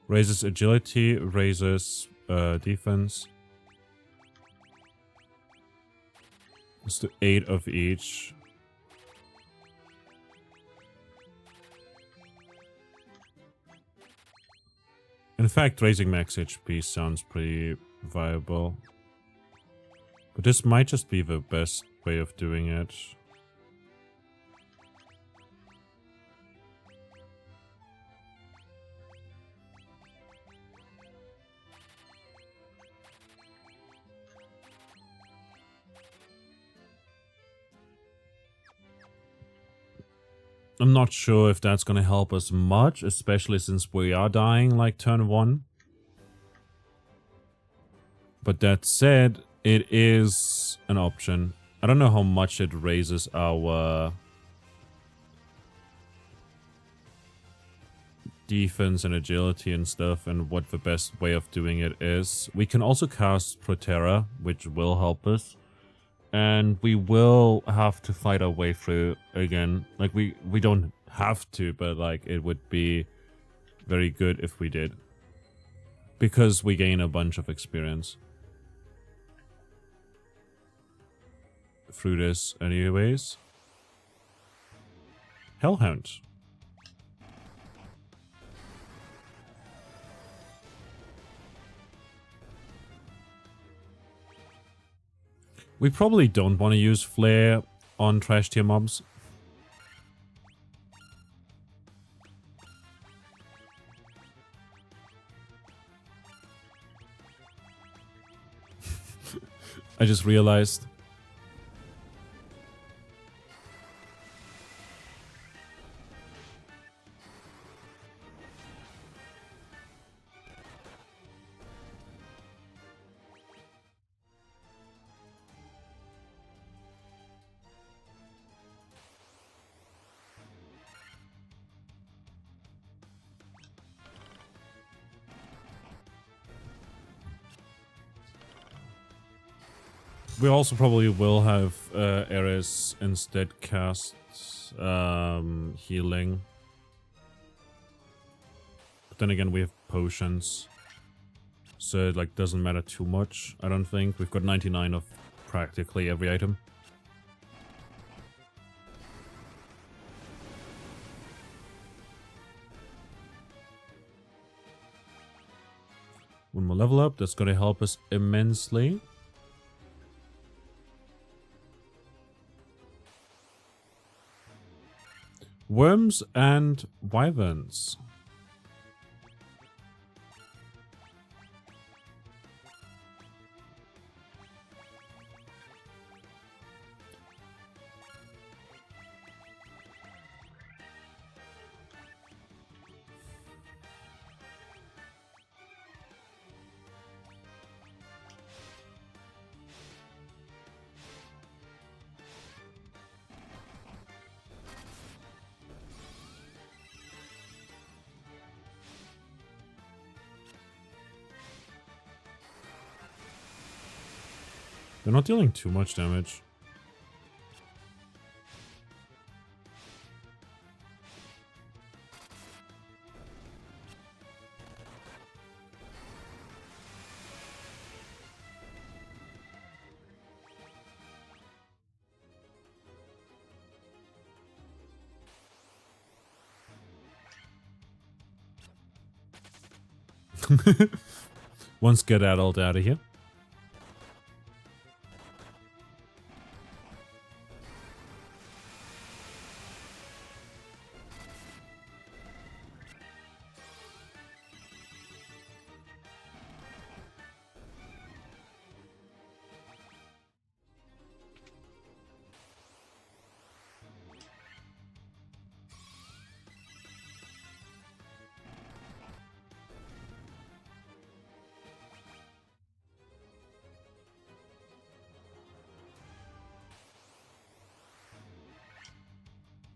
Raises agility, raises defense. Let's do 8 of each. In fact, raising max HP sounds pretty viable. But this might just be the best way of doing it. I'm not sure if that's gonna help us much, especially since we are dying like turn 1. But that said, it is an option. I don't know how much it raises our defense and agility and stuff, and what the best way of doing it is. We can also cast Proterra, which will help us. And we will have to fight our way through again. Like, we don't have to, but, like, it would be very good if we did. Because we gain a bunch of experience through this anyways. Hellhound. We probably don't want to use Flare on trash tier mobs. I just realized. We also probably will have Ares instead cast healing. But then again, we have potions. So it like doesn't matter too much, I don't think. We've got 99 of practically every item. One more level up, that's gonna help us immensely. Worms and wyverns. They're not dealing too much damage. One skedaddled out of here.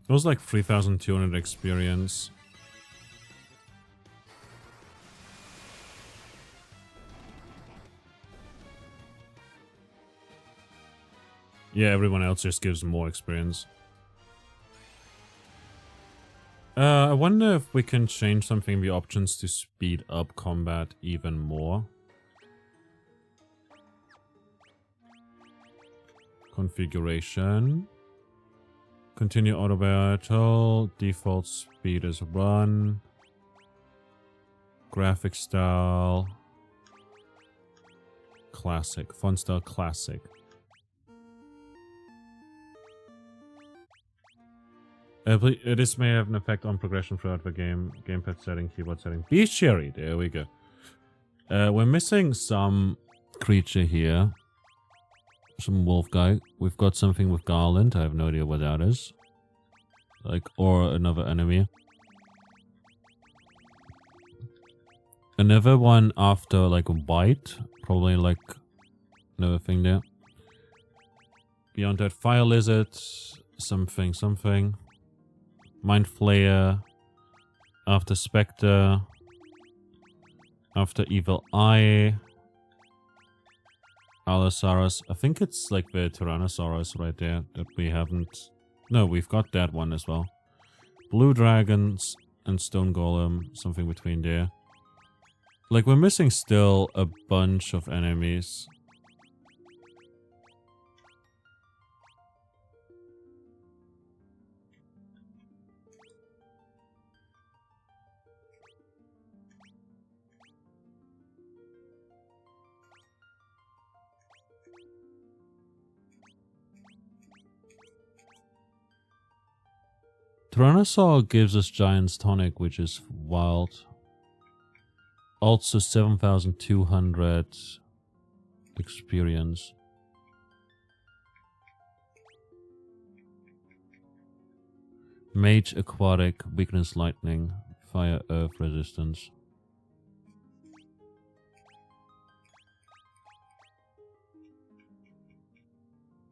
It was like 3,200 experience. Yeah, everyone else just gives more experience. I wonder if we can change something in the options to speed up combat even more. Configuration. Continue auto battle. Default speed is 1. Graphic style. Classic. Font style classic. This may have an effect on progression throughout the game. Gamepad setting, keyboard setting. Bestiary. There we go. We're missing some creature here. Some wolf guy. We've got something with Garland. I have no idea what that is. Like, or another enemy. Another one after, like, a bite. Probably, like, another thing there. Beyond that, Fire Lizard. Something. Mind Flayer. After Spectre. After Evil Eye. Allosaurus. I think it's like the Tyrannosaurus right there that we haven't... No, we've got that one as well. Blue Dragons and Stone Golem. Something between there. Like, we're missing still a bunch of enemies. Tyrannosaur gives us Giant's Tonic, which is wild. Also 7,200 experience. Mage Aquatic, Weakness Lightning, Fire Earth Resistance.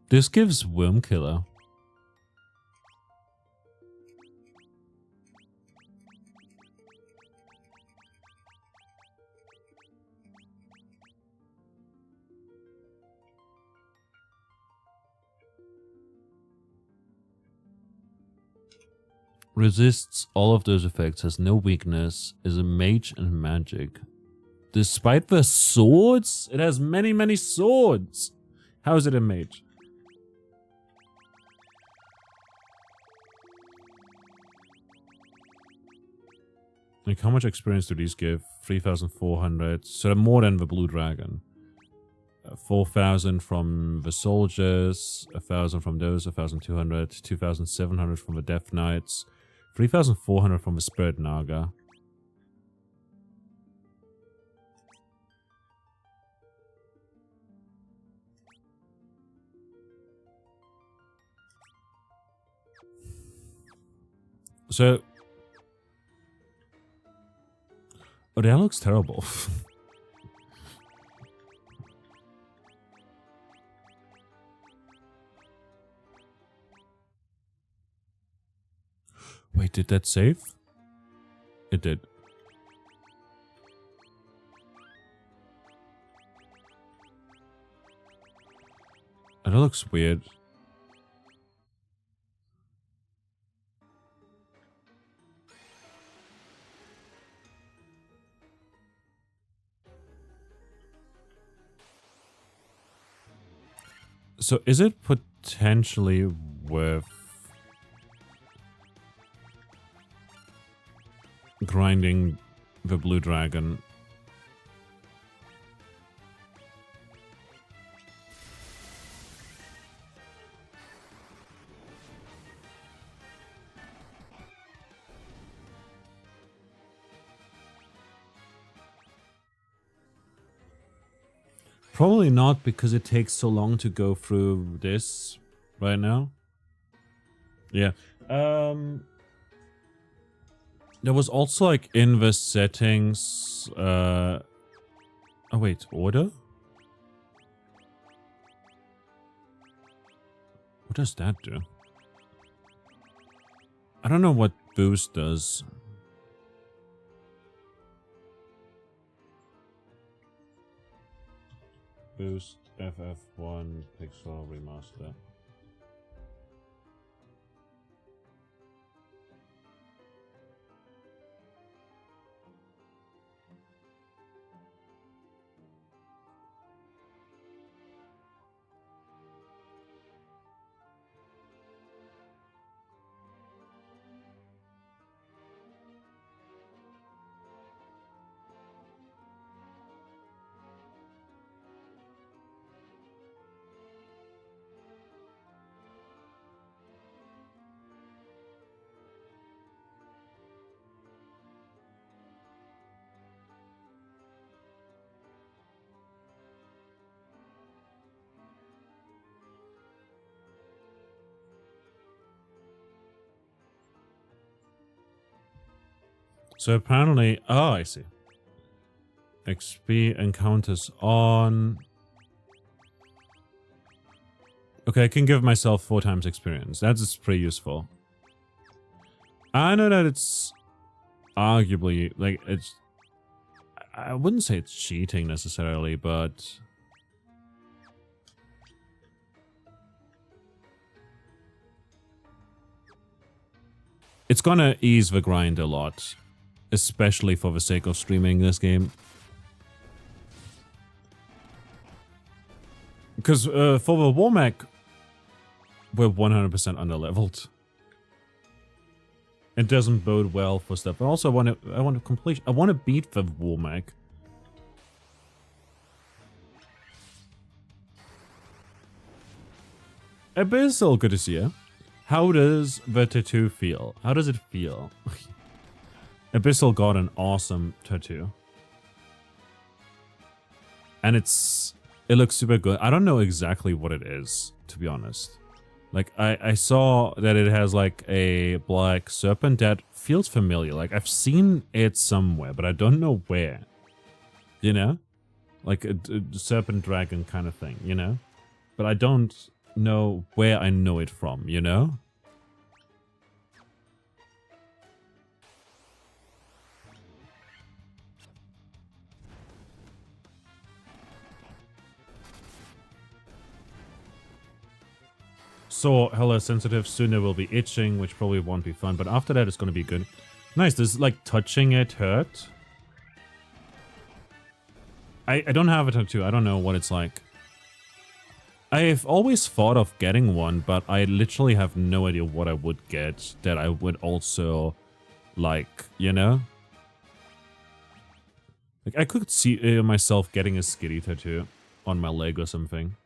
This gives Worm Killer. Resists all of those effects, has no weakness, is a mage and magic. Despite the swords? It has many swords! How is it a mage? Like, how much experience do these give? 3,400. So they're more than the Blue Dragon. 4,000 from the soldiers, 1,000 from those, 1,200, 2,700 from the Death Knights, 3,400 from the Spirit Naga. So... Oh, that looks terrible. Wait, did that save? It did. That looks weird. So is it potentially worth grinding the Blue Dragon? Probably not, because it takes so long to go through this right now. Yeah. There was also, like, in the settings, oh wait, order? What does that do? I don't know what boost does. Boost FF1 Pixel Remaster. So apparently, oh, I see. XP encounters on. Okay, I can give myself 4 times experience. That's pretty useful. I know that it's arguably, like, it's... I wouldn't say it's cheating necessarily, but... it's gonna ease the grind a lot. Especially for the sake of streaming this game. Because for the Womack, we're 100% underleveled. It doesn't bode well for stuff. I also want to beat the Womack. Abyssal, good to see you. How does the tattoo feel? How does it feel? Abyssal got an awesome tattoo. And it looks super good. I don't know exactly what it is, to be honest. Like, I saw that it has like a black serpent that feels familiar. Like, I've seen it somewhere, but I don't know where. You know? Like a serpent dragon kind of thing, you know? But I don't know where I know it from, you know? So hella sensitive, soon there will be itching, which probably won't be fun, but after that it's gonna be good. Nice, this like touching it hurt. I don't have a tattoo, I don't know what it's like. I've always thought of getting one, but I literally have no idea what I would get that I would also like, you know? Like I could see myself getting a Skitty tattoo on my leg or something.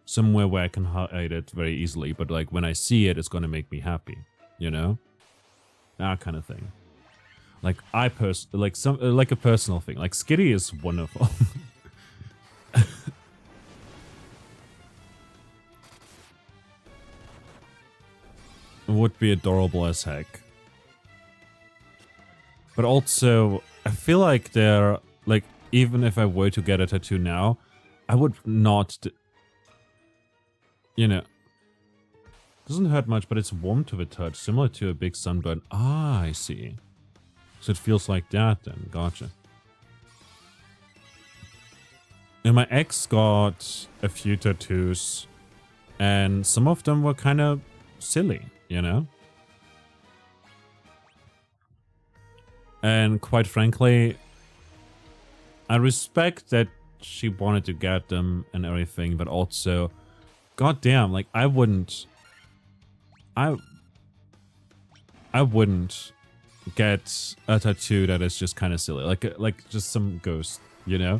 Somewhere where I can hide it very easily, but like when I see it, it's gonna make me happy, you know? That kind of thing. Like like a personal thing. Like Skitty is wonderful. It would be adorable as heck. But also, I feel like they're like, even if I were to get a tattoo now, I would not. You know, doesn't hurt much, but it's warm to the touch, similar to a big sunburn. Ah, I see. So it feels like that then. Gotcha. And my ex got a few tattoos, and some of them were kind of silly, you know? And quite frankly, I respect that she wanted to get them and everything, but also... God damn, like I wouldn't get a tattoo that is just kind of silly, like just some ghost, you know?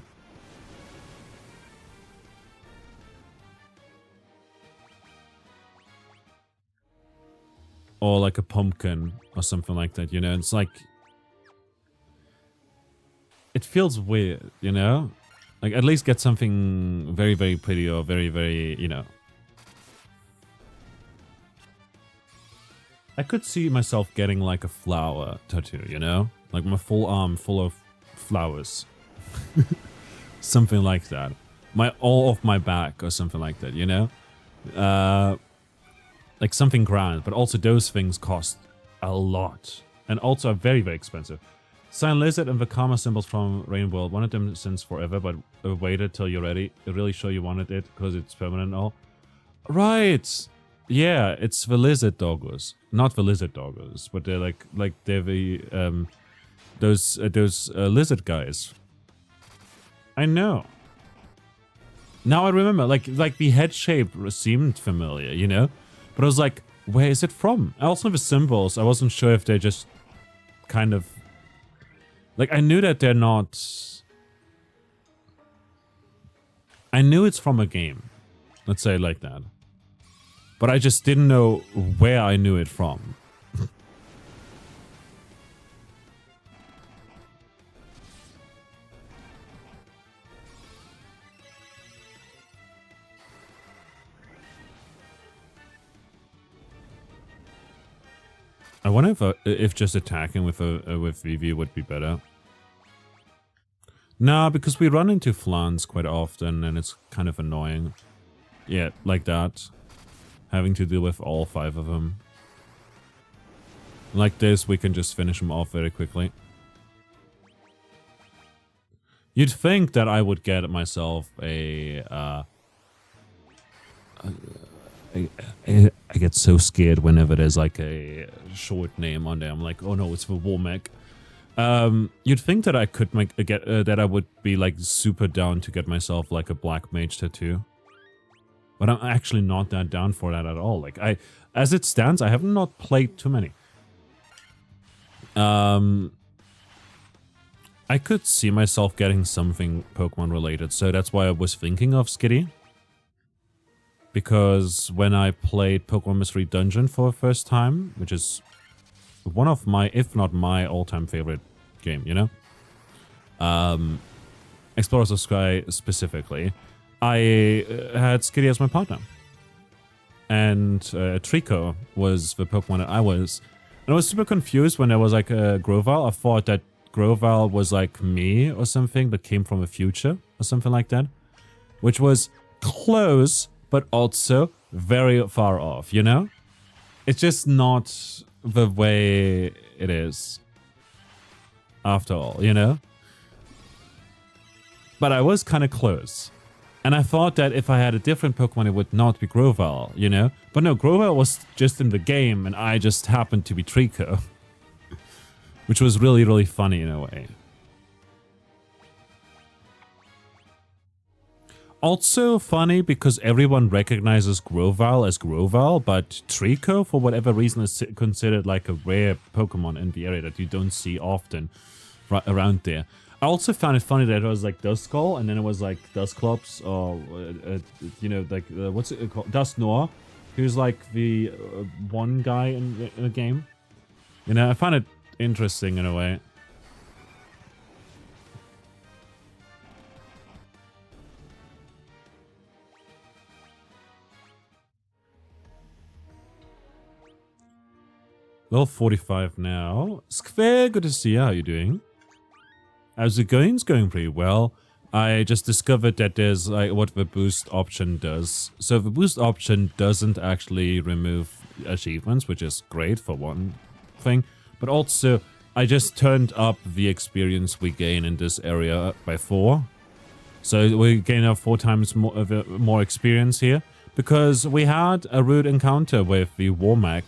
Or like a pumpkin or something like that, you know? It's like it feels weird, you know? Like at least get something very, very pretty or very, very, you know. I could see myself getting like a flower tattoo, you know? Like my full arm full of flowers. Something like that. All of my back or something like that, you know? Like something grand, but also those things cost a lot. And also are very, very expensive. Cyan Lizard and the Karma symbols from Rain World. Wanted them since forever, but waited till you're ready. Really sure you wanted it because it's permanent and all. Right. Yeah, it's the lizard doggos. Not the lizard doggos, but they're like they're the those lizard guys. I know. Now I remember, like the head shape seemed familiar, you know? But I was like, where is it from? Also the symbols, I wasn't sure if they're just kind of... Like, I knew that they're not... I knew it's from a game. Let's say it like that. But I just didn't know where I knew it from. I wonder if just attacking with Vivi would be better. Nah, because we run into Flans quite often and it's kind of annoying. Yeah, like that. Having to deal with all 5 of them. Like this, we can just finish them off very quickly. You'd think that I would get myself a... I get so scared whenever there's like a short name on there. I'm like, oh no, it's the Warmech. You'd think that I could that I would be like super down to get myself like a black mage tattoo, but I'm actually not that down for that at all. Like as it stands, I have not played too many. I could see myself getting something Pokemon related, so that's why I was thinking of Skitty. Because when I played Pokemon Mystery Dungeon for the first time, which is one of my, if not my all-time favorite game, you know? Explorers of Sky specifically, I had Skitty as my partner. And Trico was the Pokemon that I was. And I was super confused when there was like a Grovyle. I thought that Grovyle was like me or something, but came from the future or something like that. Which was close, but also very far off, you know? It's just not the way it is. After all, you know? But I was kind of close. And I thought that if I had a different Pokemon, it would not be Grovyle, you know? But no, Grovyle was just in the game, and I just happened to be Trico. Which was really, really funny in a way. Also funny because everyone recognizes Grovyle as Grovyle, but Trico, for whatever reason, is considered like a rare Pokemon in the area that you don't see often around there. I also found it funny that it was like Duskull, and then it was like Dusclops, or, you know, like, what's it called? Dusknoir, who's like the one guy in the game. You know, I found it interesting in a way. Level 45 now. Square, good to see you. How are you doing? How's it going? It's going pretty well. I just discovered that there's like what the boost option does. So the boost option doesn't actually remove achievements, which is great for one thing. But also, I just turned up the experience we gain in this area by 4. So we gain up 4 times more experience here. Because we had a rude encounter with the Warmech.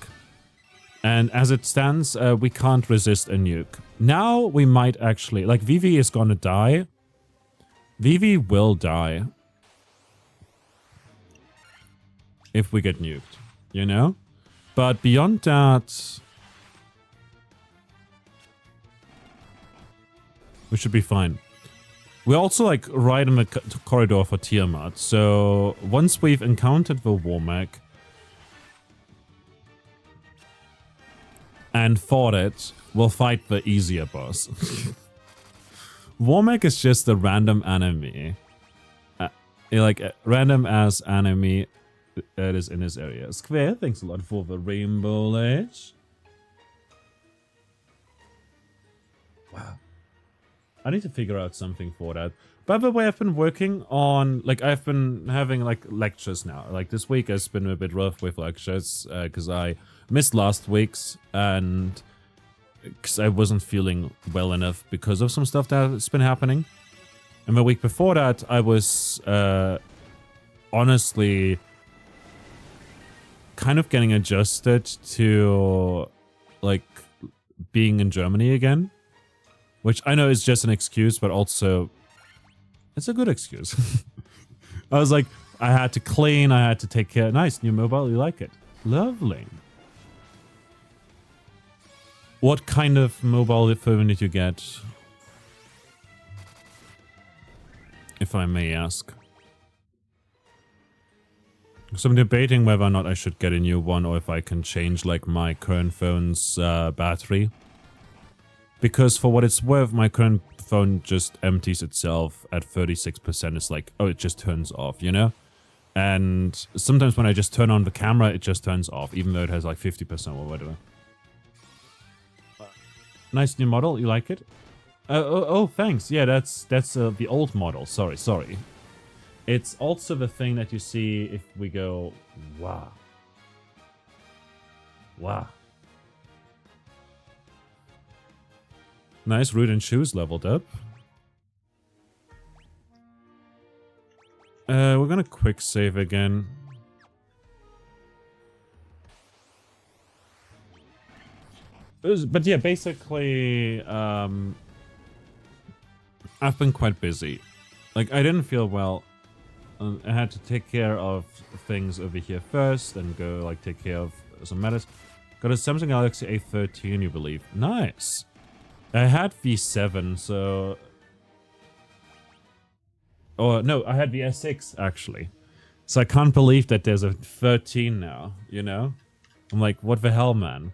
And as it stands, we can't resist a nuke. Now we might actually... Like, Vivi is gonna die. Vivi will die. If we get nuked. You know? But beyond that... we should be fine. We're also, like, right in the corridor for Tiamat. So, once we've encountered the Warmech... and fought it, we'll fight the easier boss. Warmech is just a random enemy. Like a random ass enemy that is in this area. Square, thanks a lot for the Rainbow Ledge. Wow. I need to figure out something for that. By the way, I've been working on, like, I've been having, like, lectures now. Like, this week has been a bit rough with lectures, because I missed last week's, and because I wasn't feeling well enough because of some stuff that's been happening. And the week before that, I was, honestly kind of getting adjusted to, like, being in Germany again. Which I know is just an excuse, but also it's a good excuse. I was like, I had to clean, I had to take care. Nice, new mobile, you like it? Lovely. What kind of mobile phone did you get? If I may ask. So I'm debating whether or not I should get a new one or if I can change like my current phone's battery. Because for what it's worth, my current phone just empties itself at 36%. It's like, oh, it just turns off, you know? And sometimes when I just turn on the camera, it just turns off, even though it has like 50% or whatever. Nice new model, you like it? Oh, thanks. Yeah, that's the old model. Sorry. It's also the thing that you see if we go, wow. Wow. Nice, Root and Shoes leveled up. We're gonna quick save again. But yeah, basically, I've been quite busy. Like, I didn't feel well. I had to take care of things over here first and go, like, take care of some matters. Got a Samsung Galaxy A13, you believe. Nice. I had V7, so... Oh, no, I had the S6, actually. So I can't believe that there's a 13 now, you know? I'm like, what the hell, man?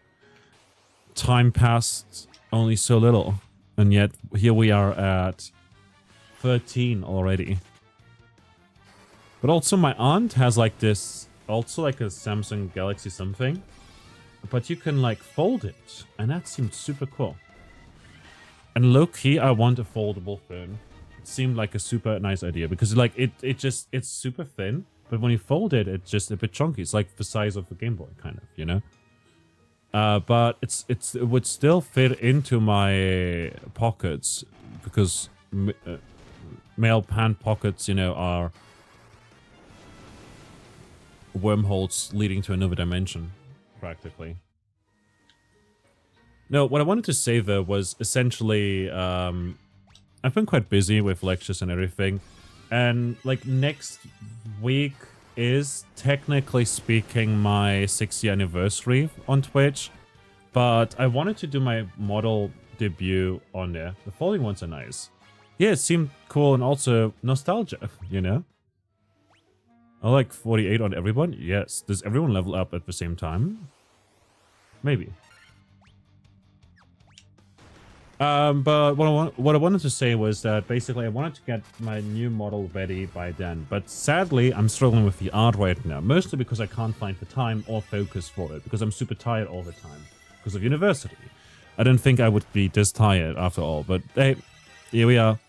Time passed only so little. And yet, here we are at 13 already. But also, my aunt has, like, this... Also, like, a Samsung Galaxy something. But you can, like, fold it. And that seemed super cool. And low-key, I want a foldable phone. It seemed like a super nice idea. Because, like, it's super thin. But when you fold it, it's just a bit chunky. It's like the size of a Game Boy, kind of, you know? But it would still fit into my pockets. Because male hand pockets, you know, are wormholes leading to another dimension, practically. No, what I wanted to say, though, was essentially, I've been quite busy with lectures and everything. And, like, next week is, technically speaking, my 6th-year anniversary on Twitch. But I wanted to do my model debut on there. The following ones are nice. Yeah, it seemed cool and also nostalgia, you know? I like 48 on everyone? Yes. Does everyone level up at the same time? Maybe. But what I wanted to say was that basically I wanted to get my new model ready by then. But sadly, I'm struggling with the art right now. Mostly because I can't find the time or focus for it. Because I'm super tired all the time. Because of university. I didn't think I would be this tired after all. But hey, here we are.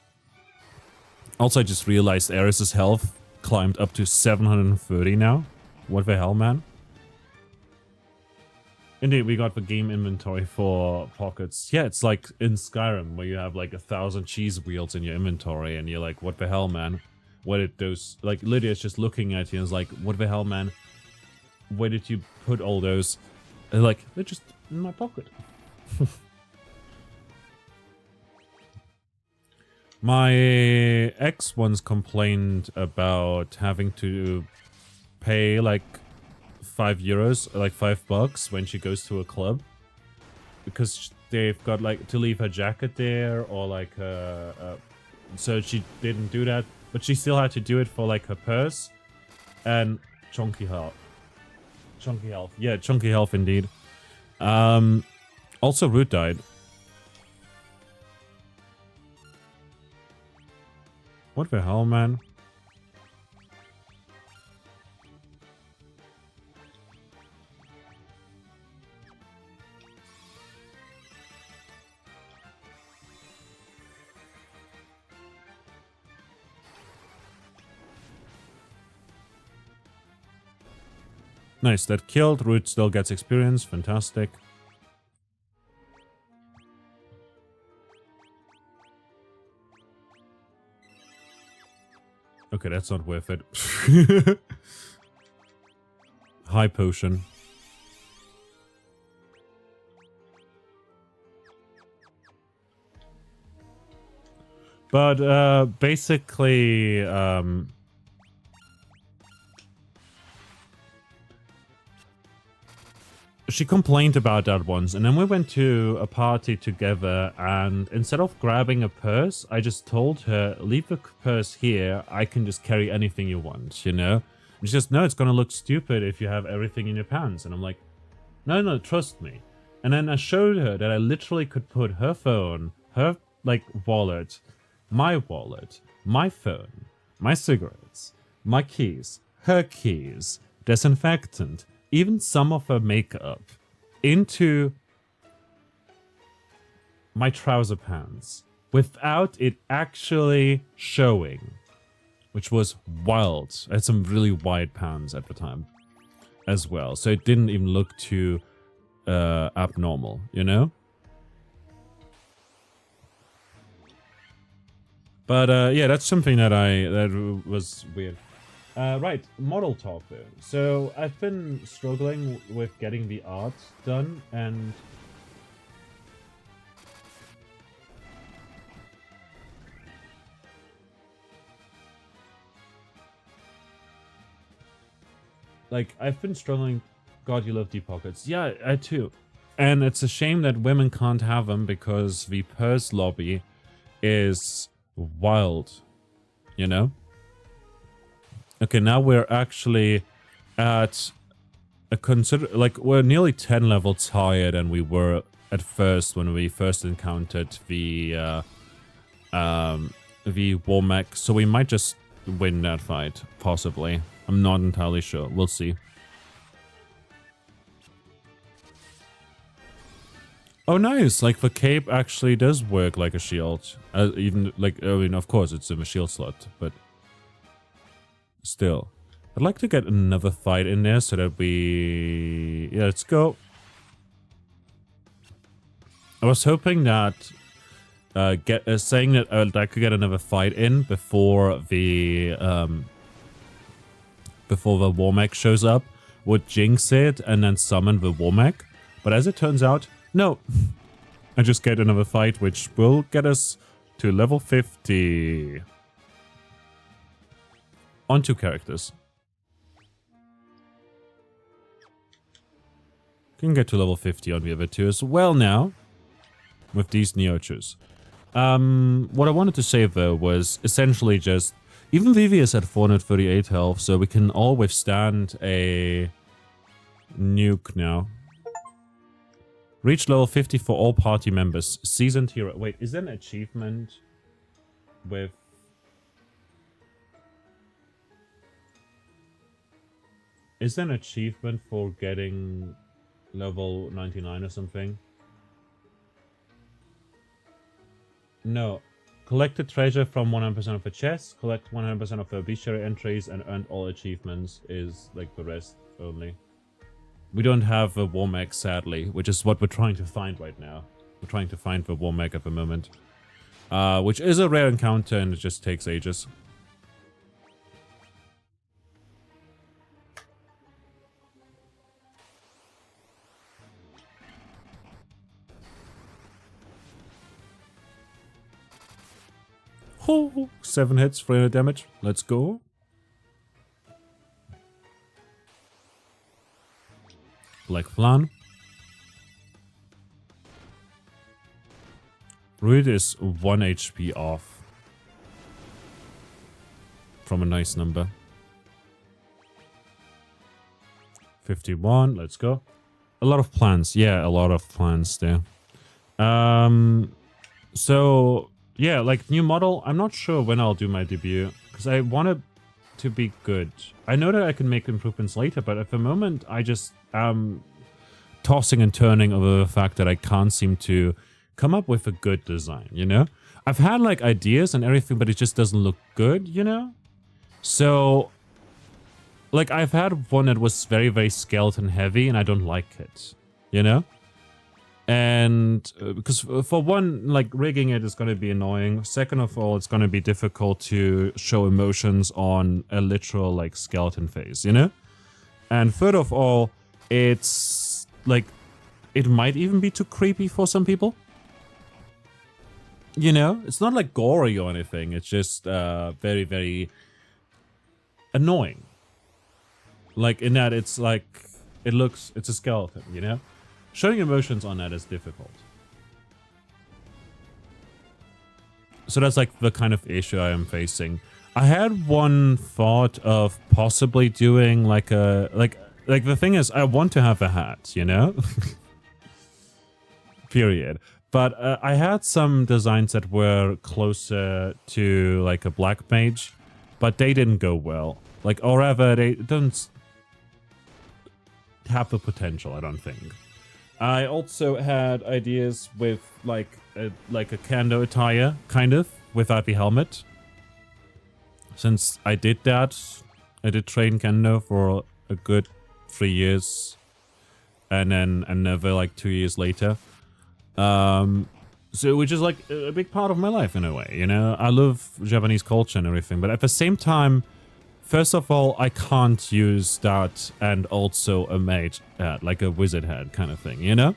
Also, I just realized Aeris's health climbed up to 730 now. What the hell, man? Indeed, we got the game inventory for pockets. Yeah, it's like in Skyrim, where you have like 1,000 cheese wheels in your inventory, and you're like, what the hell, man? Where did those... Like, Lydia's just looking at you and is like, what the hell, man? Where did you put all those? And like, they're just in my pocket. My ex once complained about having to pay like €5, like $5 when she goes to a club. Because they've got like to leave her jacket there or like so she didn't do that. But she still had to do it for like her purse and chunky health. Chunky health. Yeah, chunky health indeed. Also Root died. What the hell, man? Nice, that killed. Root still gets experience. Fantastic. Okay, that's not worth it. High potion. But basically, she complained about that once, and then we went to a party together, and instead of grabbing a purse, I just told her, leave the purse here, I can just carry anything you want, you know? And she says, no, it's gonna look stupid if you have everything in your pants. And I'm like, no, trust me. And then I showed her that I literally could put her phone, her, like, wallet, my phone, my cigarettes, my keys, her keys, disinfectant, even some of her makeup into my trouser pants without it actually showing, which was wild. I had some really wide pants at the time as well, so it didn't even look too abnormal, you know? But yeah, that's something that was weird. Right, model talk though. So I've been struggling with getting the art done, and like I've been struggling. God, you love deep pockets. Yeah, I too. And it's a shame that women can't have them because the purse lobby is wild, you know? Okay, now we're actually at a we're nearly 10 levels higher than we were at first when we first encountered the Womack, so we might just win that fight, possibly. I'm not entirely sure. We'll see. Oh, nice! Like, the cape actually does work like a shield. Even, like, I mean, of course, it's in the shield slot, but still. I'd like to get another fight in there so that we... Yeah, let's go. I was hoping that... saying that I could get another fight in before the Womack shows up would jinx it and then summon the Womack. But as it turns out, no. I just get another fight, which will get us to level 50. On 2 characters. Can get to level 50 on the other 2 as well now. With these Neochus. What I wanted to say though was essentially just... Even Vivi is at 438 health, so we can all withstand a nuke now. Reach level 50 for all party members. Seasoned hero. Wait, is there an achievement with... Is there an achievement for getting level 99 or something? No. Collected treasure from 100% of the chests, collect 100% of the obituary entries, and earn all achievements is like the rest only. We don't have a Womack, sadly, which is what we're trying to find right now. We're trying to find the Womack at the moment. Which is a rare encounter and it just takes ages. Oh, 7 hits, 300 damage. Let's go. Black Flan. Rude is 1 HP off from a nice number. 51, let's go. A lot of plans. Yeah, a lot of plans there. So, yeah, like new model. I'm not sure when I'll do my debut because I want it to be good. I know that I can make improvements later, but at the moment I just am tossing and turning over the fact that I can't seem to come up with a good design, you know? I've had like ideas and everything, but it just doesn't look good, you know? So like I've had one that was very, very skeleton heavy and I don't like it, you know? And because for one, like rigging it is going to be annoying. Second of all, it's going to be difficult to show emotions on a literal like skeleton face, you know? And third of all, it's like, it might even be too creepy for some people. You know, it's not like gory or anything. It's just very, very annoying. Like in that it's like, it's a skeleton, you know? Showing emotions on that is difficult. So that's like the kind of issue I am facing. I had one thought of possibly doing like a, like the thing is I want to have a hat, you know? Period. But I had some designs that were closer to like a black mage, but they didn't go well. Like, or rather, they don't have the potential, I don't think. I also had ideas with like a Kando attire, kind of, without the helmet. Since I did that, I did train Kendo for a good 3 years, and then another like 2 years later. So which is like a big part of my life in a way, you know? I love Japanese culture and everything, but at the same time, first of all, I can't use that and also a mage hat, like a wizard hat kind of thing, you know?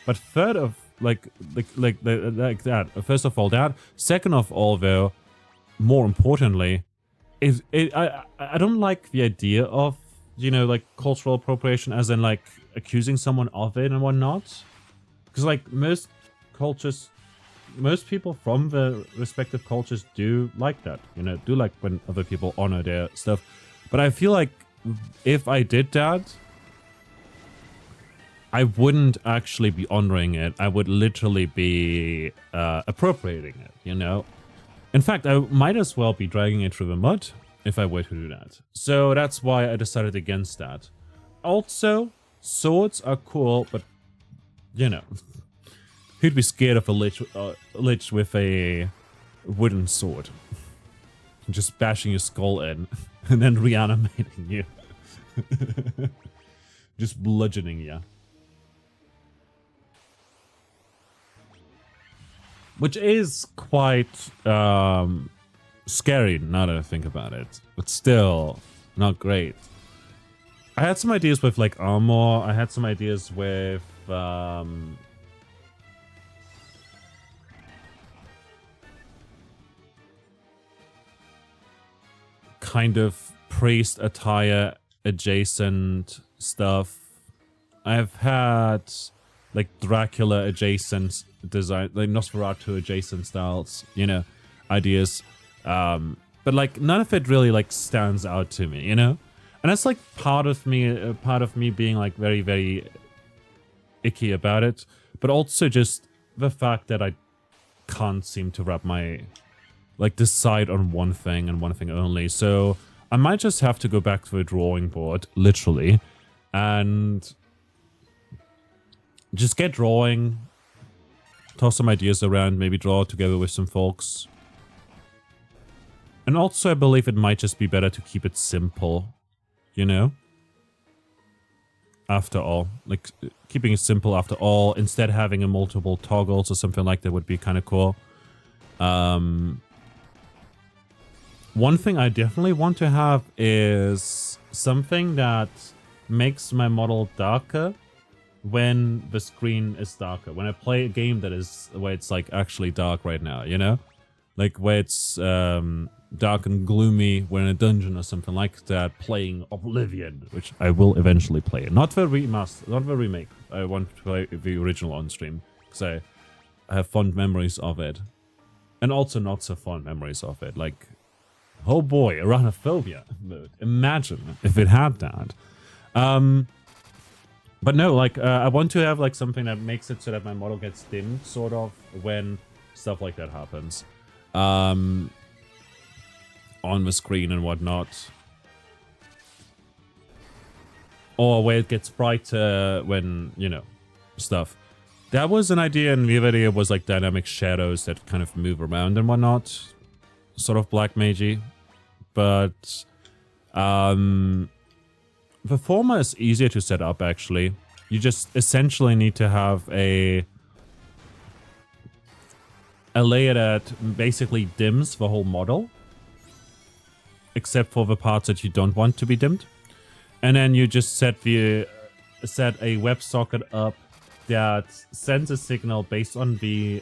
But third of, like that, first of all that, second of all though, more importantly, I don't like the idea of, you know, like cultural appropriation as in like accusing someone of it and whatnot. Because like most cultures, most people from the respective cultures do like that, you know, do like when other people honor their stuff. But I feel like if I did that, I wouldn't actually be honoring it. I would literally be appropriating it, you know? In fact, I might as well be dragging it through the mud if I were to do that. So that's why I decided against that. Also, swords are cool, but, you know, who'd be scared of a lich with a wooden sword? Just bashing your skull in and then reanimating you. Just bludgeoning you. Which is quite scary now that I think about it. But still, not great. I had some ideas with like armor. I had some ideas with kind of priest attire adjacent stuff. I've had like Dracula adjacent design, like Nosferatu adjacent styles, you know, ideas. But like none of it really like stands out to me, you know? And that's like part of me being like very, very icky about it. But also just the fact that I can't seem to wrap my, like decide on one thing and one thing only. So I might just have to go back to a drawing board, literally, and just get drawing, toss some ideas around, maybe draw together with some folks. And also I believe it might just be better to keep it simple, you know? After all, like keeping it simple after all, instead having a multiple toggles or something like that would be kind of cool. One thing I definitely want to have is something that makes my model darker when the screen is darker. When I play a game that is where it's like actually dark right now, you know? Like where it's dark and gloomy, we're in a dungeon or something like that, playing Oblivion, which I will eventually play. Not the remaster, not the remake. I want to play the original on stream because I have fond memories of it. And also not so fond memories of it. Like, oh boy, Arachnophobia mode. Imagine if it had that. But no, like, I want to have like something that makes it so that my model gets dimmed, sort of, when stuff like that happens. On the screen and whatnot. Or where it gets brighter when, you know, stuff. That was an idea, and the other idea was like dynamic shadows that kind of move around and whatnot. Sort of black magey. But the former is easier to set up, actually. You just essentially need to have a layer that basically dims the whole model, except for the parts that you don't want to be dimmed. And then you just set a WebSocket up that sends a signal based on the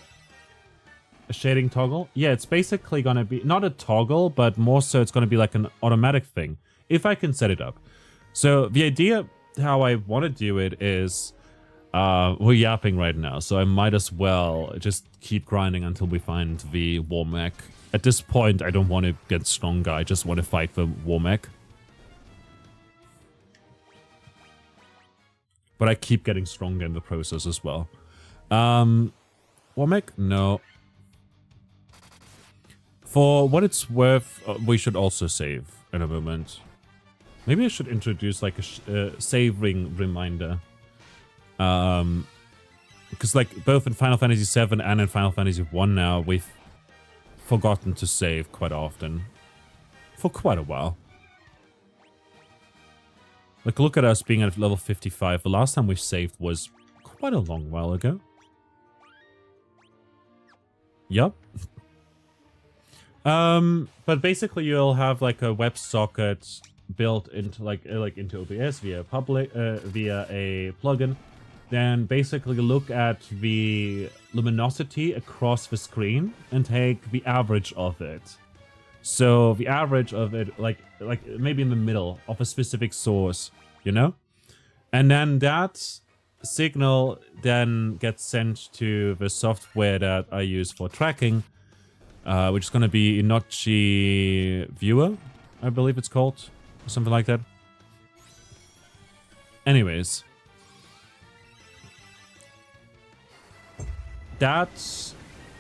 shading toggle. Yeah, it's basically going to be not a toggle, but more so it's going to be like an automatic thing, if I can set it up. So the idea how I want to do it is, we're yapping right now, so I might as well just keep grinding until we find the war mech. At this point, I don't want to get stronger, I just want to fight the war mech. But I keep getting stronger in the process as well. War mech? No. For what it's worth, we should also save in a moment. Maybe I should introduce like a saving reminder. Because like both in Final Fantasy VII and in Final Fantasy I now, we've forgotten to save quite often. For quite a while. Like, look at us being at level 55. The last time we saved was quite a long while ago. Yup. But basically you'll have like a WebSocket built into like into OBS via a plugin. Then basically look at the luminosity across the screen and take the average of it. So the average of it, like maybe in the middle of a specific source, you know? And then that signal then gets sent to the software that I use for tracking, which is going to be Inochi Viewer, I believe it's called, or something like that. Anyways. That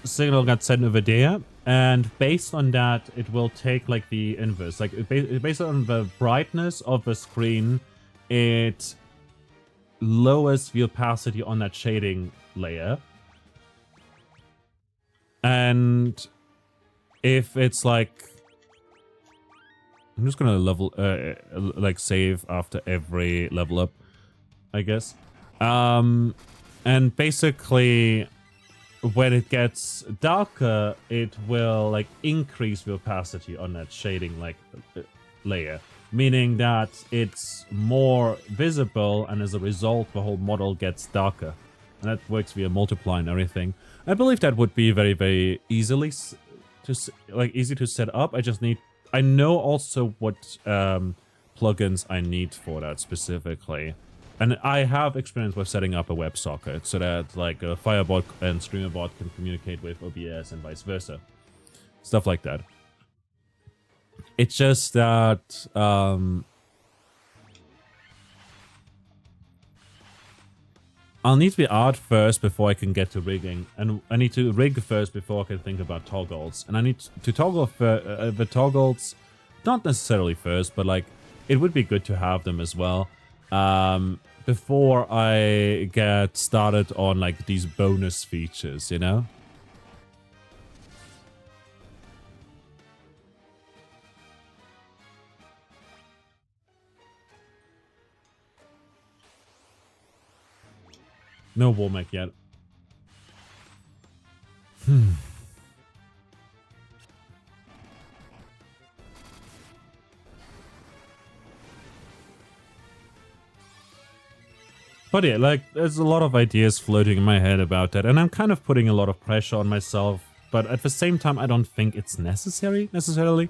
signal got sent over there, and based on that, it will take like the inverse. Like based on the brightness of the screen, it lowers the opacity on that shading layer. And if it's like, I'm just gonna level, like save after every level up, I guess. And basically, when it gets darker, it will like increase the opacity on that shading like layer, meaning that it's more visible, and as a result the whole model gets darker, and that works via multiply and everything. I believe that would be very, very easy to set up. I know also what plugins I need for that specifically. And I have experience with setting up a WebSocket so that like a Firebot and StreamerBot can communicate with OBS and vice versa. Stuff like that. It's just that I'll need the art first before I can get to rigging. And I need to rig first before I can think about toggles. And I need to toggle the toggles, not necessarily first, but like it would be good to have them as well. Before I get started on like these bonus features, you know? No war mech yet. But yeah, like, there's a lot of ideas floating in my head about that, and I'm kind of putting a lot of pressure on myself, but at the same time, I don't think it's necessarily.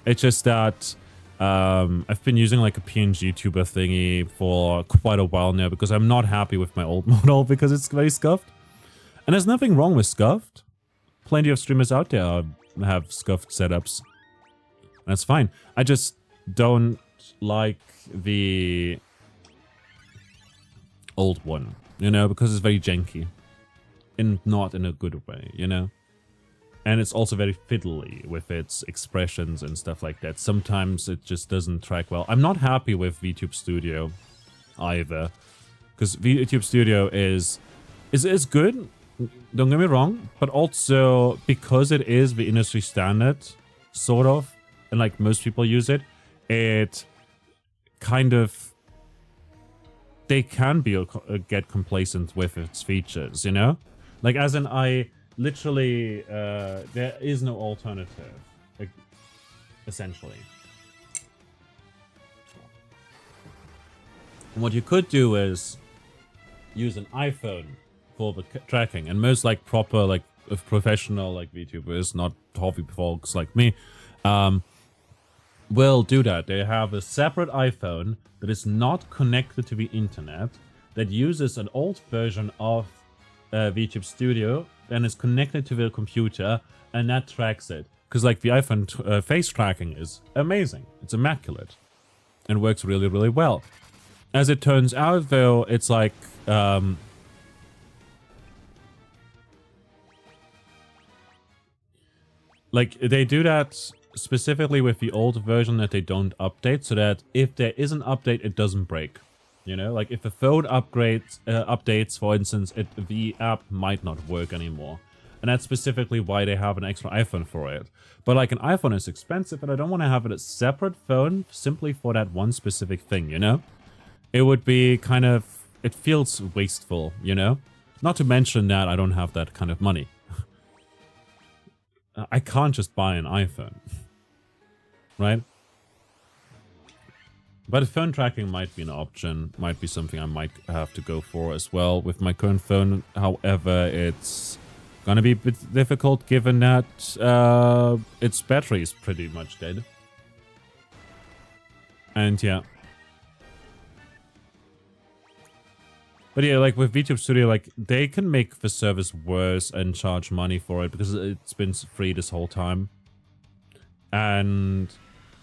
It's just that I've been using like a PNG tuber thingy for quite a while now because I'm not happy with my old model because it's very scuffed. And there's nothing wrong with scuffed. Plenty of streamers out there have scuffed setups. That's fine. I just don't like the old one, you know, because it's very janky. And not in a good way, you know? And it's also very fiddly with its expressions and stuff like that. Sometimes it just doesn't track well. I'm not happy with VTube Studio either. Because VTube Studio is good, don't get me wrong, but also because it is the industry standard, sort of, and like most people use it, it kind of they can be get complacent with its features, you know? Like, as in, I literally, there is no alternative, like, essentially. And what you could do is use an iPhone for the tracking, and most like proper, like, professional, like, VTubers, not hobby folks like me, will do that. They have a separate iPhone that is not connected to the internet, that uses an old version of VTube Studio, and is connected to their computer, and that tracks it. Because, like, the iPhone face tracking is amazing. It's immaculate. And works really, really well. As it turns out, though, it's like, like, they do that specifically with the old version that they don't update, so that if there is an update, it doesn't break. You know, like if the phone updates, for instance, the app might not work anymore. And that's specifically why they have an extra iPhone for it. But like an iPhone is expensive, and I don't want to have it a separate phone simply for that one specific thing, you know? It would be kind of, it feels wasteful, you know? Not to mention that I don't have that kind of money. I can't just buy an iPhone, right? But phone tracking might be an option, might be something I might have to go for as well with my current phone. However, it's gonna be a bit difficult given that its battery is pretty much dead. And yeah. But yeah, like with VTube Studio, like they can make the service worse and charge money for it because it's been free this whole time. And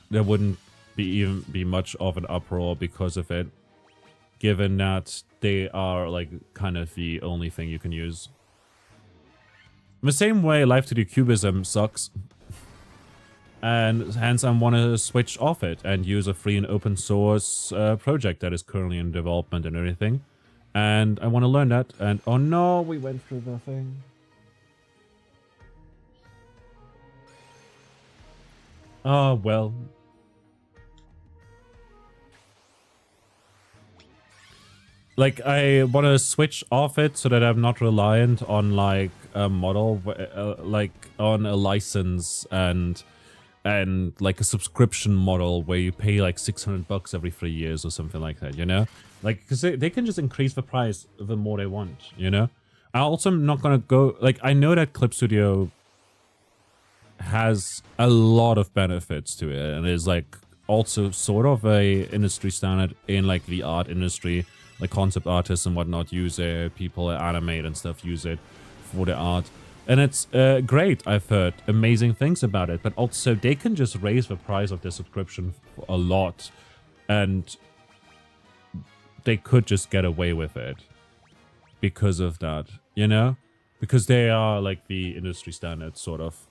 there wouldn't be much of an uproar because of it, given that they are like kind of the only thing you can use. In the same way, Live2D Cubism sucks. And hence I want to switch off it and use a free and open source project that is currently in development and everything. And I want to learn that. And oh no, we went through the thing. Oh, well. Like, I want to switch off it so that I'm not reliant on, like, a model, like, on a license and like a subscription model where you pay like $600 every 3 years or something like that, you know? Like, because they can just increase the price the more they want, you know? I also am not gonna go, like, I know that Clip Studio has a lot of benefits to it, and is like also sort of a industry standard in like the art industry, like concept artists and whatnot use it, people that animate and stuff use it for the art. And it's great, I've heard amazing things about it, but also they can just raise the price of their subscription a lot, and they could just get away with it because of that, you know? Because they are like the industry standard, sort of.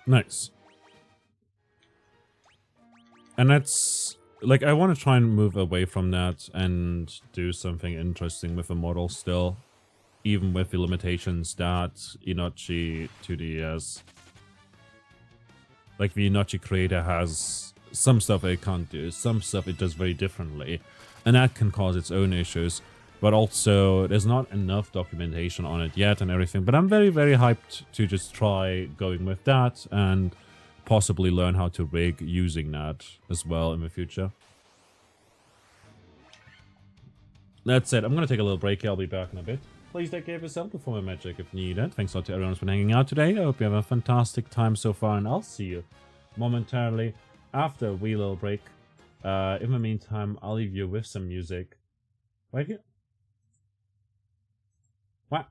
Nice. And that's, like, I want to try and move away from that and do something interesting with the model still, even with the limitations that Inochi 2D, like, the Inochi creator has some stuff it can't do, some stuff it does very differently, and that can cause its own issues. But also, there's not enough documentation on it yet and everything. But I'm very, very hyped to just try going with that and possibly learn how to rig using that as well in the future. That's it. I'm going to take a little break. I'll be back in a bit. Please take care of yourself before my magic if needed. Thanks a lot to everyone who's been hanging out today. I hope you have a fantastic time so far, and I'll see you momentarily after a wee little break. In the meantime, I'll leave you with some music right here. What?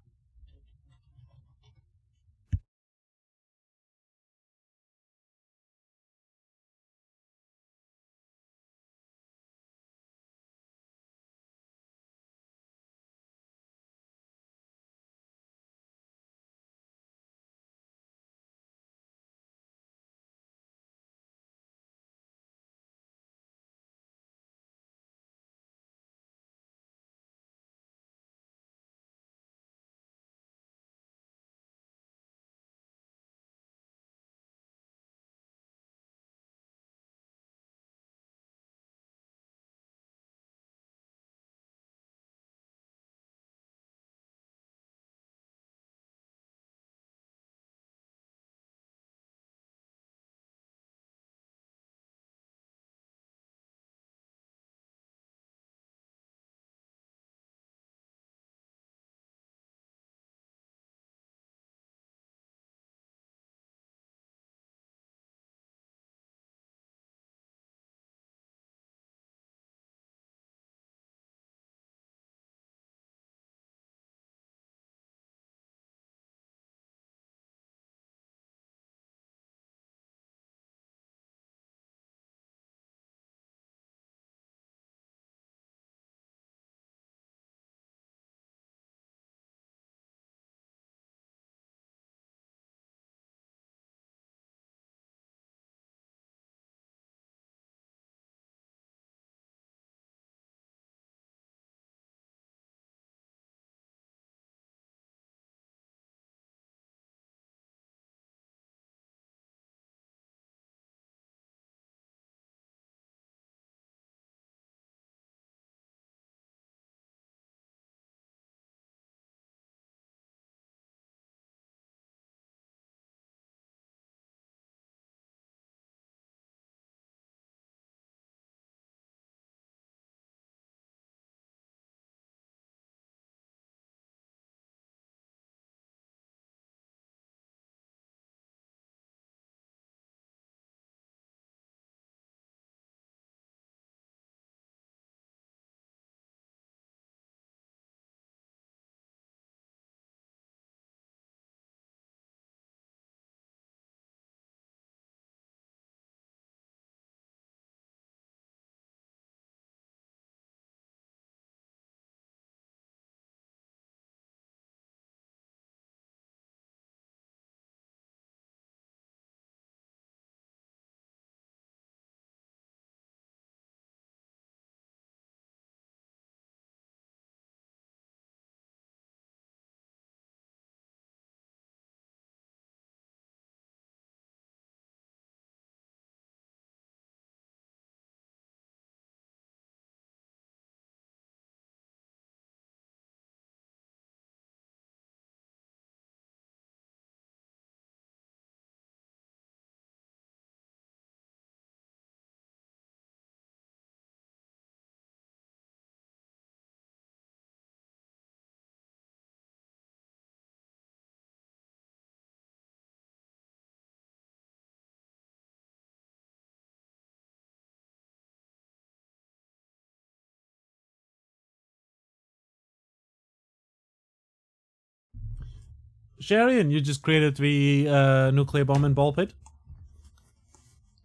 Sharian, you just created the nuclear bomb and ball pit.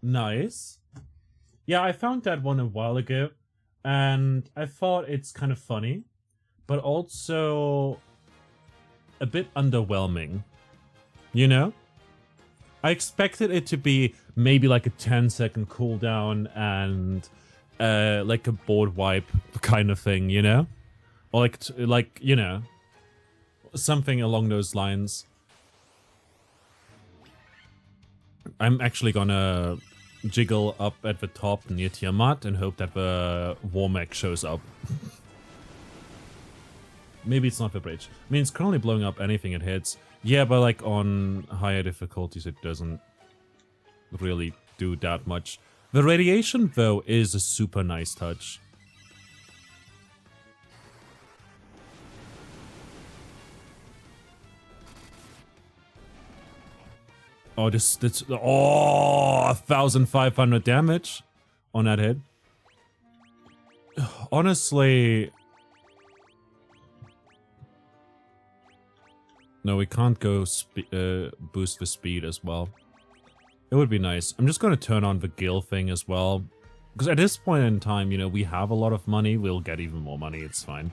Nice. Yeah, I found that one a while ago, and I thought it's kind of funny, but also a bit underwhelming. You know? I expected it to be maybe like a 10-second cooldown and like a board wipe kind of thing, you know? Or like you know, something along those lines. I'm actually gonna jiggle up at the top near Tiamat and hope that the Warmech shows up. Maybe it's not the bridge. I mean, it's currently blowing up anything it hits. Yeah, but like on higher difficulties, it doesn't really do that much. The radiation, though, is a super nice touch. Oh, this 1,500 damage on that hit. Honestly, no, we can't go boost the speed as well. It would be nice. I'm just going to turn on the Gil thing as well. Because at this point in time, you know, we have a lot of money. We'll get even more money. It's fine.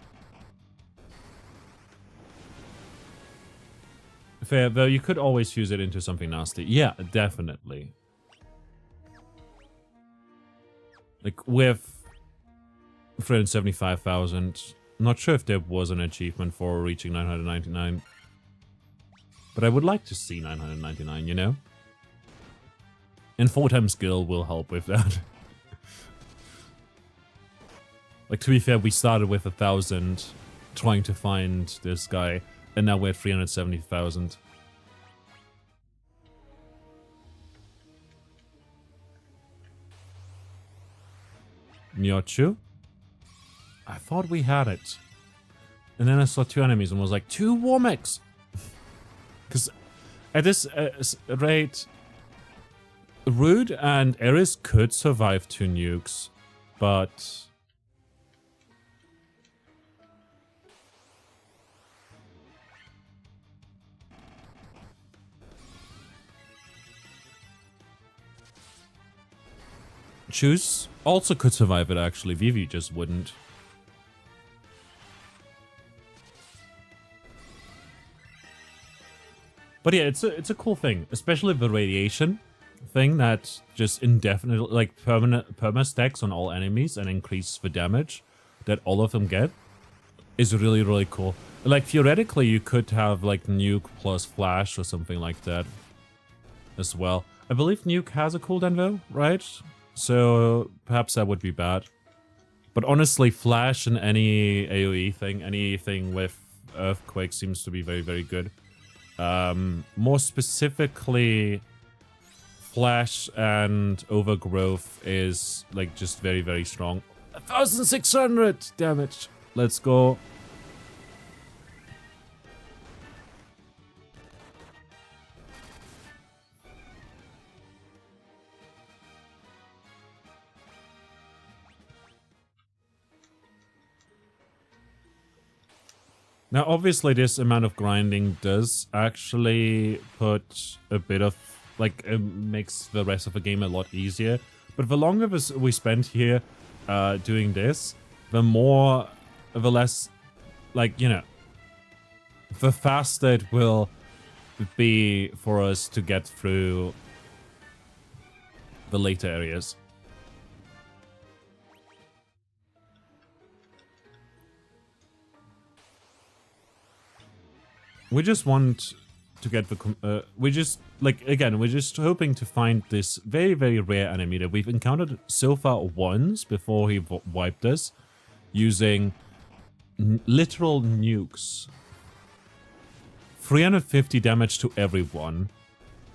Fair, though, you could always fuse it into something nasty. Yeah, definitely. Like, with 375,000, I'm not sure if there was an achievement for reaching 999. But I would like to see 999, you know? And 4 times skill will help with that. Like, to be fair, we started with 1,000 trying to find this guy, and now we're at 370,000. Mewtwo? I thought we had it. And then I saw 2 enemies and was like, 2 Warmechs! Because at this rate, Rude and Eris could survive 2 nukes, but... Choose also could survive it, actually. Vivi just wouldn't. But yeah, it's a cool thing, especially the radiation thing that just indefinitely, like perma stacks on all enemies and increase the damage that all of them get is really, really cool. Like, theoretically, you could have like Nuke plus Flash or something like that as well. I believe Nuke has a cooldown though, right? So perhaps that would be bad. But honestly, Flash and any AoE thing, anything with Earthquake seems to be very, very good. More specifically, Flash and Overgrowth is like just very, very strong. 1,600 damage. Let's go. Now, obviously, this amount of grinding does actually put a bit of, like, it makes the rest of the game a lot easier. But the longer we spend here doing this, the less, like, you know, the faster it will be for us to get through the later areas. We just want to get the... we just... Like, again, we're just hoping to find this very, very rare enemy that we've encountered so far once before he wiped us, using literal nukes. 350 damage to everyone.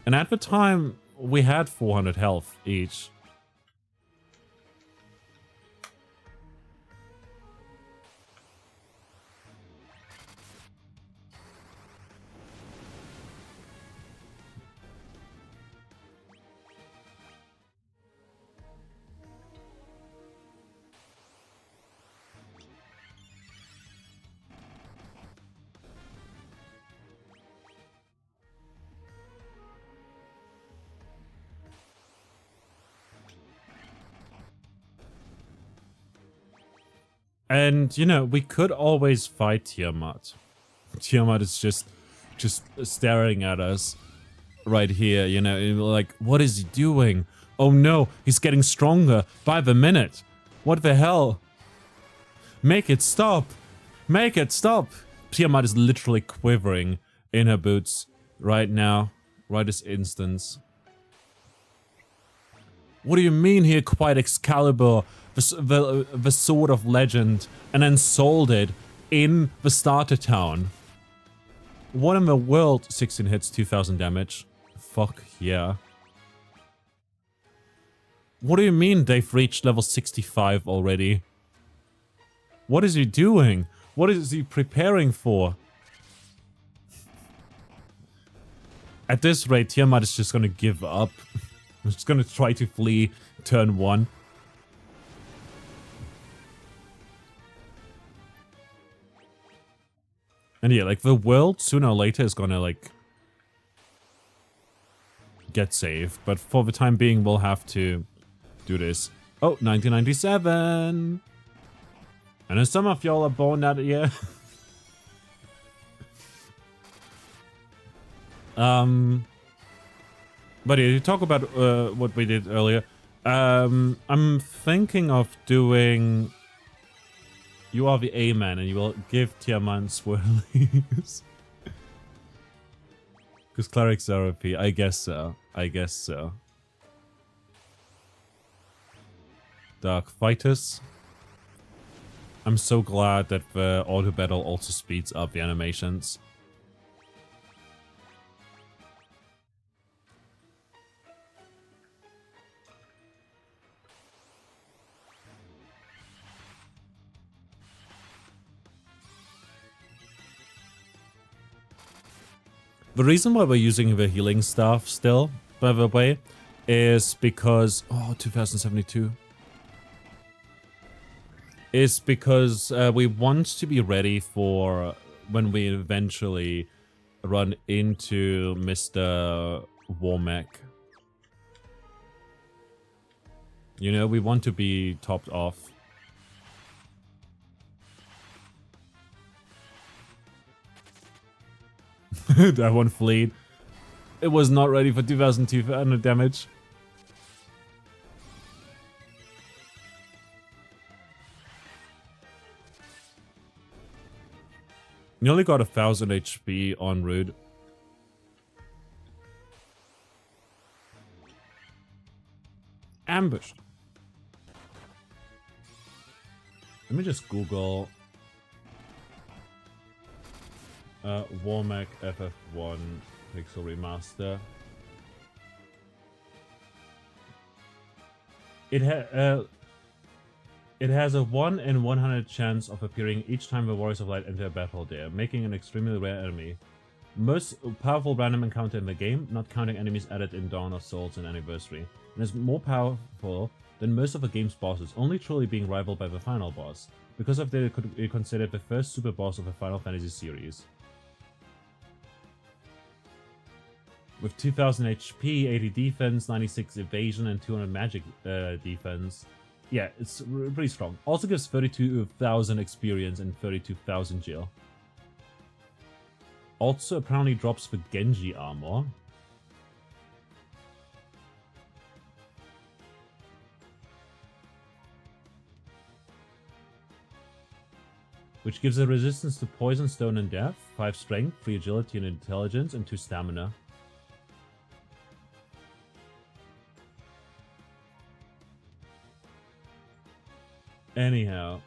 And at the time, we had 400 health each. And, you know, we could always fight Tiamat. Tiamat is just staring at us right here, you know, like, what is he doing? Oh no, he's getting stronger by the minute. What the hell? Make it stop! Make it stop! Tiamat is literally quivering in her boots right now, right this instance. What do you mean he acquired Excalibur, the sword of legend, and then sold it in the starter town? What in the world? 16 hits, 2000 damage. Fuck yeah. What do you mean they've reached level 65 already? What is he doing? What is he preparing for? At this rate, Tiamat is just gonna give up. He's just gonna try to flee turn 1. And yeah, like, the world sooner or later is gonna, like, get saved. But for the time being, we'll have to do this. Oh, 1997! And then some of y'all are born that year. But yeah, you talk about what we did earlier. I'm thinking of doing... You are the A-man and you will give Tiamat swirlies. Because clerics are OP. I guess so. I guess so. Dark Fighters. I'm so glad that the auto battle also speeds up the animations. The reason why we're using the healing staff still, by the way, is because... Oh, 2072. Is because we want to be ready for when we eventually run into Mr. Womack. You know, we want to be topped off. That one fleet. It was not ready for 2200 damage. You only got 1000 HP en route. Ambushed. Let me just Google Womack FF1 Pixel Remaster. It has a 1 in 100 chance of appearing each time the Warriors of Light enter a battle there, making an extremely rare enemy. Most powerful random encounter in the game, not counting enemies added in Dawn of Souls and Anniversary, and is more powerful than most of the game's bosses, only truly being rivaled by the final boss, because of that it could be considered the first super boss of the Final Fantasy series. With 2000 HP, 80 defense, 96 evasion, and 200 magic defense. Yeah, it's pretty strong. Also gives 32,000 experience and 32,000 gil. Also apparently drops the Genji armor. Which gives a resistance to poison, stone, and death, 5 strength, 3 agility and intelligence, and 2 stamina. Anyhow.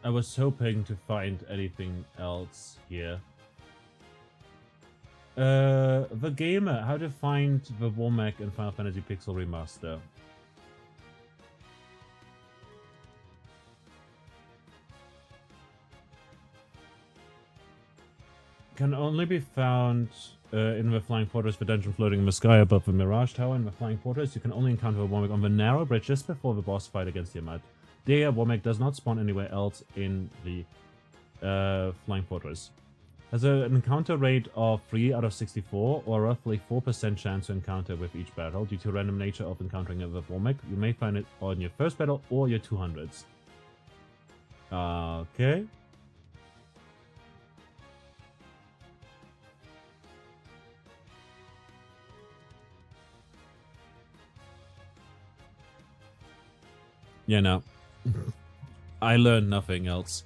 I was hoping to find anything else here. The Gamer, how to find the Womack in Final Fantasy Pixel Remaster. Can only be found in the Flying Fortress, the dungeon floating in the sky above the Mirage Tower. In the Flying Fortress, you can only encounter a Womack on the narrow bridge just before the boss fight against Yamat. There, Womack does not spawn anywhere else in the Flying Fortress. Has an encounter rate of 3 out of 64, or roughly 4% chance to encounter with each battle. Due to random nature of encountering a Womack, you may find it on your first battle or your 200s. Okay. Yeah, no. I learned nothing else.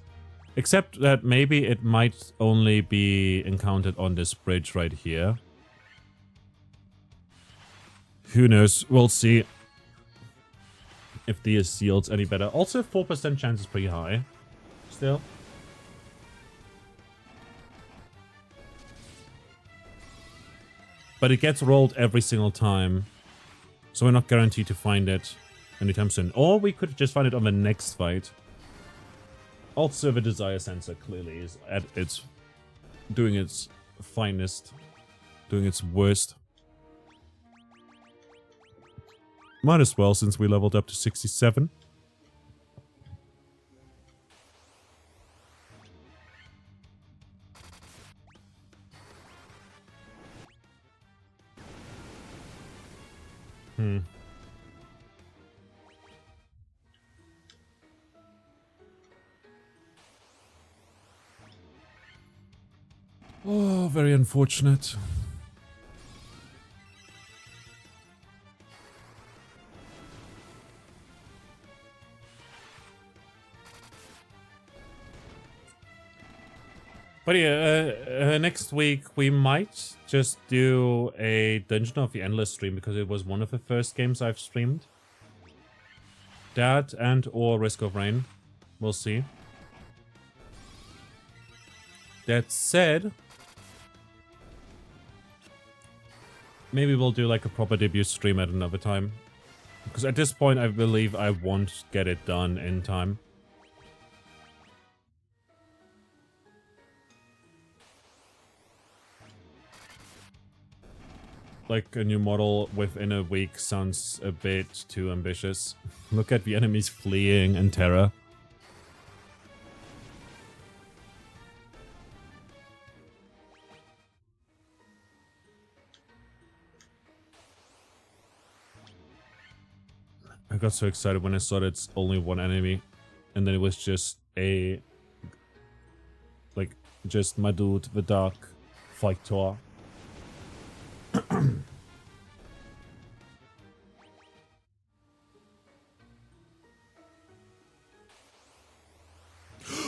Except that maybe it might only be encountered on this bridge right here. Who knows? We'll see if the sealed any better. Also, 4% chance is pretty high. Still. But it gets rolled every single time. So we're not guaranteed to find it anytime soon. Or we could just find it on the next fight. Also, the Desire Sensor clearly is at its doing its finest, doing its worst. Might as well, since we leveled up to 67. Oh, very unfortunate. But yeah, next week we might just do a Dungeon of the Endless stream because it was one of the first games I've streamed. That and or Risk of Rain. We'll see. That said, maybe we'll do like a proper debut stream at another time. Because at this point I believe I won't get it done in time. Like a new model within a week sounds a bit too ambitious. Look at the enemies fleeing in terror. I got so excited when I saw that it's only one enemy. And then it was just a... like, just my dude, the Dark Fighter.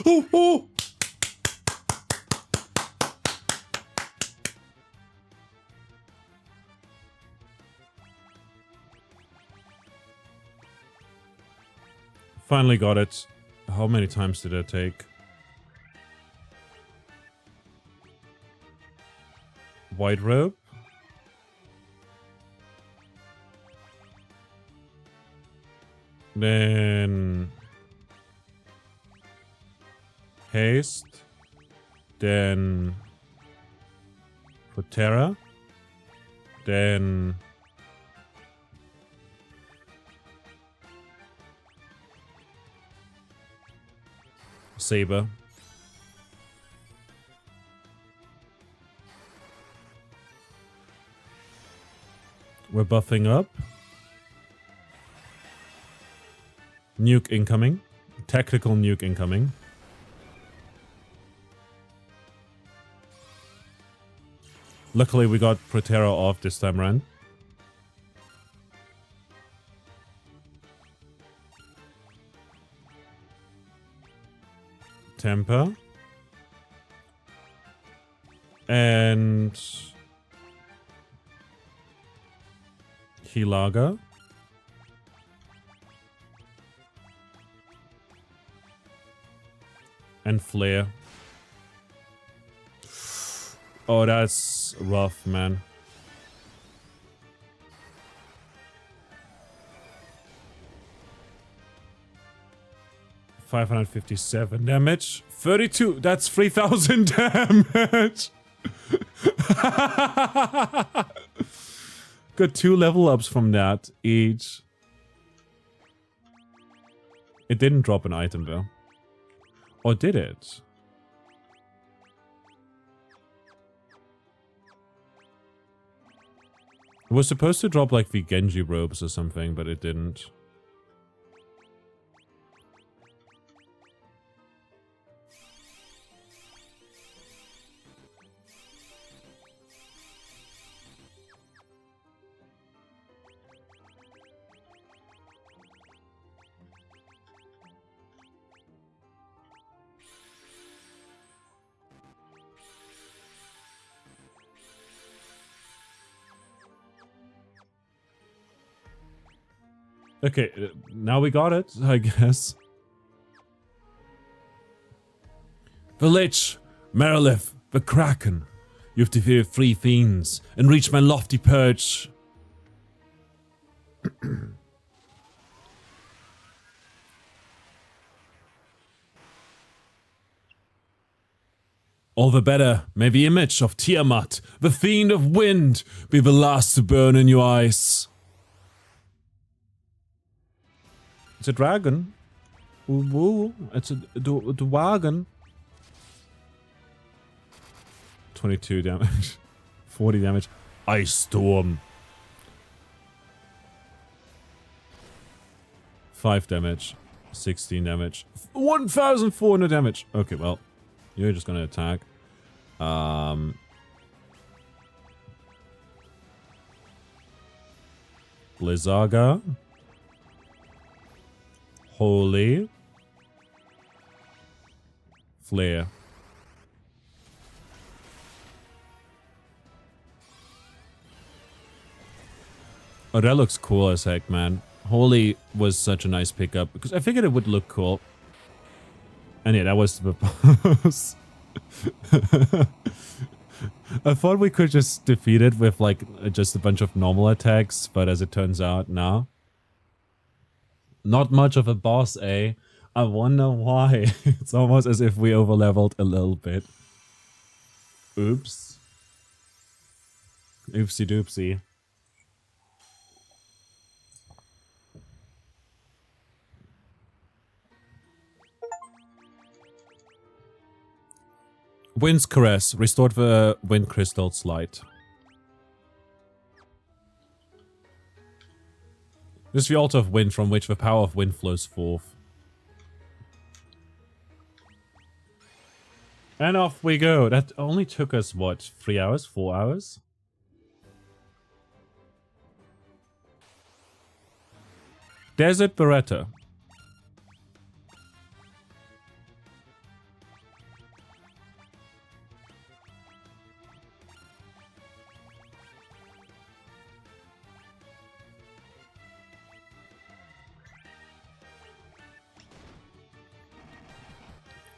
Oh, oh! Finally got it. How many times did it take? White rope. Then haste. Then Protera. Then Saber. We're buffing up. Nuke incoming. Tactical nuke incoming. Luckily we got Protera off this time around. Temper. And Hilaga. And flare. Oh, that's rough, man. $557 damage. 32. That's 3,000 damage. Got 2 level ups from that each. It didn't drop an item though. Or did it? It was supposed to drop like the Genji robes or something, but it didn't. Okay, now we got it, I guess. The Lich, Merilith, the Kraken. You've defeated 3 fiends and reached my lofty perch. All the better may the image of Tiamat, the fiend of wind, be the last to burn in your eyes. It's a dragon. Ooh, ooh. It's a dragon. 22 damage. 40 damage. Ice Storm. 5 damage. 16 damage. 1,400 damage. Okay, well. You're just gonna attack. Blizzaga. Holy. Flare. Oh, that looks cool as heck, man. Holy was such a nice pickup, because I figured it would look cool. And yeah, that was the boss. I thought we could just defeat it with, like, just a bunch of normal attacks, but as it turns out, no. Not much of a boss, eh? I wonder why. It's almost as if we overleveled a little bit. Oops. Oopsie doopsie. Wind's Caress. Restored the wind crystal's light. This is the altar of wind from which the power of wind flows forth. And off we go. That only took us, what, 3 hours? 4 hours? Desert Beretta.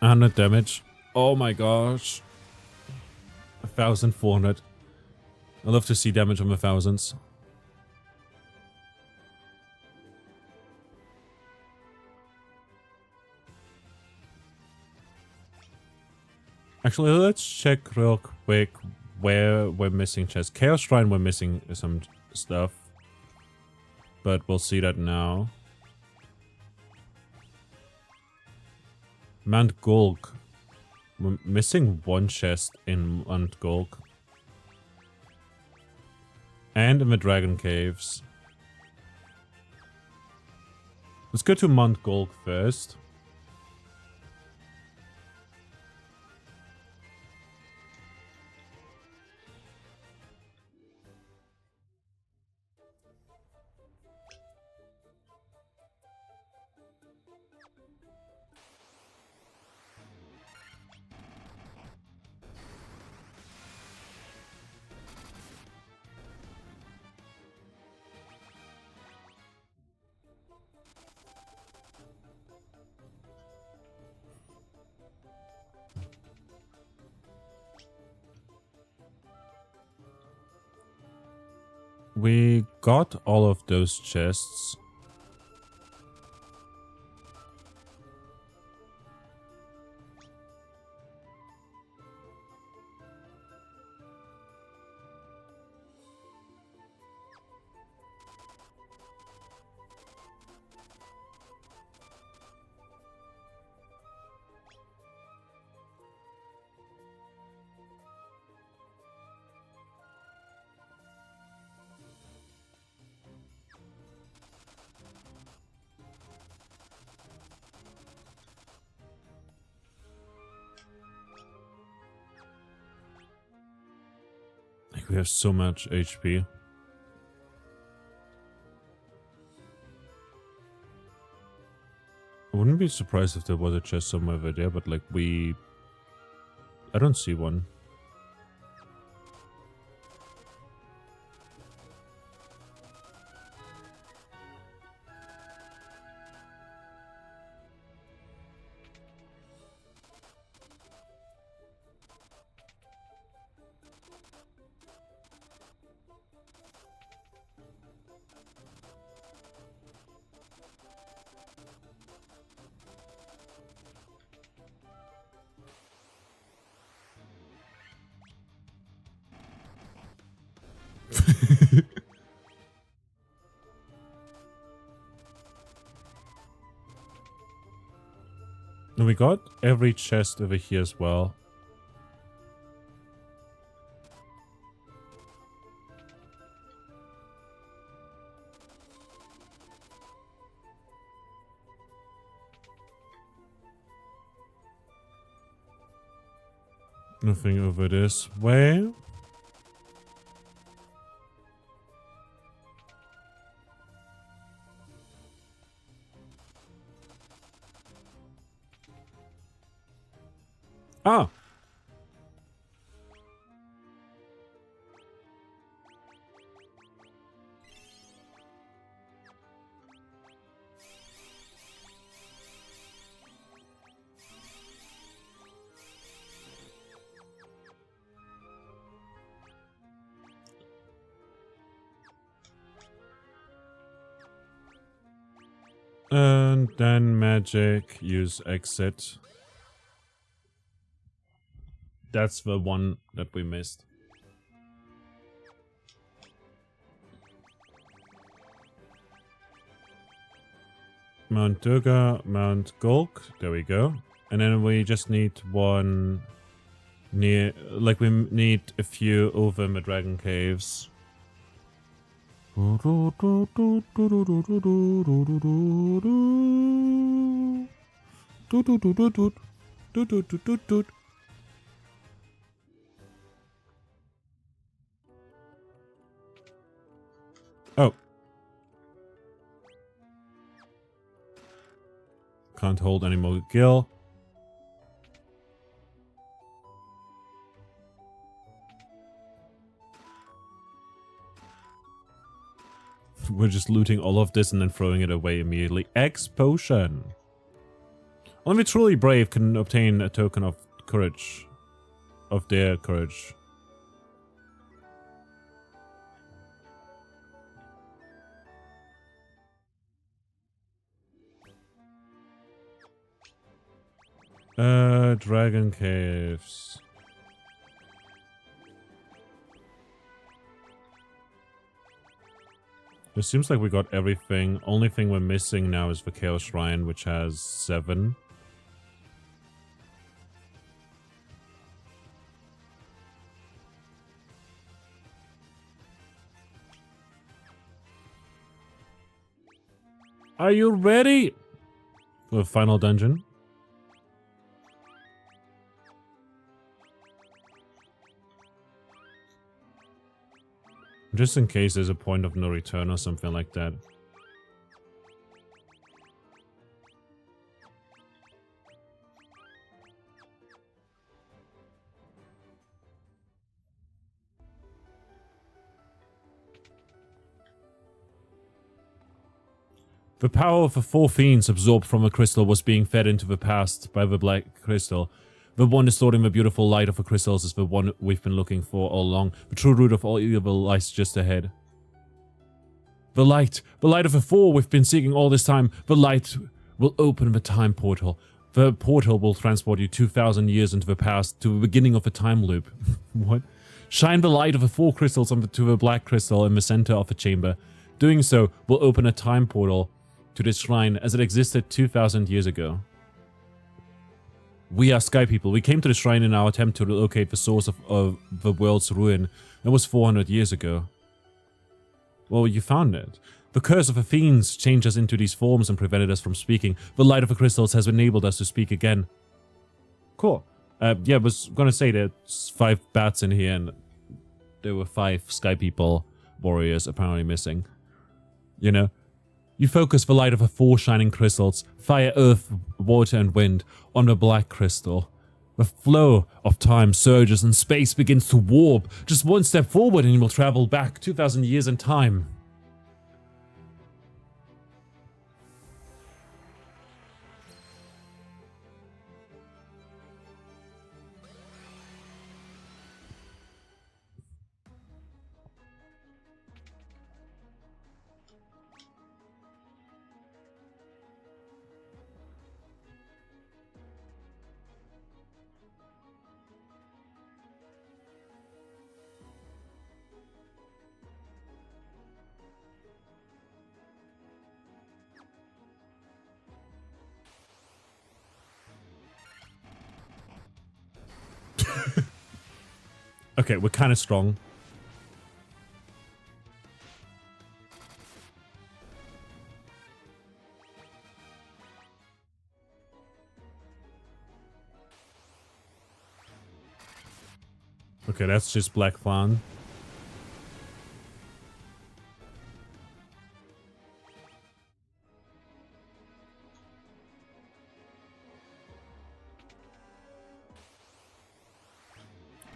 $100 damage. Oh my gosh. 1,400. I love to see damage on the thousands. Actually, let's check real quick where we're missing chests. Chaos Shrine, we're missing some stuff. But we'll see that now. Mount Gulg. We're missing 1 chest in Mount Gulg. And in the Dragon Caves. Let's go to Mount Gulg first. we got all of those chests. Like, we have so much HP. I wouldn't be surprised if there was a chest somewhere over there, but like I don't see one. And we got every chest over here as well. Nothing over this way. Ah. And then magic, use exit. That's the one that we missed. Mount Durga, Mount Gulk, there we go. And then we just need one near, like we need a few over in the Dragon Caves. Oh. Can't hold any more gil. We're just looting all of this and then throwing it away immediately. X potion. Only the truly brave can obtain a token of courage. Of their courage. Dragon Caves. It seems like we got everything. Only thing we're missing now is the Chaos Shrine, which has 7. Are you ready for the final dungeon? Just in case there's a point of no return or something like that. The power of the 4 fiends absorbed from the crystal was being fed into the past by the black crystal. The one distorting the beautiful light of the crystals is the one we've been looking for all along. The true root of all evil lies just ahead. The light of the four we've been seeking all this time. The light will open the time portal. The portal will transport you 2,000 years into the past, to the beginning of the time loop. What? Shine the light of the four crystals onto the black crystal in the center of the chamber. Doing so will open a time portal to this shrine as it existed 2,000 years ago. We are Sky People. We came to the shrine in our attempt to locate the source of the world's ruin. That was 400 years ago. Well, you found it. The curse of the fiends changed us into these forms and prevented us from speaking. The light of the crystals has enabled us to speak again. Cool. Yeah, I was gonna say there's 5 bats in here and there were 5 Sky People warriors apparently missing. You know? You focus the light of the 4 shining crystals, fire, earth, water and wind, on the black crystal. The flow of time surges and space begins to warp. Just one step forward and you will travel back 2,000 years in time. Okay, we're kind of strong. Okay, that's just Black Fawn.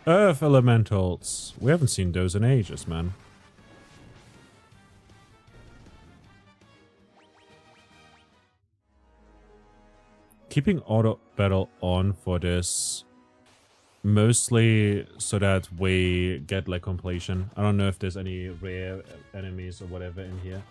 Earth Elementals. We haven't seen those in ages, man. Keeping auto battle on for this. Mostly so that we get like completion. I don't know if there's any rare enemies or whatever in here.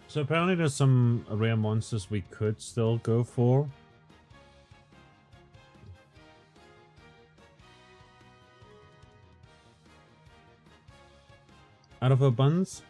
So apparently there's some rare monsters we could still go for. Out of a bunch.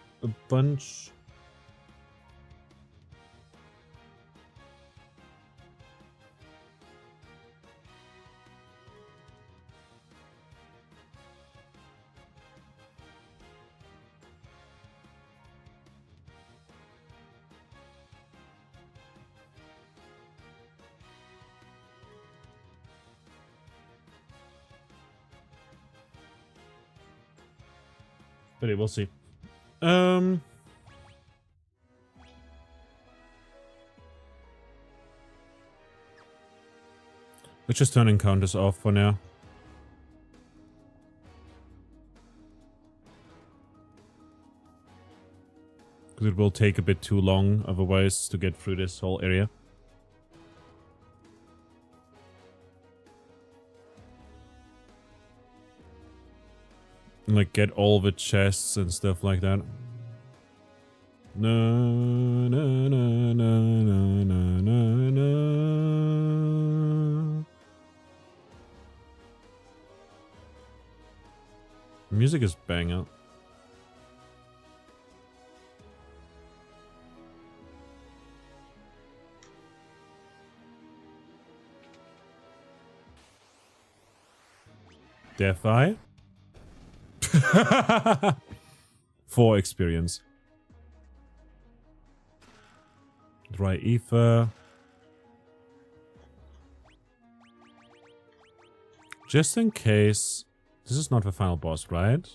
But we'll see. Let's just turn encounters off for now. Because it will take a bit too long otherwise to get through this whole area. And like get all the chests and stuff like that. No, no, no, no, no, no, no, no. Music is banger. Death Eye? 4 experience. Dry Ether. Just in case... This is not the final boss, right?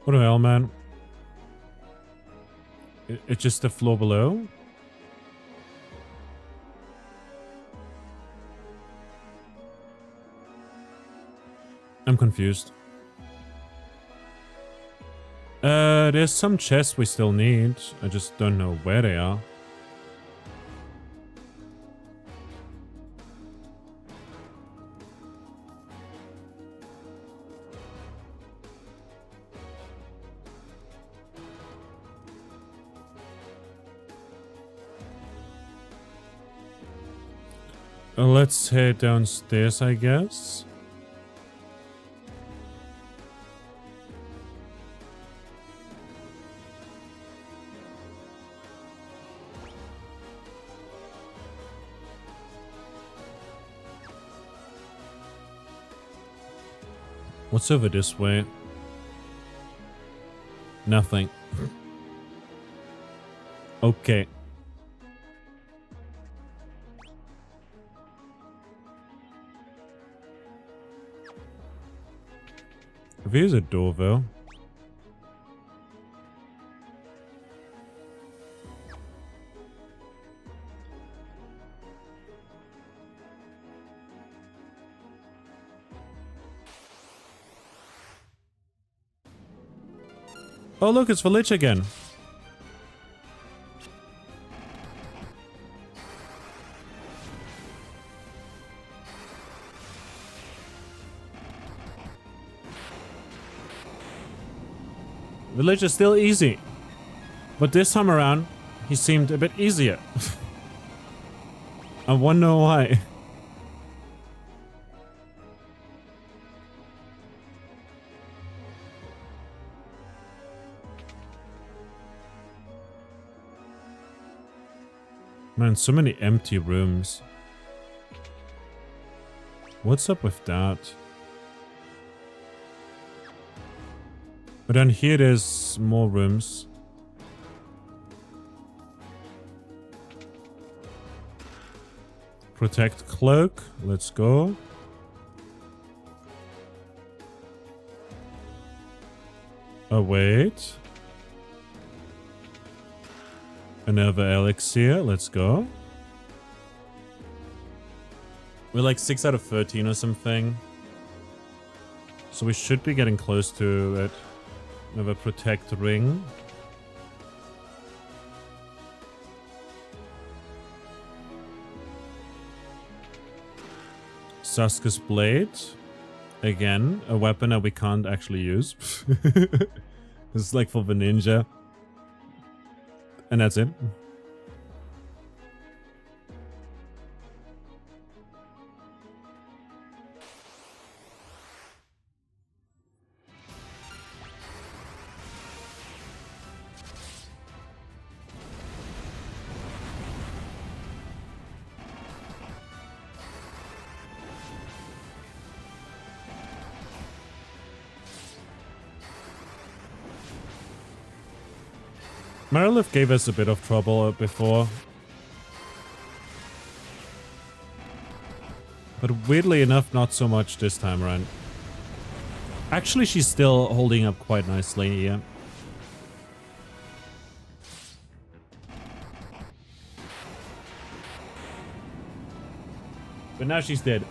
What the hell, man? It's just the floor below? I'm confused. There's some chests we still need. I just don't know where they are. Let's head downstairs, I guess. What's over this way? Nothing. Okay. There's a door, though. Oh, look, it's the Lich again. The Lich is still easy. But this time around, he seemed a bit easier. I wonder why. Man, so many empty rooms. What's up with that? But then here there's more rooms. Protect cloak. Let's go. Oh, wait. Another elixir. Let's go. We're like 6 out of 13 or something. So we should be getting close to it. Another protect ring. Saska's blade. Again, a weapon that we can't actually use. This is like for the ninja. And that's it. Marilith gave us a bit of trouble before. But weirdly enough, not so much this time around. Actually, she's still holding up quite nicely here. But now she's dead.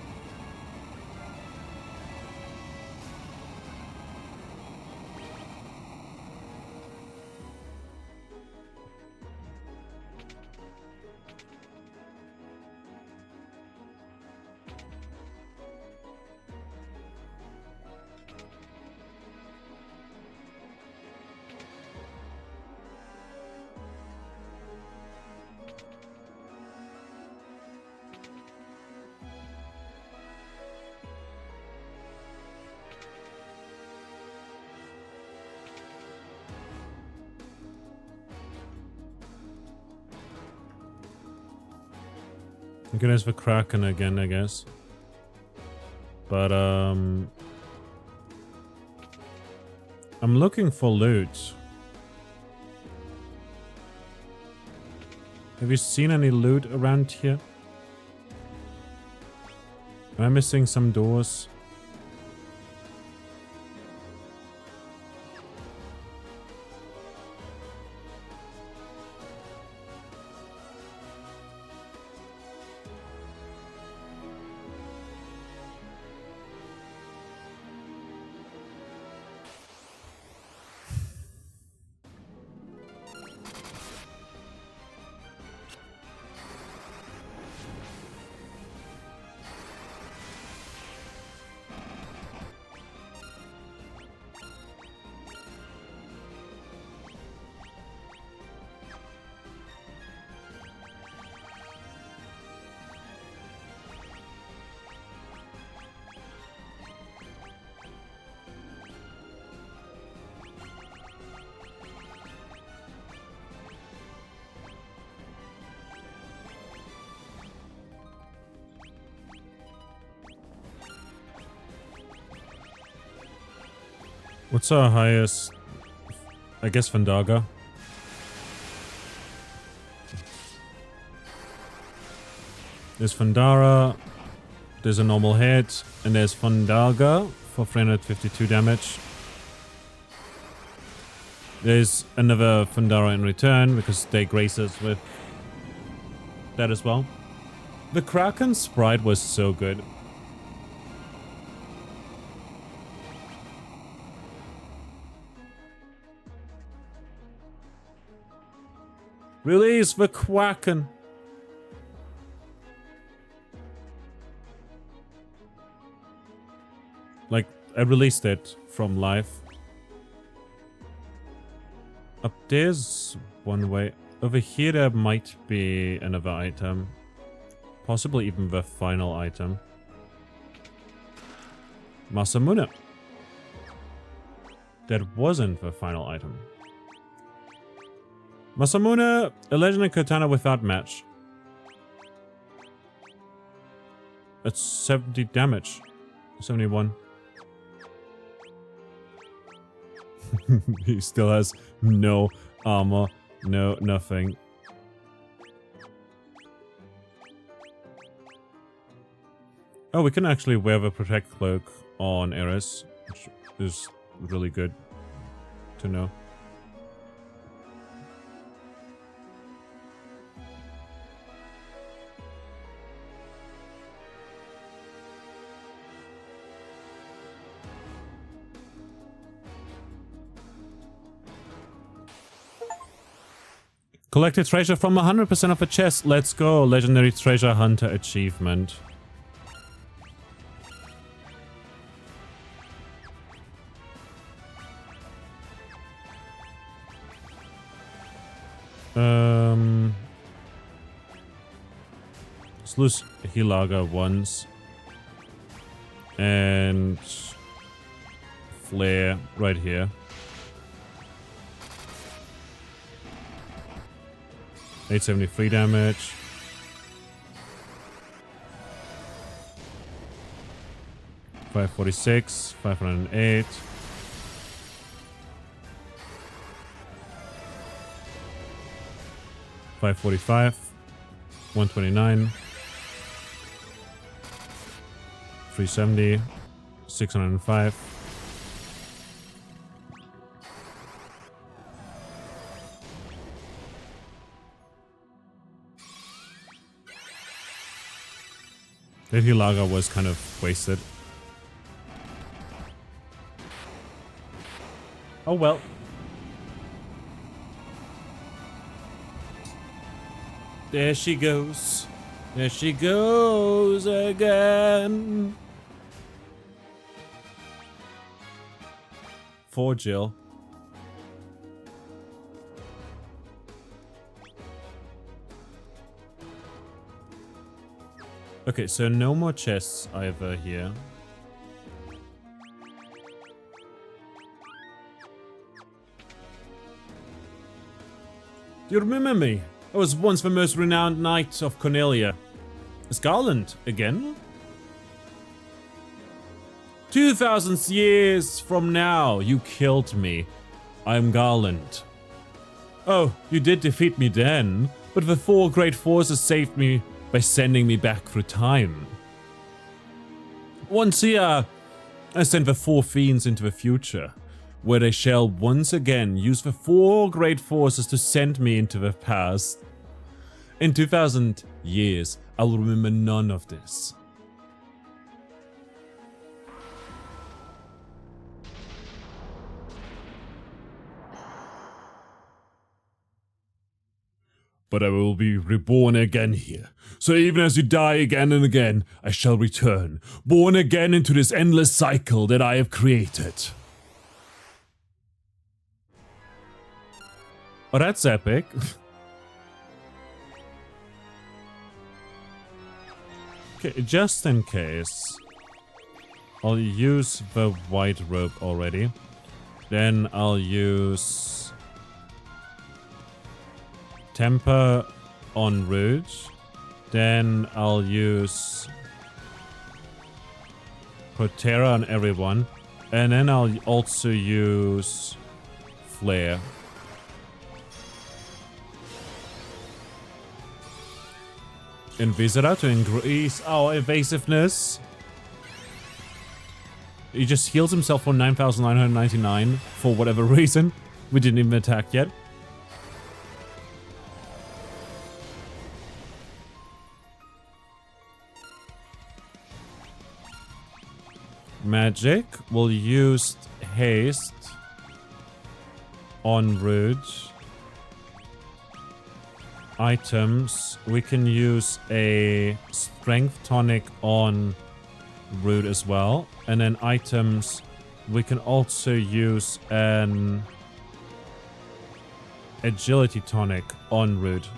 You can ask for Kraken again, I guess. But, I'm looking for loot. Have you seen any loot around here? Am I missing some doors? What's our highest? I guess Fandaga. There's Fandara, there's a normal hit, and there's Fandaga for 352 damage. There's another Fandara in return because they grace us with that as well. The Kraken sprite was so good. Release the Kraken. Like, I released it from live. Up there's one way. Over here there might be another item. Possibly even the final item. Masamune. That wasn't the final item. Masamune, a legendary katana without match. That's 70 damage. 71. He still has no armor, no nothing. Oh, we can actually wear the protect cloak on Eris, which is really good to know. Collected treasure from 100% of a chest. Let's go. Legendary treasure hunter achievement. Let's lose Hilaga once. And Flare right here. 873 damage. $546, 508. $545, 129, 370, 605. That Hilaga was kind of wasted. Oh well. There she goes. There she goes again. For Jill. Okay, so no more chests either here. Do you remember me? I was once the most renowned knight of Cornelia. It's Garland again. 2,000 years from now, you killed me. I'm Garland. Oh, you did defeat me then, but the 4 great forces saved me by sending me back through time. Once here, I sent the 4 fiends into the future, where they shall once again use the 4 great forces to send me into the past. In 2,000 years, I'll remember none of this. But I will be reborn again here. So even as you die again and again, I shall return, born again into this endless cycle that I have created. Oh, that's epic. Okay, just in case, I'll use the white robe already. Then I'll use Temper on Rouge. Then I'll use Protera on everyone. And then I'll also use Flare. Invisora to increase our evasiveness. He just heals himself for 9,999 for whatever reason. We didn't even attack yet. Magic will use haste on Rouge. Items, we can use a strength tonic on Rude as well. And then items, we can also use an agility tonic on Rude.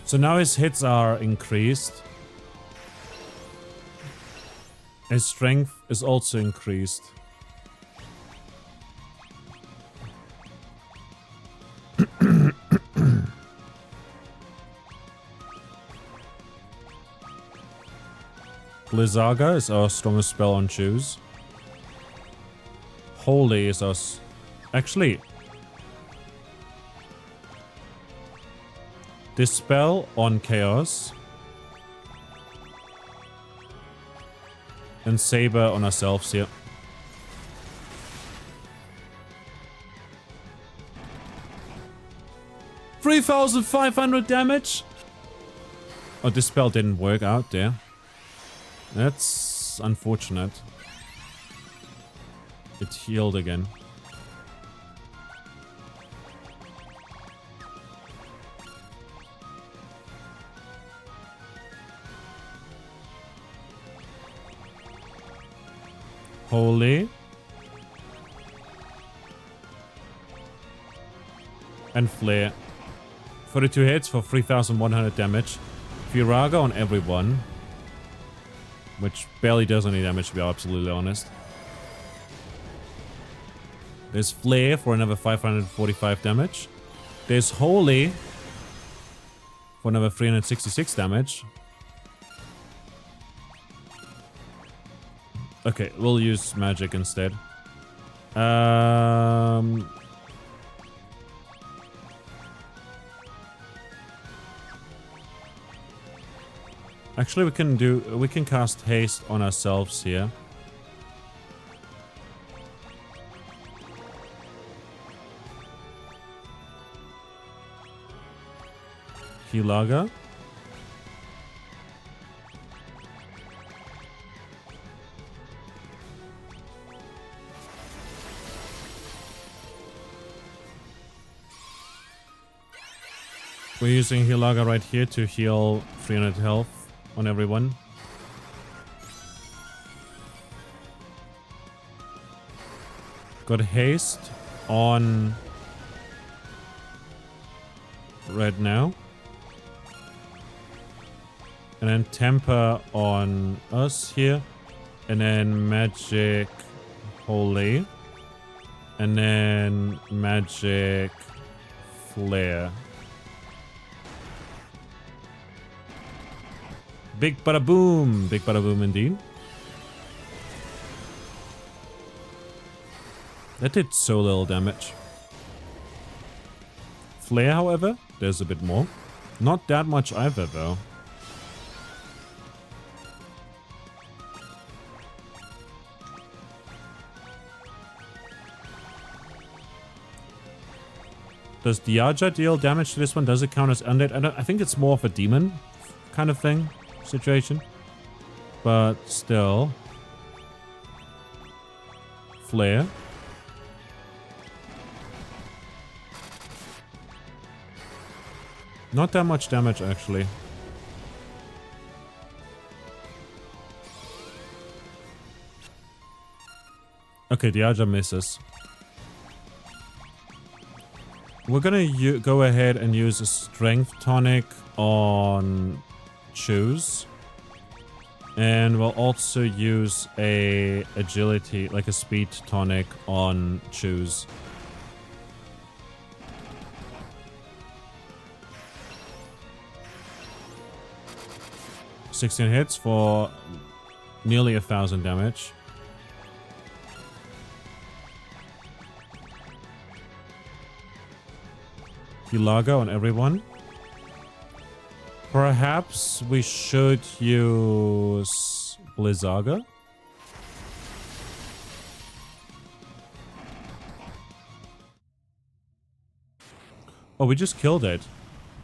So now his hits are increased. His strength is also increased. Blizzaga is our strongest spell on choose. Holy is our... Actually... Dispel on Chaos. And Saber on ourselves here. $3,500 damage? Oh, Dispel didn't work out there. That's unfortunate. It healed again. Holy. And Flare. 42 hits for 3,100 damage. Firaga on everyone. Which barely does any damage, to be absolutely honest. There's Flare for another 545 damage. There's Holy for another 366 damage. Okay, we'll use magic instead. Actually, we can cast haste on ourselves here. Hilaga. We're using Hilaga right here to heal 300 health on everyone. Got haste on Red now. And then Temper on us here. And then Magic Holy. And then magic flare. Big bada boom. Big bada boom indeed. That did so little damage. Flare, however, there's a bit more. Not that much either, though. Does Diaja deal damage to this one? Does it count as undead? I think it's more of a demon kind of thing, situation. But still. Flare. Not that much damage, actually. Okay, Diaja misses. We're gonna go ahead and use a strength tonic on Choose. And we'll also use a agility, like a speed tonic on Choose. $16 hits for nearly 1,000 damage. Hilaga on everyone. Perhaps we should use Blizzaga. Oh, we just killed it.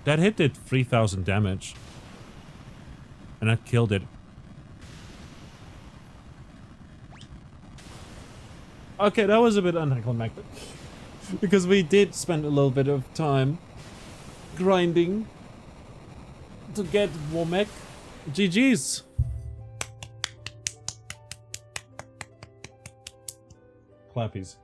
That hit did 3,000 damage. And I killed it. Okay, that was a bit anticlimactic. Because we did spend a little bit of time grinding to get Womek. GG's. Clappies.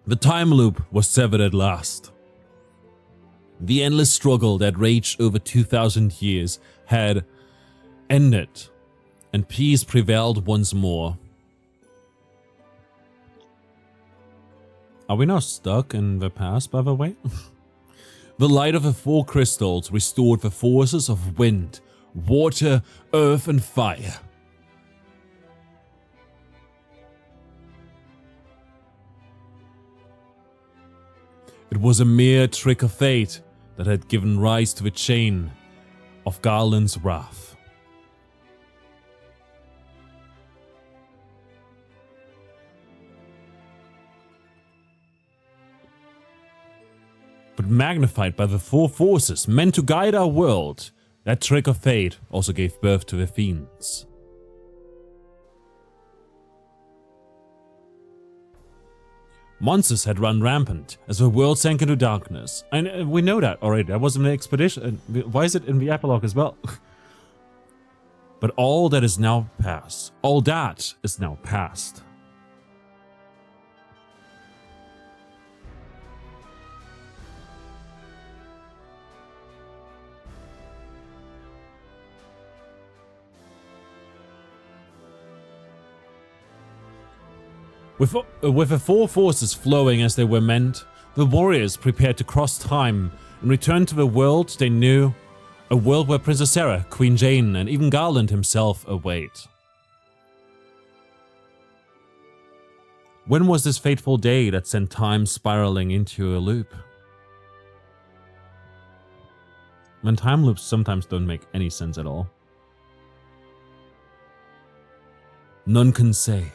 The time loop was severed at last. The endless struggle that raged over 2,000 years had ended, and peace prevailed once more. Are we now stuck in the past, by the way? The light of the four crystals restored the forces of wind, water, earth, and fire. It was a mere trick of fate that had given rise to the chain of Garland's wrath. But magnified by the four forces meant to guide our world, that trick of fate also gave birth to the fiends. Monsters had run rampant as the world sank into darkness. And we know that already. That was in the expedition. Why is it in the epilogue as well? But all that is now past. All that is now past. With the four forces flowing as they were meant, the warriors prepared to cross time and return to the world they knew, a world where Princess Sarah, Queen Jane, and even Garland himself await. When was this fateful day that sent time spiraling into a loop? When time loops sometimes don't make any sense at all. None can say.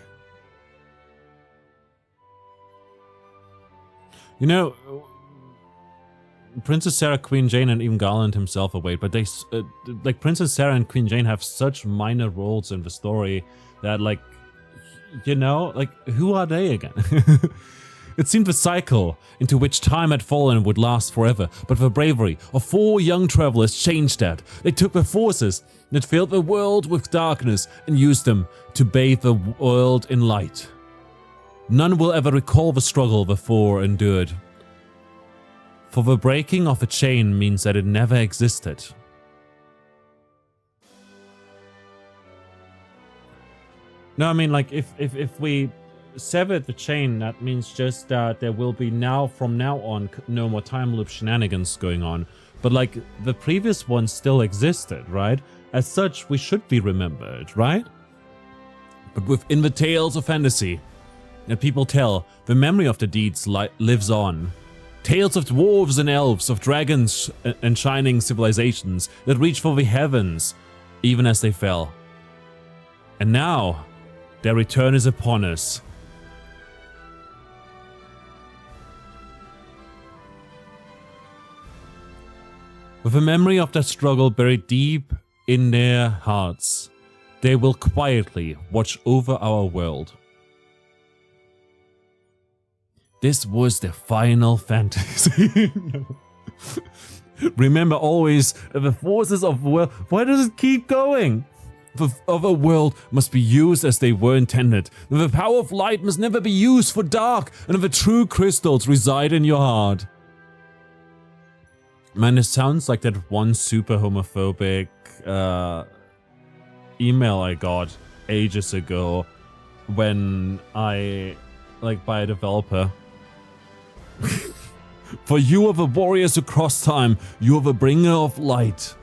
You know, Princess Sarah, Queen Jane, and even Garland himself await, but they, like, Princess Sarah and Queen Jane have such minor roles in the story that, like, you know, like, who are they again? It seemed the cycle into which time had fallen would last forever, but the bravery of four young travelers changed that. They took the forces that filled the world with darkness and used them to bathe the world in light. None will ever recall the struggle the four endured. For the breaking of a chain means that it never existed. No, I mean, like, if we sever the chain, that means just that there will be from now on, no more time loop shenanigans going on. But, like, the previous one still existed, right? As such, we should be remembered, right? But within the tales of fantasy that people tell, the memory of the deeds lives on. Tales of dwarves and elves, of dragons and shining civilizations that reach for the heavens, even as they fell. And now, their return is upon us. With a memory of that struggle buried deep in their hearts, they will quietly watch over our world. This was the final fantasy. Remember always, the forces of the world. Why does it keep going? Of a world must be used as they were intended. The power of light must never be used for dark, and the true crystals reside in your heart. Man, it sounds like that one super homophobic email I got ages ago when by a developer. For you are the warriors across time, you are the bringer of light.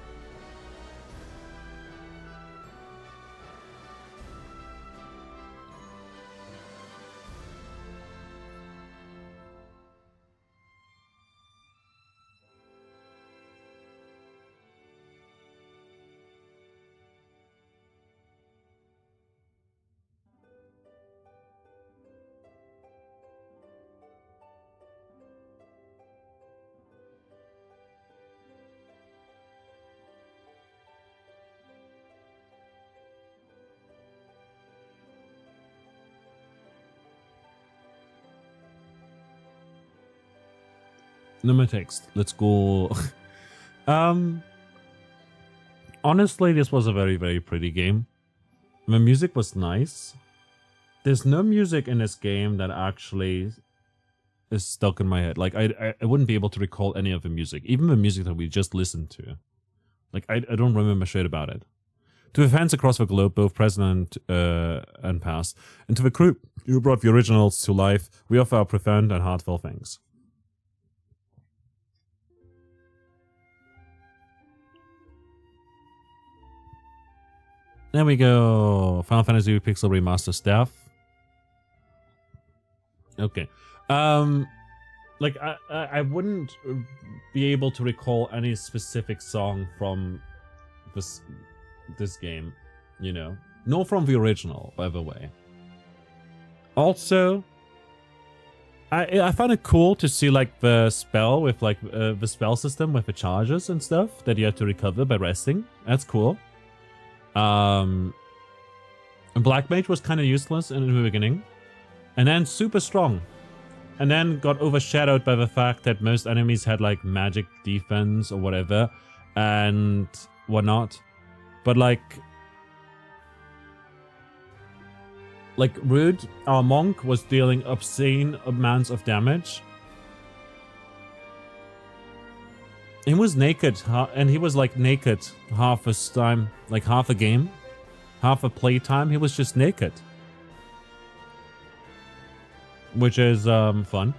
No more text. Let's go. Honestly, this was a very, very pretty game. The music was nice. There's no music in this game that actually is stuck in my head. Like, I wouldn't be able to recall any of the music. Even the music that we just listened to. Like, I don't remember shit about it. To the fans across the globe, both present and past, and to the crew who brought the originals to life, we offer our profound and heartfelt thanks. There we go. Final Fantasy Pixel Remaster stuff. Okay. Like I wouldn't be able to recall any specific song from this game, you know. Nor from the original, by the way. Also, I find it cool to see like the spell with like the spell system with the charges and stuff that you have to recover by resting. That's cool. Black Mage was kind of useless in the beginning, and then super strong, and then got overshadowed by the fact that most enemies had like magic defense or whatever and whatnot. But like Rude, our monk, was dealing obscene amounts of damage. He was naked, and he was like naked half his time, like half a game, half a playtime. He was just naked, which is fun.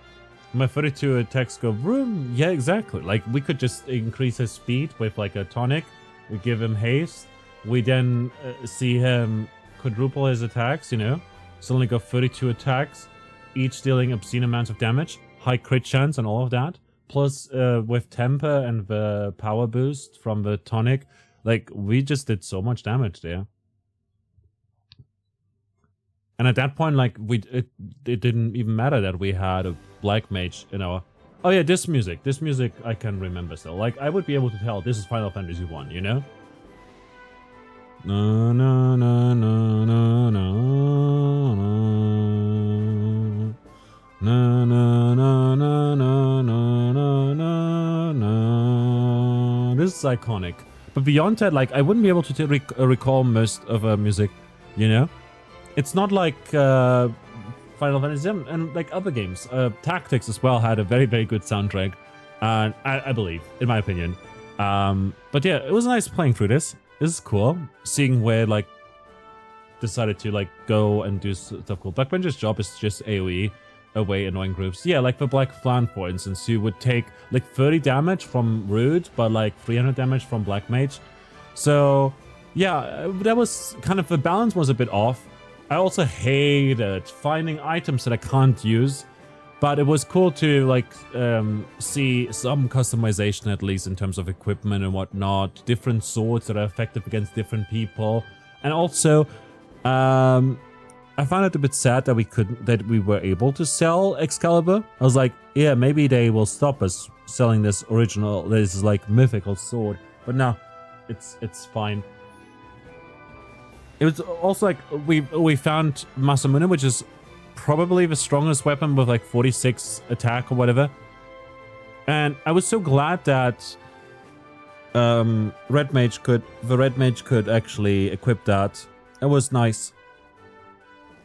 My 32 attacks go vroom. Yeah, exactly. Like we could just increase his speed with like a tonic. We give him haste. We then see him quadruple his attacks. You know, suddenly got 32 attacks, each dealing obscene amounts of damage, high crit chance, and all of that. Plus, with temper and the power boost from the tonic, like, we just did so much damage there. And at that point, like, it didn't even matter that we had a Black Mage in our... Oh yeah, this music I can remember still. Like, I would be able to tell this is Final Fantasy 1, you know? No, no, no, no, no, no, no. No, no, no, no, no, no, no, no. This is iconic. But beyond that, like, I wouldn't be able to recall most of her music, you know? It's not like Final Fantasy and like other games. Tactics as well had a very, very good soundtrack. I believe, in my opinion. But yeah, it was nice playing through this. This is cool. Seeing where, like, decided to like go and do stuff cool. Blackbencher's job is just AoE away annoying groups. Yeah, like the Black Flan, for instance, who would take like 30 damage from Rude, but like 300 damage from Black Mage. So yeah, that was kind of, the balance was a bit off. I also hated finding items that I can't use, but it was cool to like see some customization, at least in terms of equipment and whatnot, different swords that are effective against different people. And also I found it a bit sad that we were able to sell Excalibur. I was like, yeah, maybe they will stop us selling this like mythical sword, but no, it's fine. It was also like we found Masamune, which is probably the strongest weapon with like 46 attack or whatever. And I was so glad that the Red Mage could actually equip that. It was nice.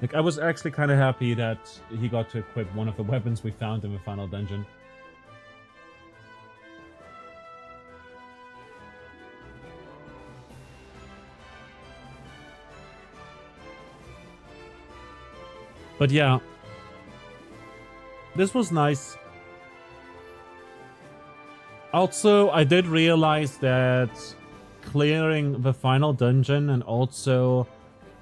Like, I was actually kind of happy that he got to equip one of the weapons we found in the final dungeon. But yeah, this was nice. Also, I did realize that clearing the final dungeon and also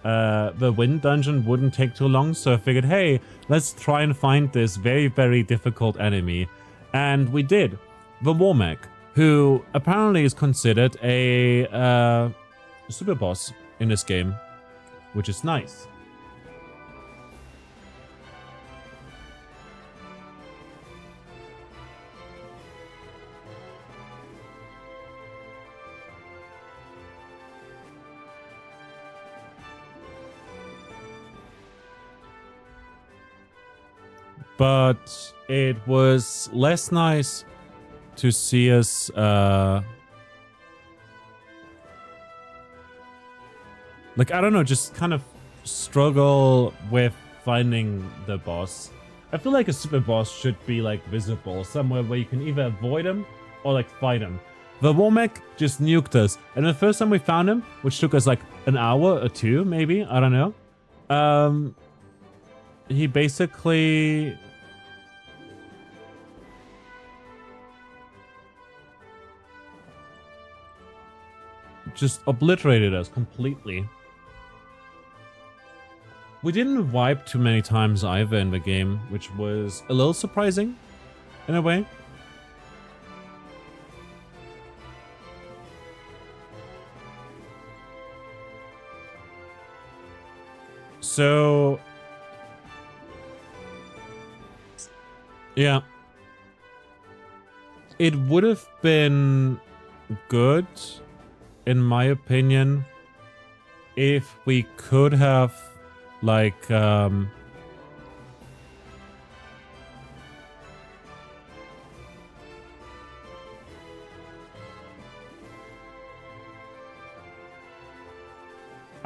the wind dungeon wouldn't take too long, so I figured, hey, let's try and find this very, very difficult enemy. And we did. The Womek, who apparently is considered a super boss in this game, which is nice. But it was less nice to see us like, I don't know, just kind of struggle with finding the boss. I feel like a super boss should be like visible somewhere where you can either avoid him or like fight him. The Womek just nuked us, and the first time we found him, which took us like an hour or two, maybe, I don't know, he basically just obliterated us completely. We didn't wipe too many times either in the game, which was a little surprising in a way. So yeah, it would have been good, in my opinion, if we could have, like, I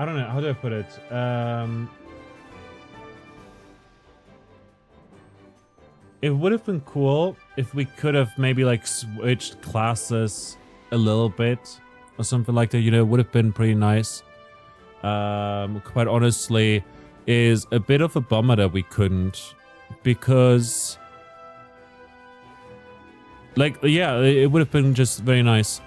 don't know, how do I put it? It would have been cool if we could have maybe like switched classes a little bit or something like that, you know. It would have been pretty nice. Quite honestly, is a bit of a bummer that we couldn't, because like, yeah, it would have been just very nice.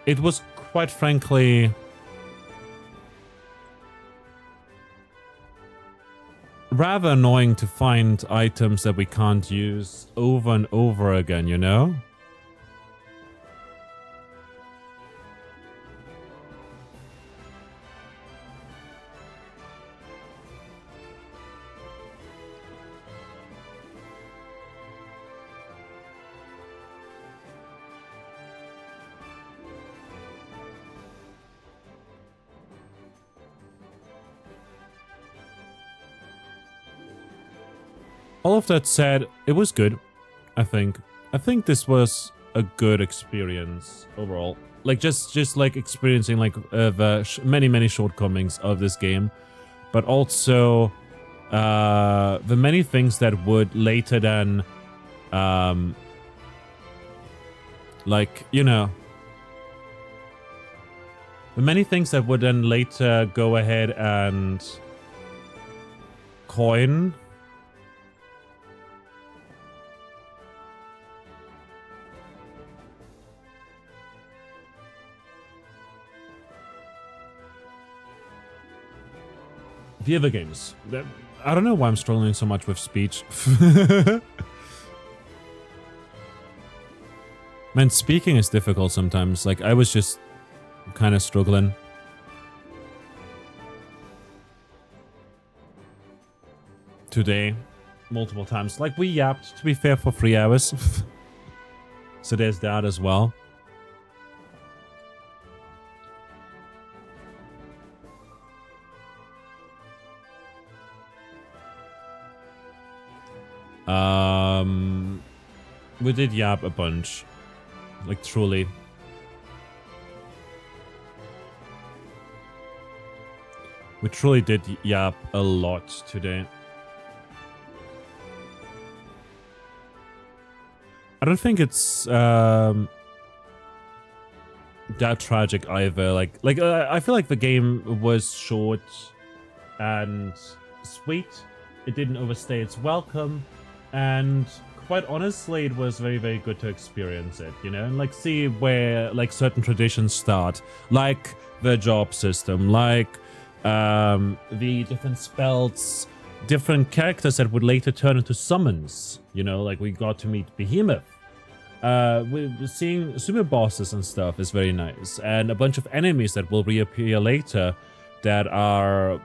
It was quite frankly rather annoying to find items that we can't use over and over again, you know? All of that said, it was good, I think. I think this was a good experience overall. Like, just like experiencing like the many shortcomings of this game, but also the many things that would later then Like, you know, the many things that would then later go ahead and coin. The other games. I don't know why I'm struggling so much with speech. Man, speaking is difficult sometimes. Like, I was just kind of struggling. Today, multiple times. Like, we yapped, to be fair, for 3 hours. So there's that as well. We did yap a bunch. Like, truly. We truly did yap a lot today. I don't think it's that tragic either. Like I feel like the game was short and sweet. It didn't overstay its welcome, and quite honestly, it was very, very good to experience it, you know, and like see where like certain traditions start, like the job system, like the different spells, different characters that would later turn into summons, you know, like we got to meet Behemoth. We're seeing sumo bosses and stuff is very nice, and a bunch of enemies that will reappear later that are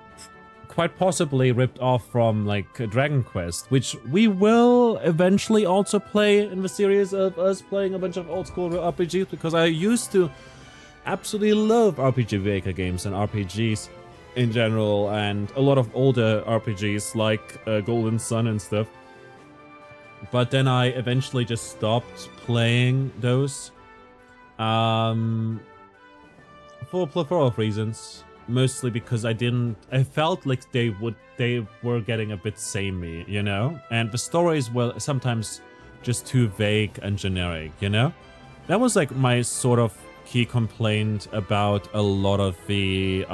quite possibly ripped off from like Dragon Quest, which we will eventually also play in the series of us playing a bunch of old school RPGs, because I used to absolutely love RPG Maker games and RPGs in general, and a lot of older RPGs like Golden Sun and stuff. But then I eventually just stopped playing those for a plethora of reasons. Mostly because I felt like they were getting a bit samey, you know? And the stories were sometimes just too vague and generic, you know? That was like my sort of key complaint about a lot of the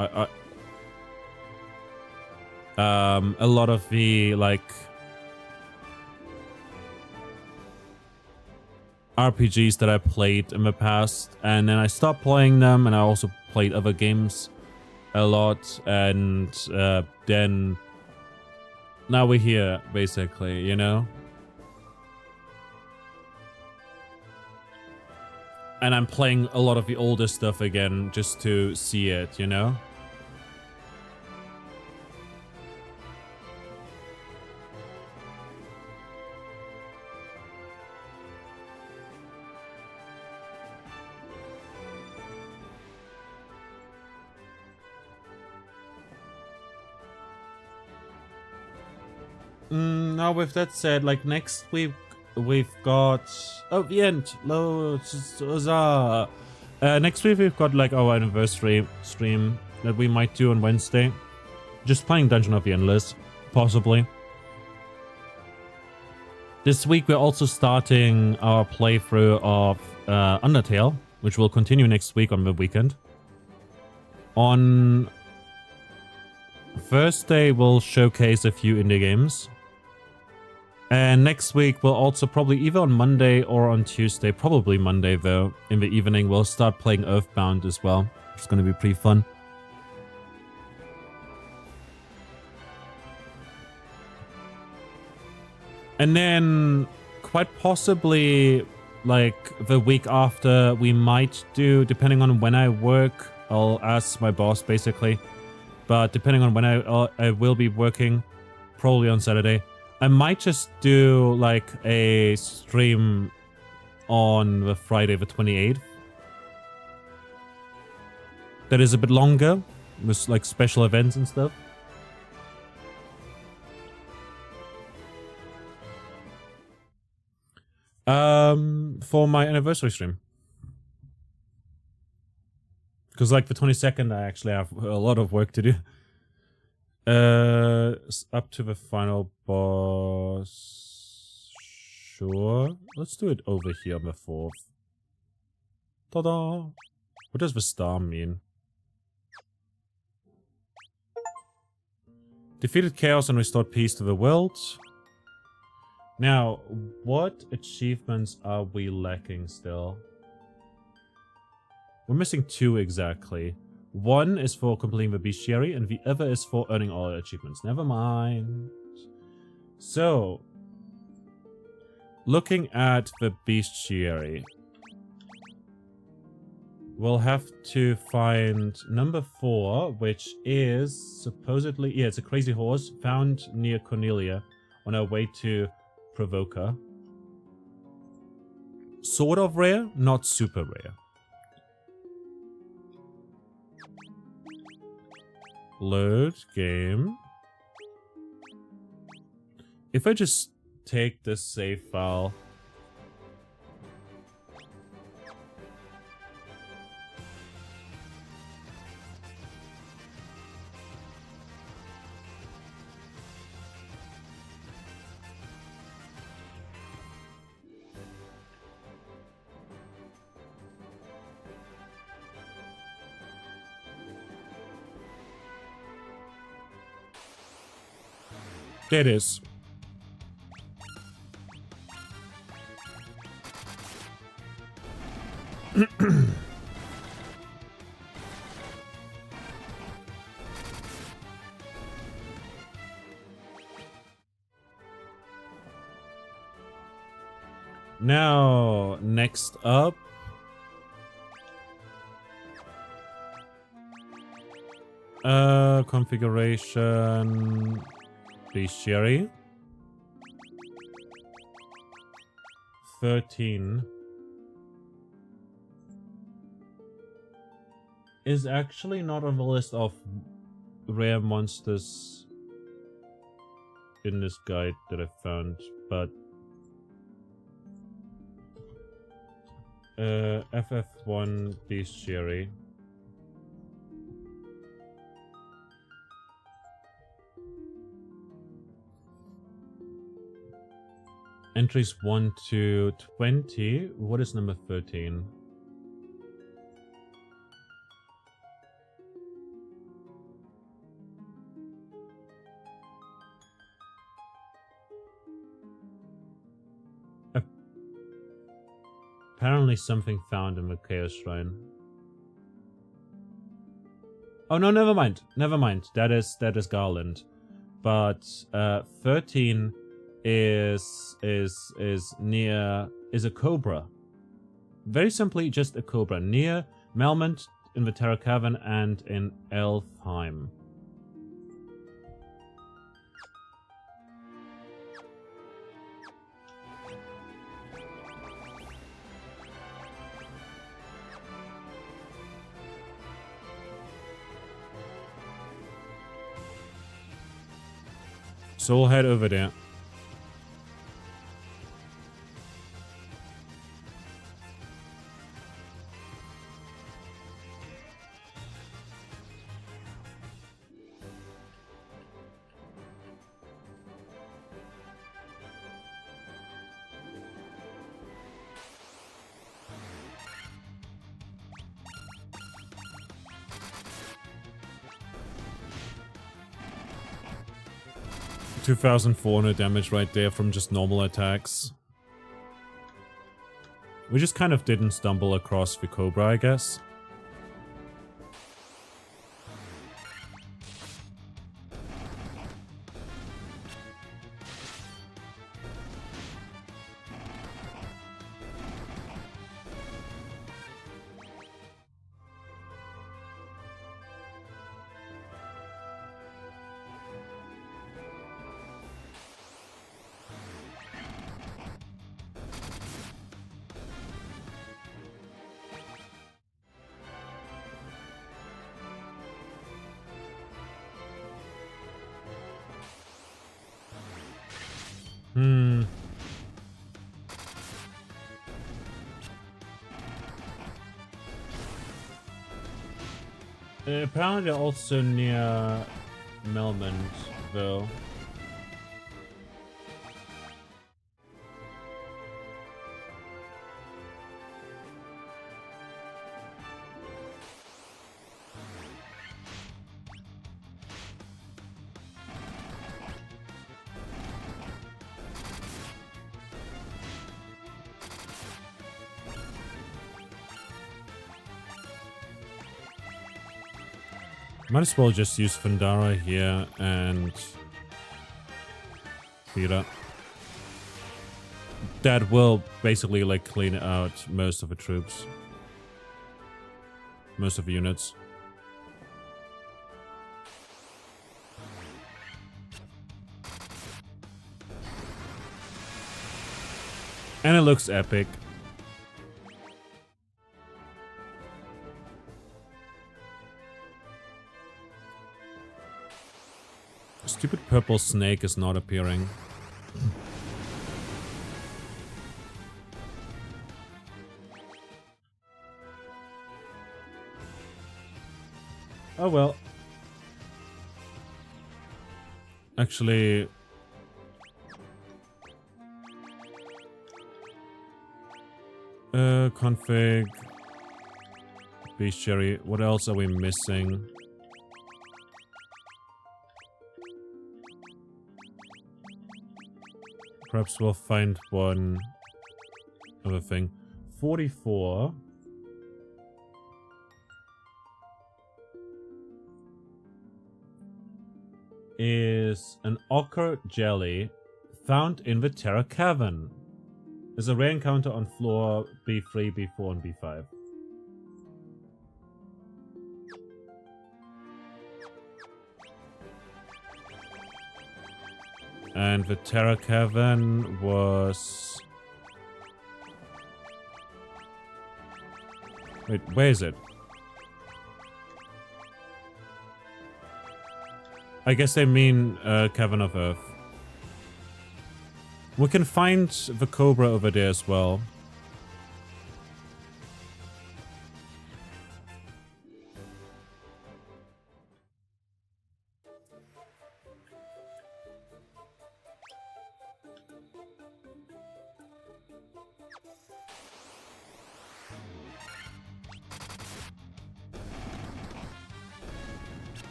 like RPGs that I played in the past, and then I stopped playing them, and I also played other games a lot, and then now we're here, basically, you know? And I'm playing a lot of the older stuff again just to see it, you know? Now with that said, like next week we've got the end. Next week we've got like our anniversary stream that we might do on Wednesday. Just playing Dungeon of the Endless, possibly. This week we're also starting our playthrough of Undertale, which will continue next week on the weekend. On Thursday we'll showcase a few indie games. And next week, we'll also probably either on Monday or on Tuesday, probably Monday though, in the evening, we'll start playing Earthbound as well. It's going to be pretty fun. And then, quite possibly, like the week after, we might do, depending on when I work, I'll ask my boss basically. But depending on when I will be working, probably on Saturday, I might just do like a stream on the Friday the 28th. That is a bit longer, with like special events and stuff. For my anniversary stream. Because like the 22nd, I actually have a lot of work to do. Up to the final boss. Sure. Let's do it over here on the 4th. Ta-da! What does the star mean? Defeated chaos and restored peace to the world. Now, what achievements are we lacking still? We're missing 2 exactly. One is for completing the bestiary, and the other is for earning all achievements. Never mind. So, looking at the bestiary, we'll have to find number 4, which is supposedly... Yeah, it's a crazy horse found near Cornelia on our way to Provoca. Sort of rare, not super rare. Load game. If I just take this save file... There it is. Now, next up. Configuration. Bestiary. 13. Is actually not on the list of rare monsters in this guide that I found, but FF1 Bestiary. Entries 1 to 20. What is number 13? Apparently something found in the Chaos Shrine. Oh no, never mind. Never mind. That is Garland. But 13 is near a cobra. Very simply just a cobra near Melmond, in the Terra Cavern, and in Elfheim. So we'll head over there. $2,400 damage right there from just normal attacks. We just kind of didn't stumble across the Cobra, I guess. Apparently also near Melmond, though. Might as well just use Fundara here and Fira. That will basically like clean out most of the troops. Most of the units. And it looks epic. Stupid purple snake is not appearing. Oh well. Actually... config... Beast Cherry. What else are we missing? Perhaps we'll find one other thing. 44. Is an ochre jelly found in the Terra Cavern. There's a rare encounter on floor B3, B4, and B5. And the Terra Cavern was... Wait, where is it? I guess they mean Cavern of Earth. We can find the Cobra over there as well.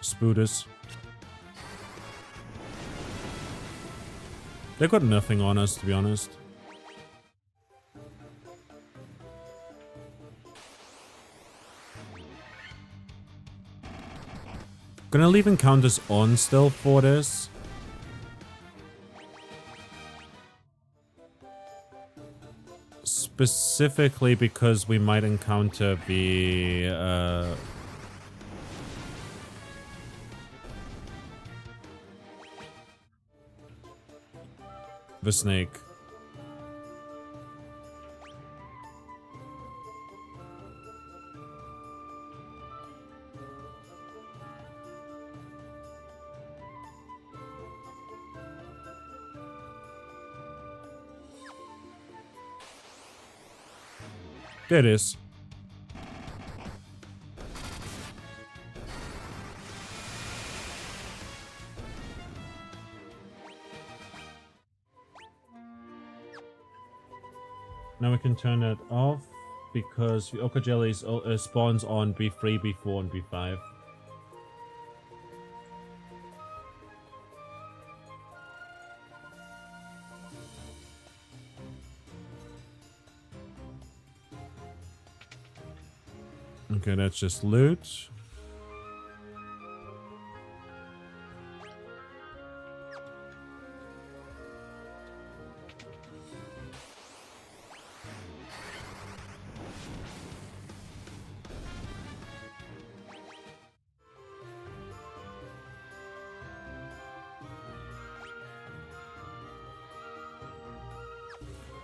Spoodus. They got nothing on us, to be honest. Gonna leave encounters on still for this. Specifically because we might encounter the snake. There it is. Now we can turn that off because the Ochre Jelly spawns on B3, B4, and B5. Okay, that's just loot.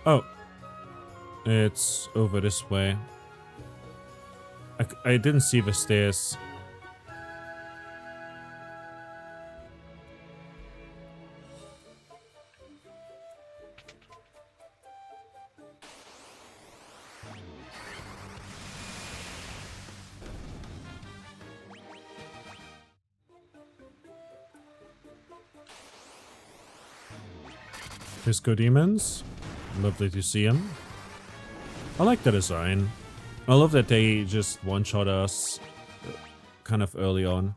Oh, it's over this way. I didn't see the stairs. Pisco Demons. Lovely to see him. I like the design. I love that they just one-shot us kind of early on.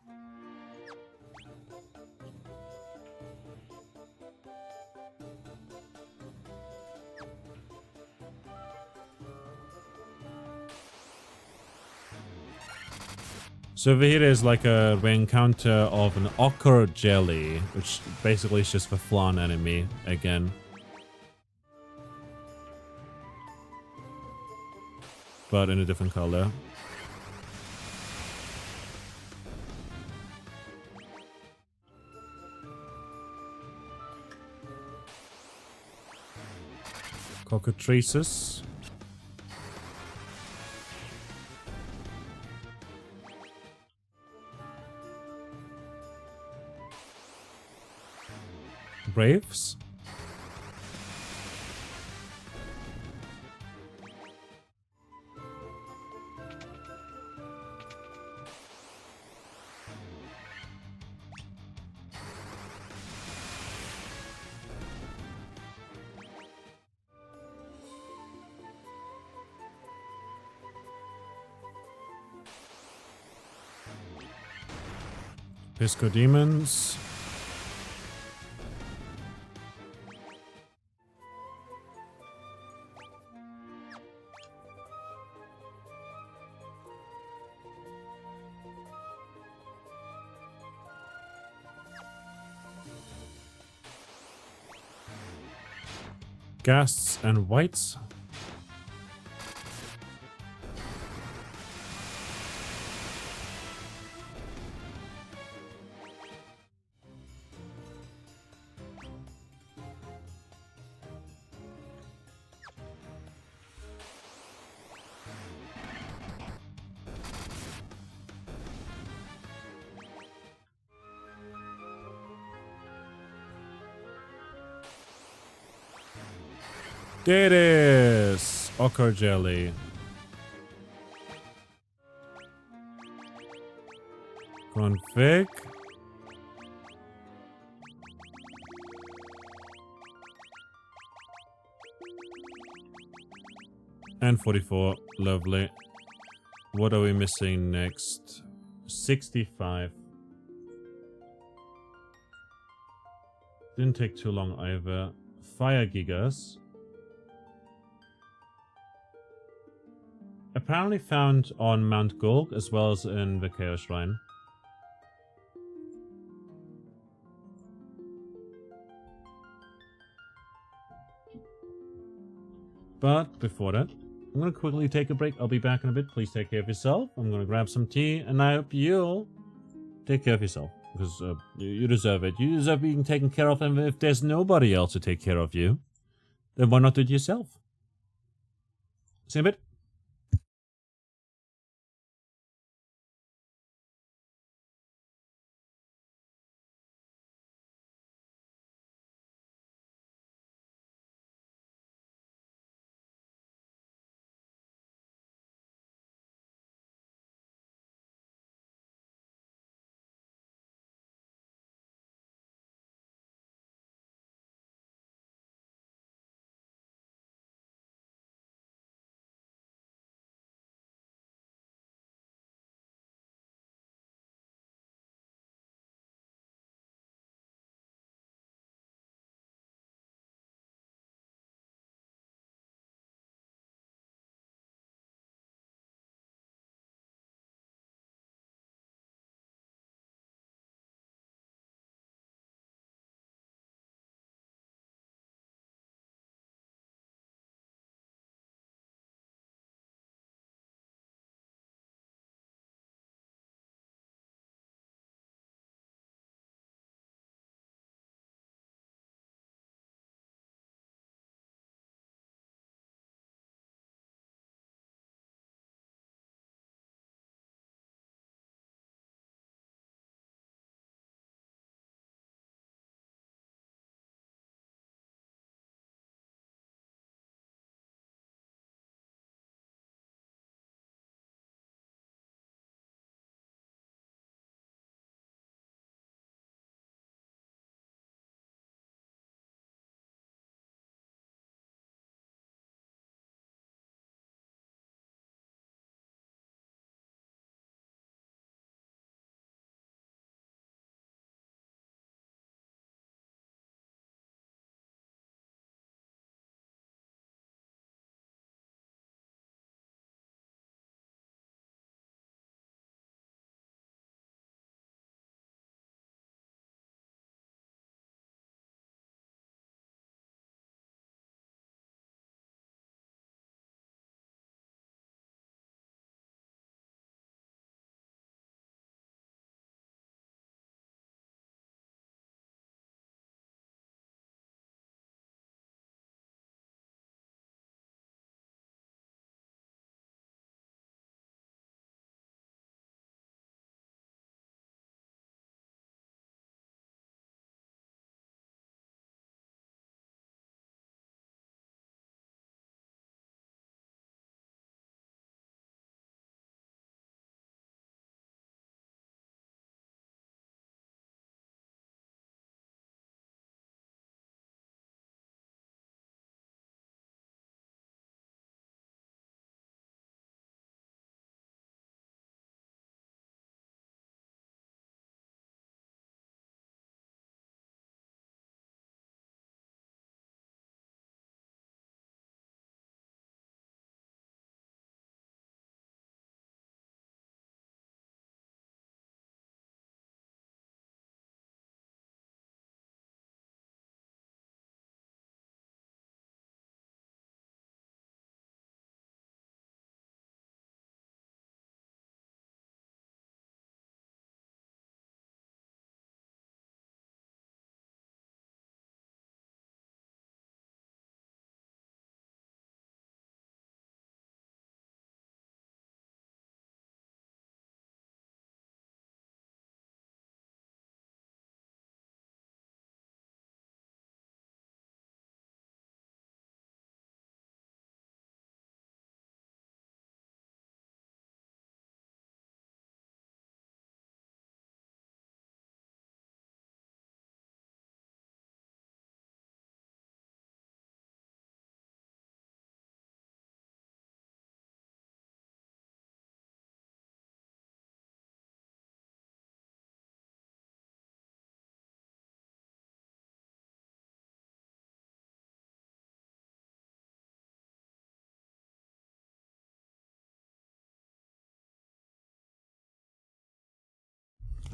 So over here is like a re-encounter of an ochre jelly, which basically is just a flan enemy again. But in a different color. Cockatrices. Braves. Pisco Demons. Ghasts and Whites. There it is! Ochre Jelly. Config. And 44. Lovely. What are we missing next? 65. Didn't take too long either. Fire Gigas. Apparently found on Mount Gulg as well as in the Chaos Shrine. But before that, I'm going to quickly take a break. I'll be back in a bit. Please take care of yourself. I'm going to grab some tea, and I hope you'll take care of yourself. Because you deserve it. You deserve being taken care of, and if there's nobody else to take care of you, then why not do it yourself? See you in a bit.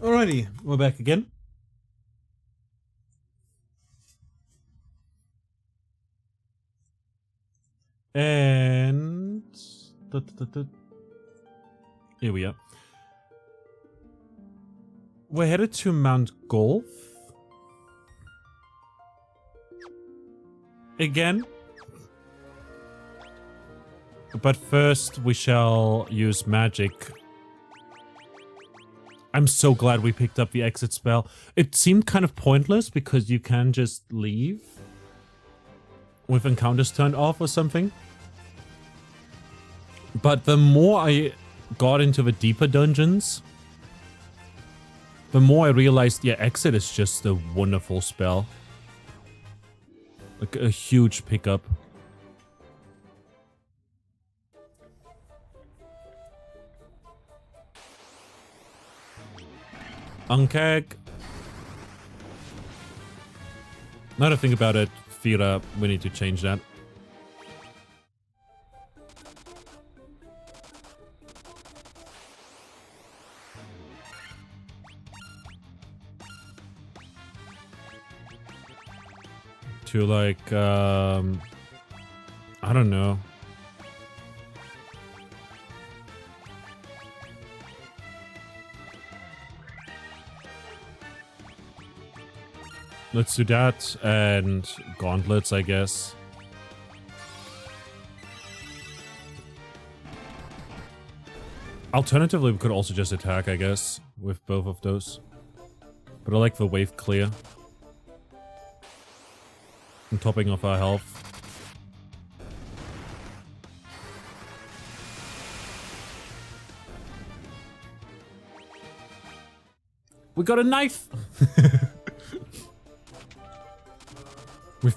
Alrighty, we're back again. And here we are. We're headed to Mount Golf. Again. But first we shall use magic. I'm so glad we picked up the exit spell. It seemed kind of pointless because you can just leave with encounters turned off or something. But the more I got into the deeper dungeons, the more I realized, yeah, exit is just a wonderful spell. Like a huge pickup. Unkeg. Now that I think about it, Fira, we need to change that. To like, I don't know. Let's do that and gauntlets, I guess. Alternatively, we could also just attack, I guess, with both of those. But I like the wave clear. And topping off our health. We got a knife!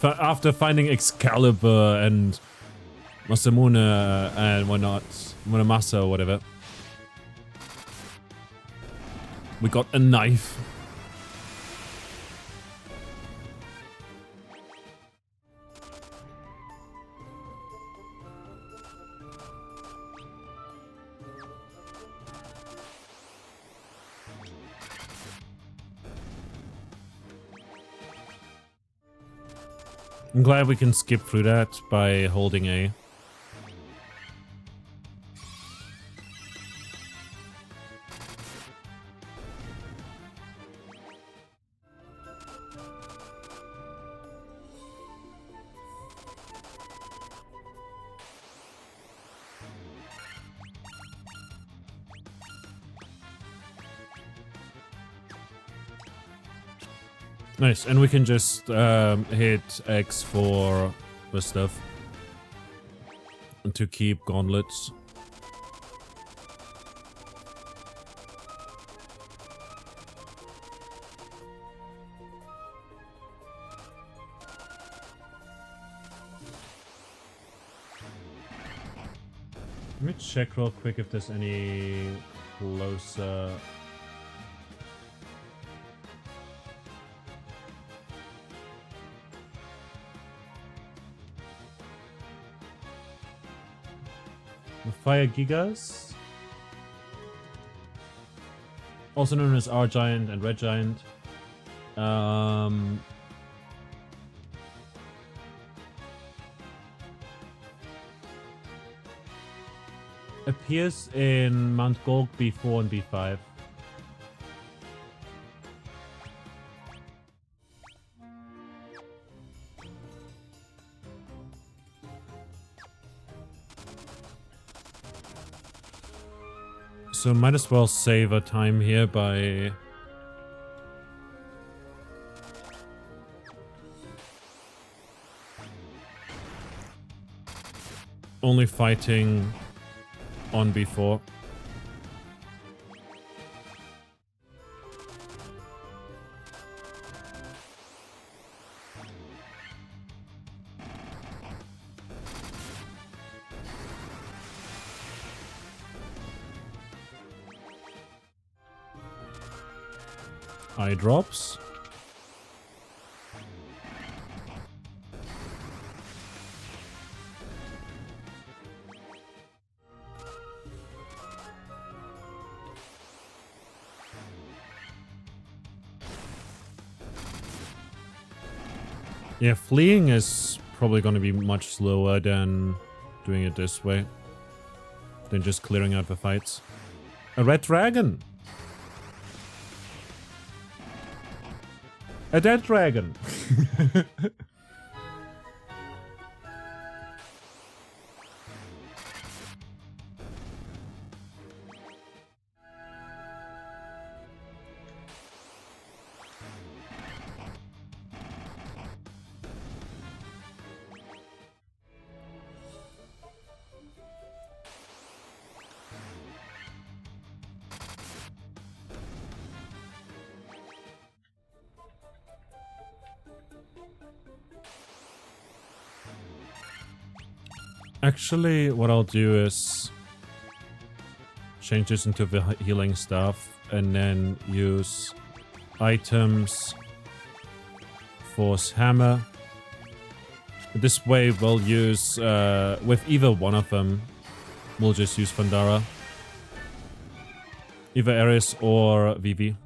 After finding Excalibur and Masamune and whatnot, Muramasa or whatever, we got a knife. I'm glad we can skip through that by holding A. Nice, and we can just hit X for the stuff to keep gauntlets. Let me check real quick if there's any closer. The Fire Gigas, also known as R Giant and Red Giant. Appears in Mount Golg B4 and B5. So might as well save our time here by only fighting on B4. Eye drops. Yeah, fleeing is probably going to be much slower than doing it this way. Than just clearing out the fights. A red dragon! A dead dragon! Actually, what I'll do is change this into the healing stuff and then use items, force hammer. This way we'll use, with either one of them, we'll just use Thundara. Either Ares or Vivi.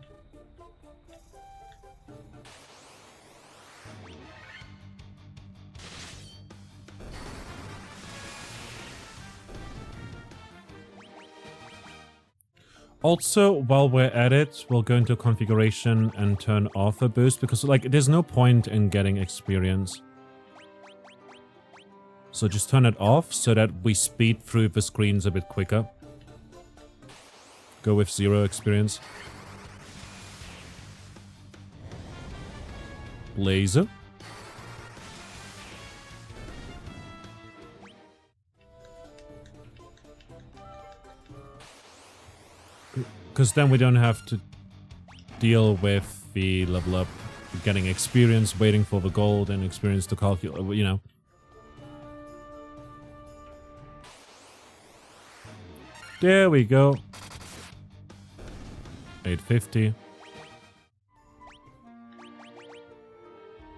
Also, while we're at it, we'll go into configuration and turn off a boost because, like, there's no point in getting experience. So just turn it off so that we speed through the screens a bit quicker. Go with 0 experience. Laser. Because then we don't have to deal with the level up, getting experience, waiting for the gold and experience to calculate, you know. There we go. 850.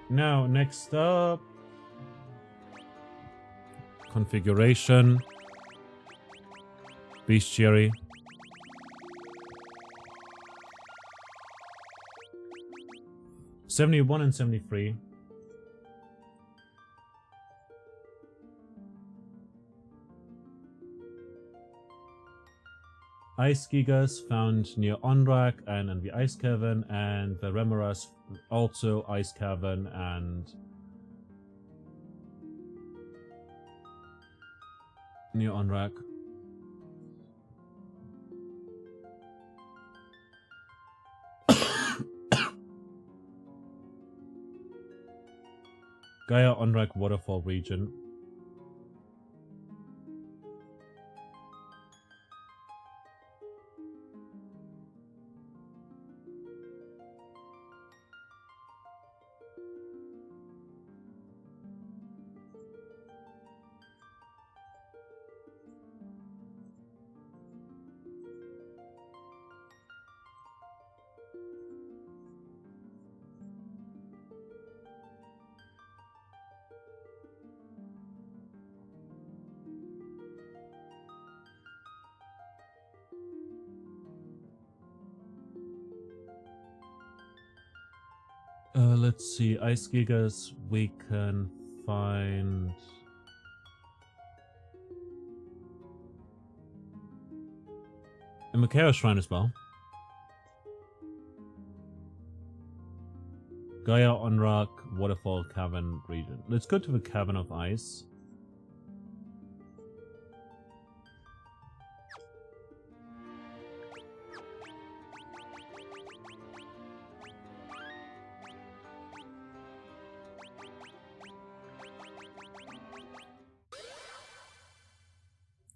Now, next up, configuration, bestiary. $71 and $73. Ice Gigas found near Onrak and in the Ice Cavern, and the Remoras also Ice Cavern and near Onrak. Gaia Onrak Waterfall region. Let's see, Ice Gigas we can find... in the Chaos Shrine as well. Gaia Onrak Waterfall Cavern region. Let's go to the Cavern of Ice.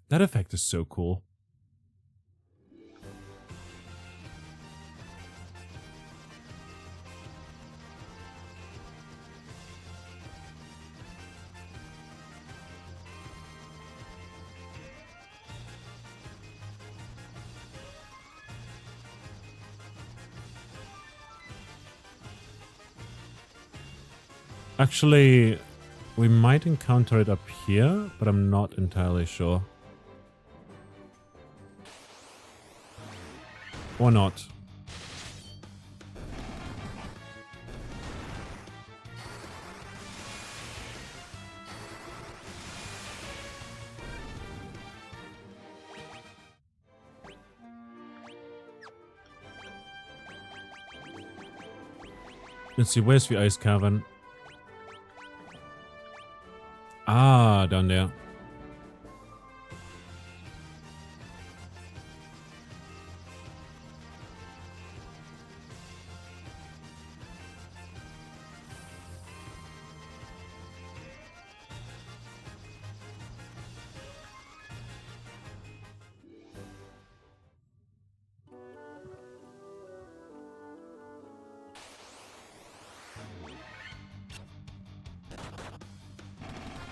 That effect is so cool. Actually, we might encounter it up here, but I'm not entirely sure. Or not. Let's see, where's the ice cavern? Ah, down there.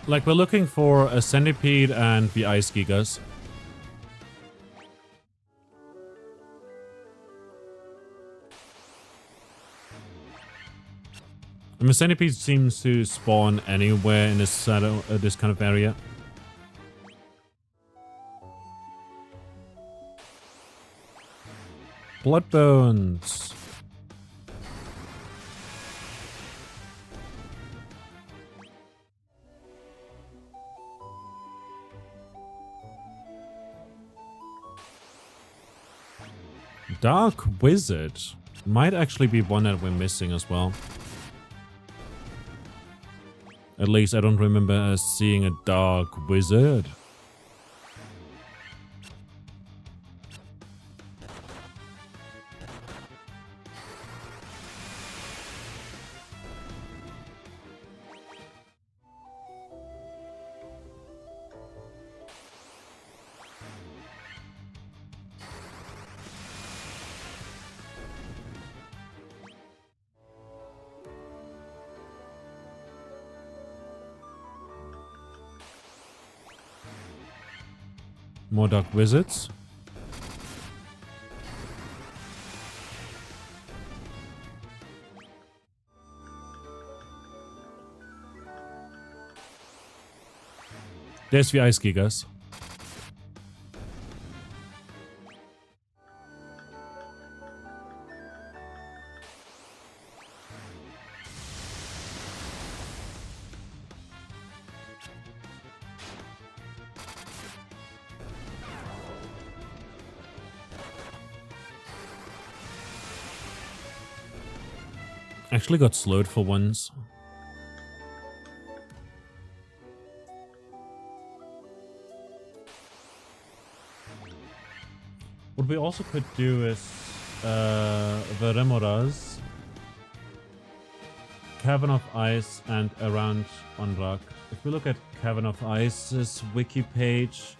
Like, we're looking for a centipede and the ice gigas. And the centipede seems to spawn anywhere in this kind of area. Bloodbones. Dark Wizard might actually be one that we're missing as well. At least I don't remember seeing a Dark Wizard. More Dark Wizards. There's the Ice Gigas. Actually got slowed for once. What we also could do is the Remoras, Cavern of Ice, and around Onrak. If we look at Cavern of Ice's wiki page,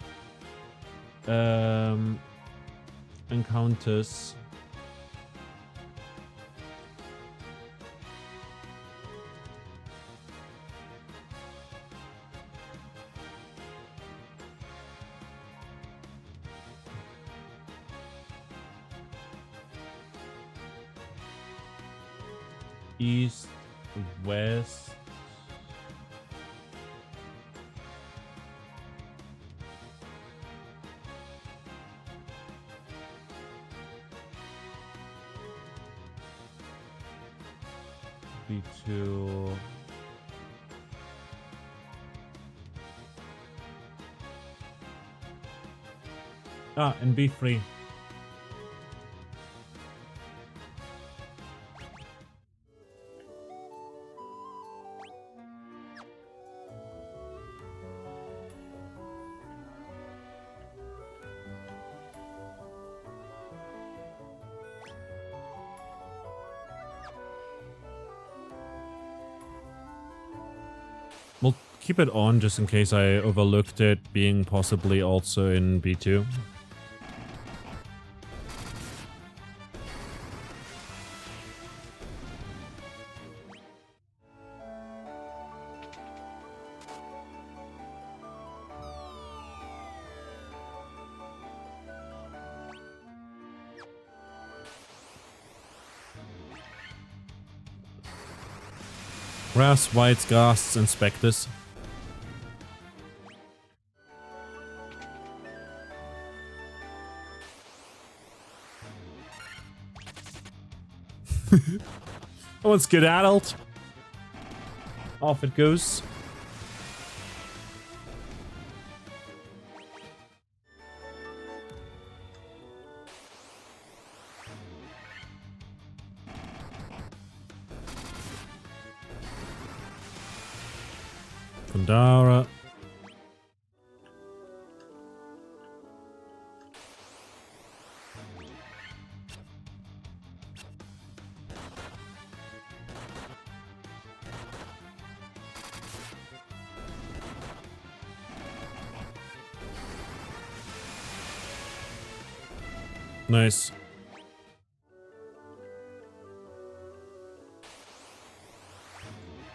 encounters. East, west. B2. Ah, and B3. We'll keep it on just in case I overlooked it being possibly also in B2. Brass, Whites, Ghasts, and Spectres. Oh, it's skedaddled. Off it goes. Fundara. Nice.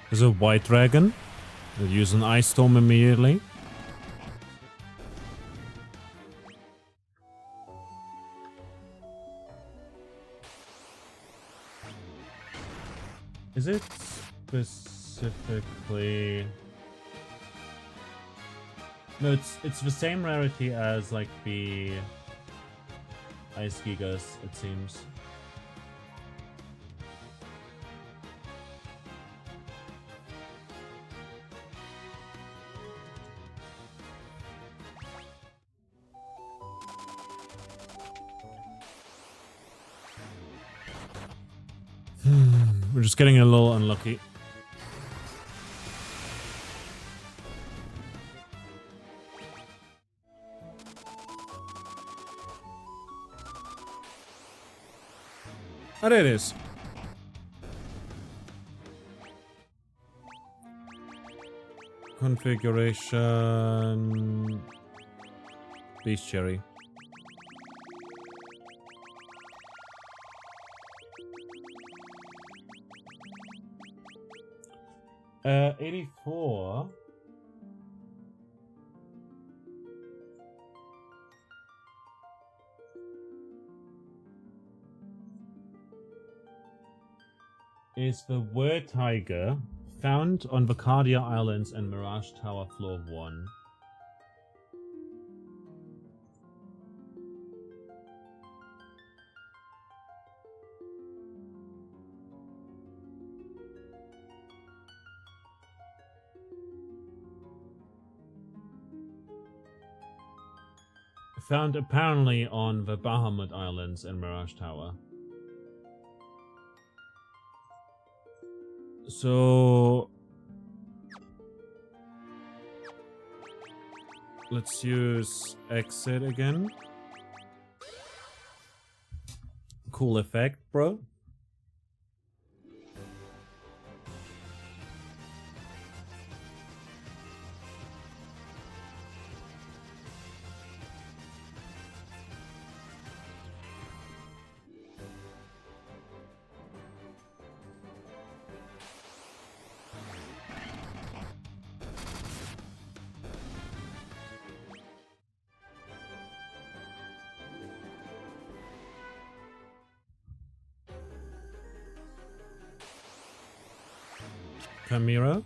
There's a white dragon. We'll use an ice storm immediately. Is it specifically? No, it's the same rarity as like the Ice Gigas, it seems. We're just getting a little unlucky. Oh, there it is. Configuration. Beast Cherry. Uh, 84. Is the word tiger found on Vacadia Islands and Mirage Tower Floor 1. Found apparently on the Bahamut Islands and Mirage Tower. So let's use exit again. Cool effect, bro. Chimera.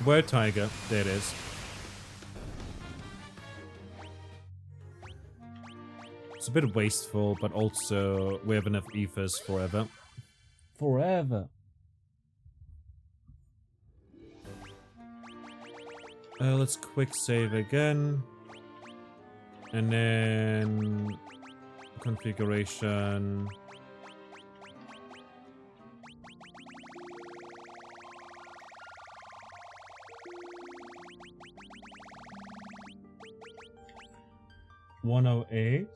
Word tiger. There it is. It's a bit wasteful, but also we have enough ethers forever. Forever. Let's quick save again. And then configuration. (108)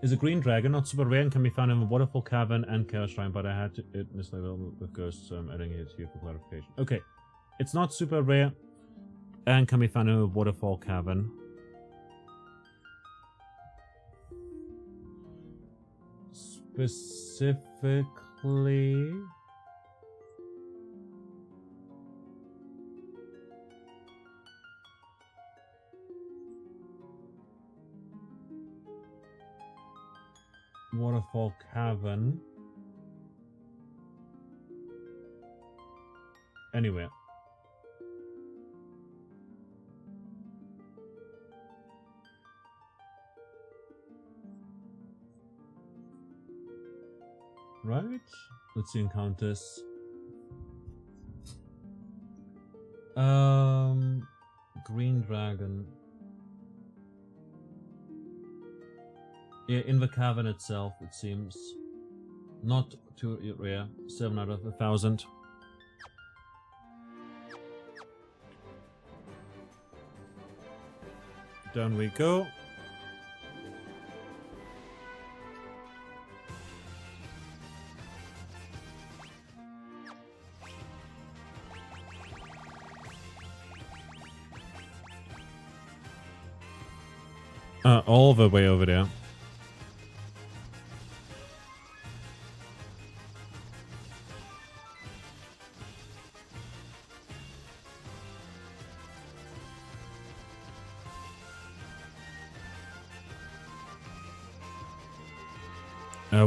is a green dragon, not super rare, and can be found in the Waterfall Cavern and Chaos Shrine, but I had it mislabeled with ghosts, so I'm adding it here for clarification. Okay, it's not super rare and can be found in the Waterfall Cavern. Specifically... Waterfall Cavern. Anyway. Right? Let's see encounters. Green Dragon. Yeah, in the cavern itself, it seems. Not too rare. 7 out of 1,000. Down we go. All the way over there.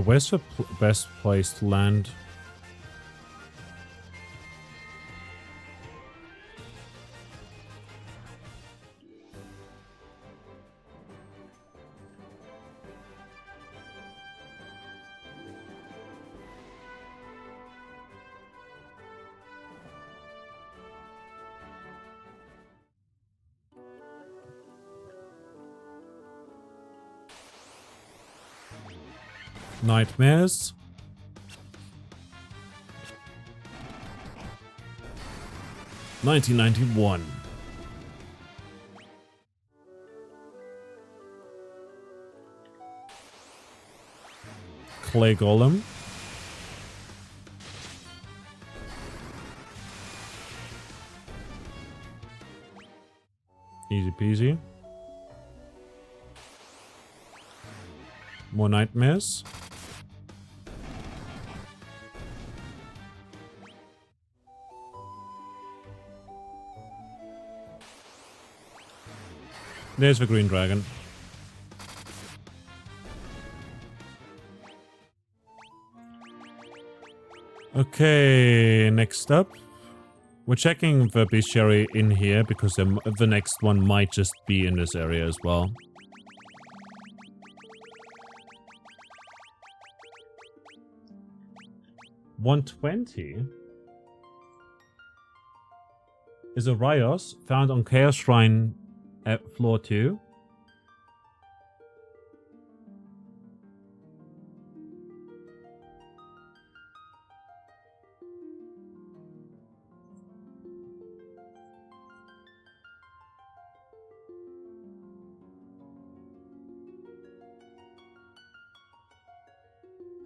Where's the best place to land? Nightmares. $1991. Clay Golem. Easy peasy. More nightmares. There's the green dragon. Okay, next up. We're checking the bestiary in here because the next one might just be in this area as well. $120 is a Rios found on Chaos Shrine at floor 2.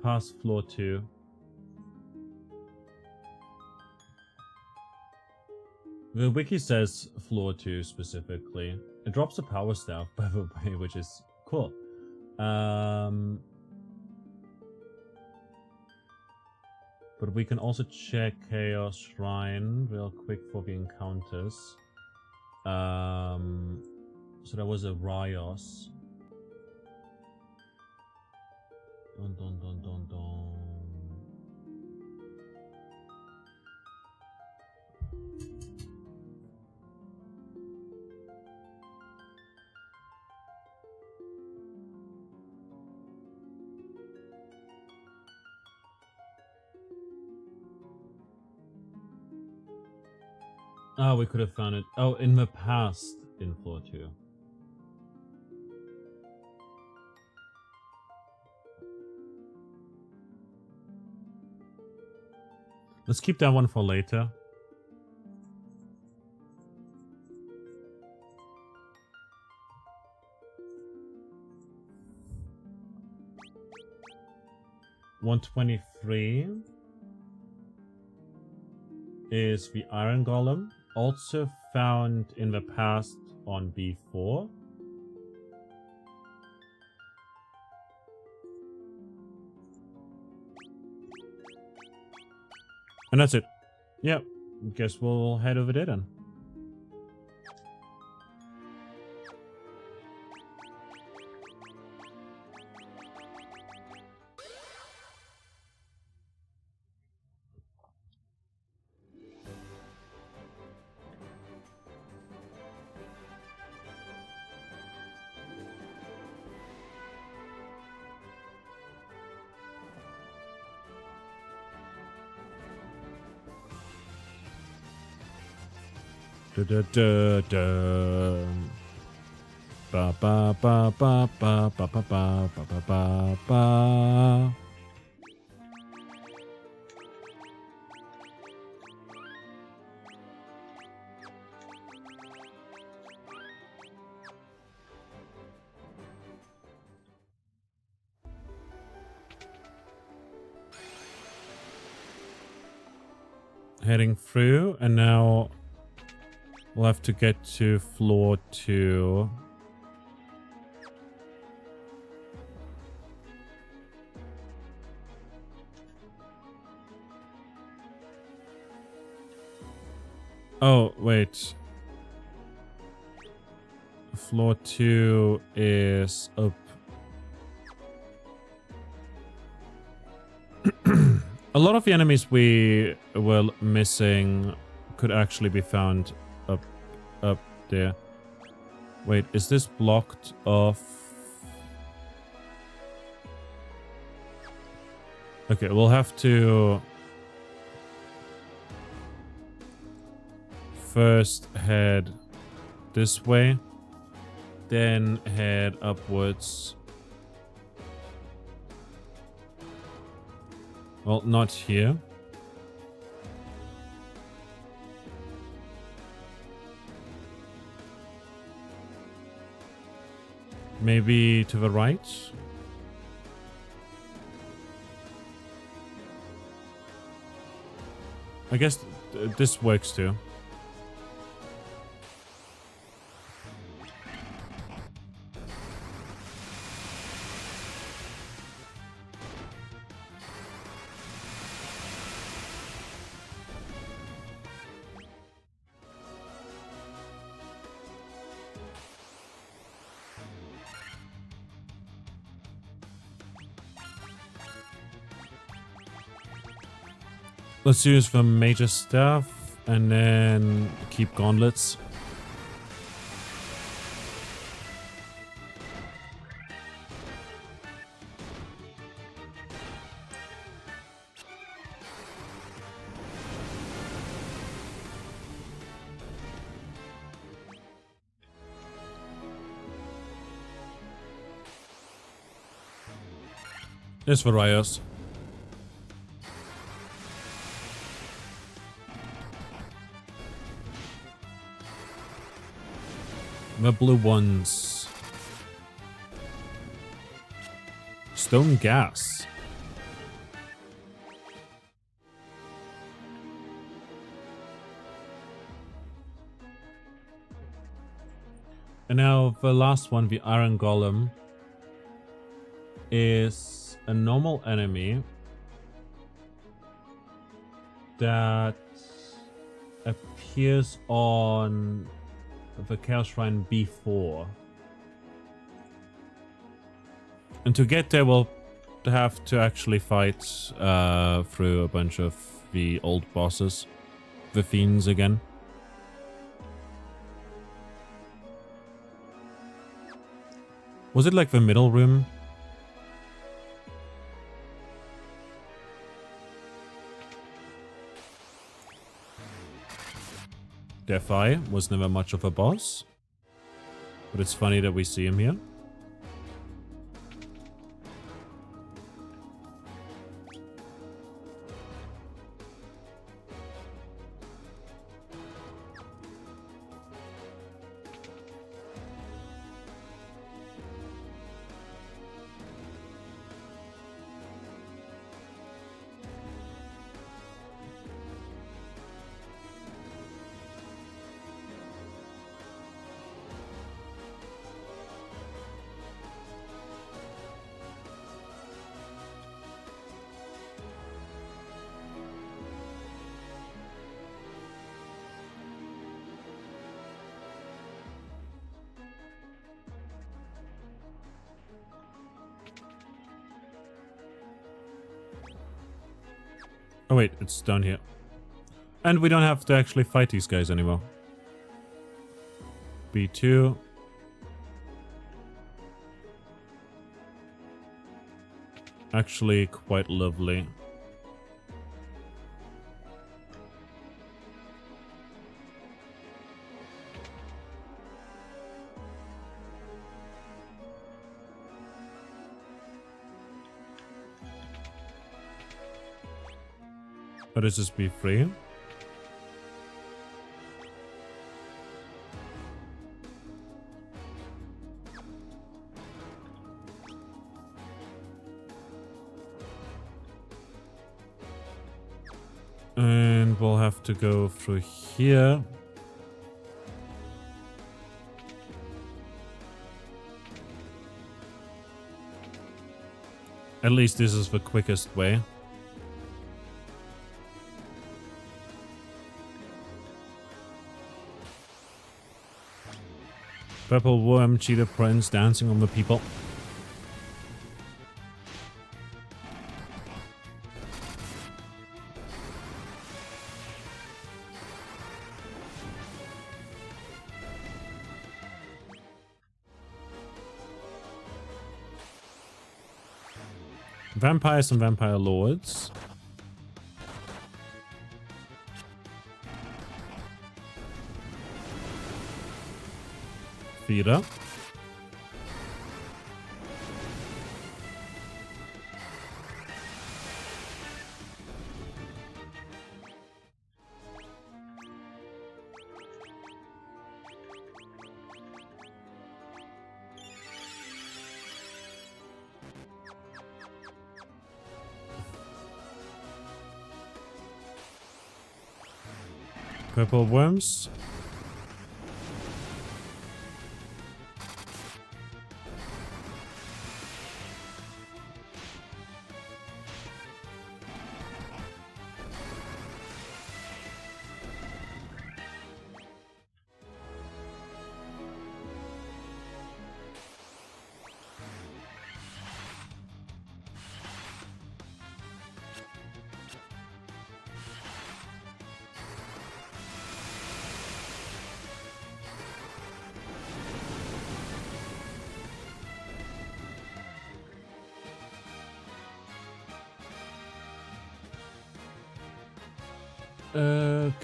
Past floor 2. The wiki says floor 2 specifically. It drops a power staff, by the way, which is cool. But we can also check Chaos Shrine real quick for the encounters. So that was a Rios. Dun dun dun dun dun. Oh, we could have found it. Oh, in the past in floor 2. Let's keep that one for later. $123 is the Iron Golem, also found in the past on B4. And that's it. Yep. Guess we'll head over there then. Da, da, da, da. Ba ba ba ba ba ba ba ba ba ba ba. Heading through, and now we'll have to get to floor 2. Oh, wait. Floor 2 is up. A lot of the enemies we were missing could actually be found up there. Wait, is this blocked off? Okay, we'll have to first head this way, then head upwards. Well, not here. Maybe to the right? I guess this works too. Let's use the major staff and then keep gauntlets. There's Varios. The blue ones. Stone gas. And now the last one, the Iron Golem, is a normal enemy that appears on the Chaos Shrine B4. And to get there, we'll have to actually fight through a bunch of the old bosses. The Fiends again. Was it like the middle room? Defy was never much of a boss, but it's funny that we see him here. Oh wait, it's down here. And we don't have to actually fight these guys anymore. B2. Actually quite lovely. Or does this be free? And we'll have to go through here. At least this is the quickest way. Purple worm, cheetah prince dancing on the people. Vampires and vampire lords. Feeder. Purple worms.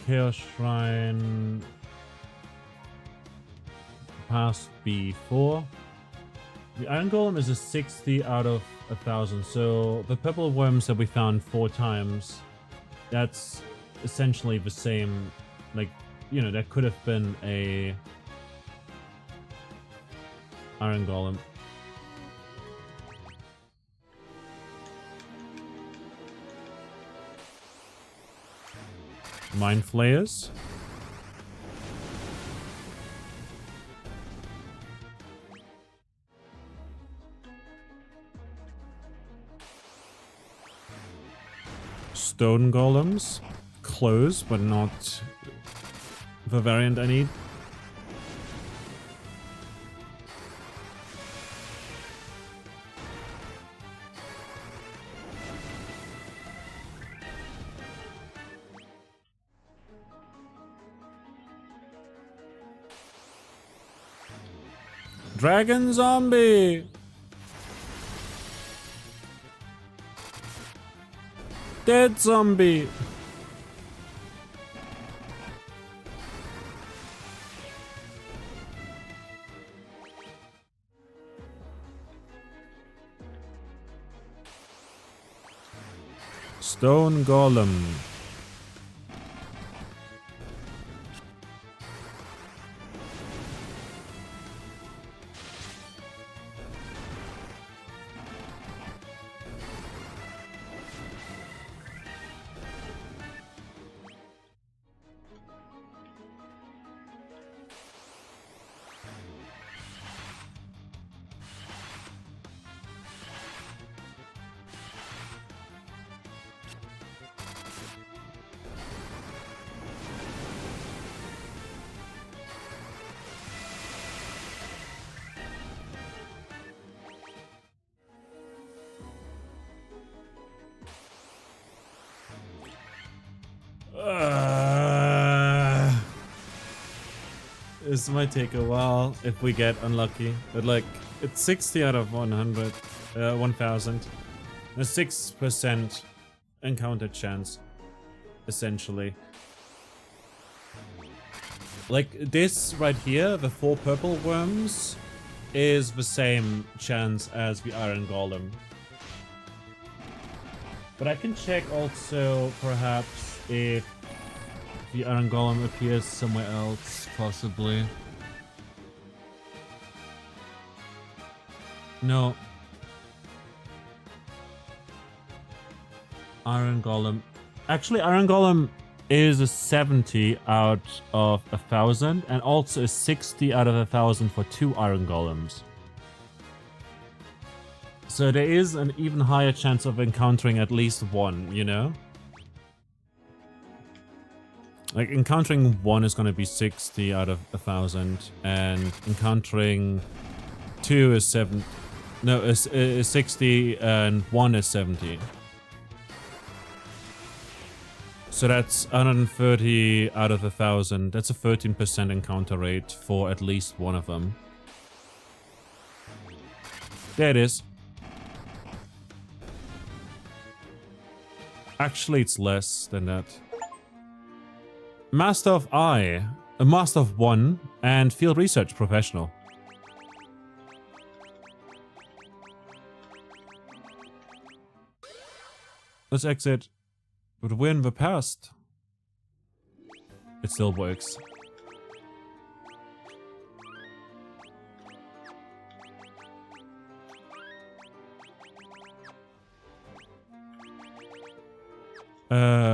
Chaos Shrine past B4. The Iron Golem is a 60 out of 1,000. So the purple worms that we found 4 times, that's essentially the same. Like, you know, that could have been a Iron Golem. Mind Flayers. Stone Golems. Close, but not the variant I need. Dragon Zombie! Dead Zombie! Stone Golem. This might take a while if we get unlucky, but like it's 60 out of 100, 1000, a 6% encounter chance, essentially. Like this right here, the 4 purple worms, is the same chance as the Iron Golem. But I can check also, perhaps, if the Iron Golem appears somewhere else, possibly. No. Iron Golem. Actually, Iron Golem is a 70 out of 1,000, and also a 60 out of 1,000 for 2 Iron Golems. So there is an even higher chance of encountering at least one, you know? Like, encountering one is going to be 60 out of 1,000, and encountering 2 is 7... No, is 60, and 1 is 70. So that's 130 out of 1,000. That's a 13% encounter rate for at least one of them. There it is. Actually, it's less than that. Master of I, a Master of 1, and Field Research Professional. Let's exit. But we're in the past. It still works.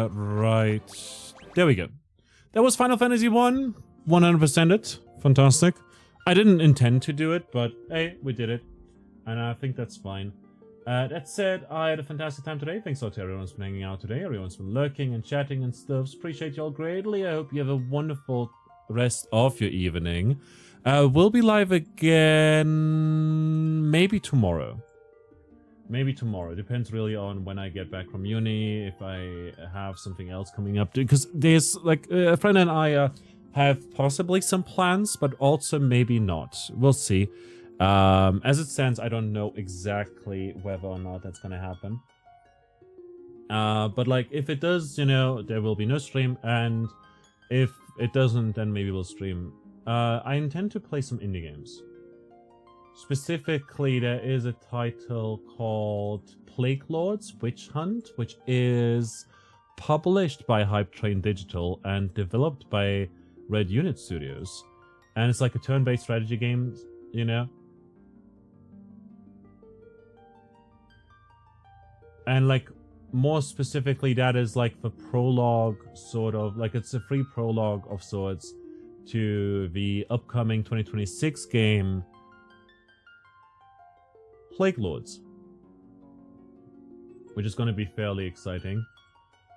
Right. There we go. That was Final Fantasy 1. 100% it. Fantastic. I didn't intend to do it, but hey, we did it. And I think that's fine. That said, I had a fantastic time today. Thanks a lot to everyone's been hanging out today. Everyone's been lurking and chatting and stuff. Appreciate y'all greatly. I hope you have a wonderful rest of your evening. We'll be live again maybe tomorrow. Maybe tomorrow. Depends really on when I get back from uni, if I have something else coming up. Because there's, like, a friend and I have possibly some plans, but also maybe not. We'll see. As it stands, I don't know exactly whether or not that's gonna happen. But, like, if it does, you know, there will be no stream. And if it doesn't, then maybe we'll stream. I intend to play some indie games. Specifically, there is a title called Plague Lords Witch Hunt, which is published by Hype Train Digital and developed by Red Unit Studios. And it's like a turn-based strategy game, you know? And, like, more specifically, that is like the prologue, sort of. Like, it's a free prologue of sorts to the upcoming 2026 game, Plague Lords, which is going to be fairly exciting.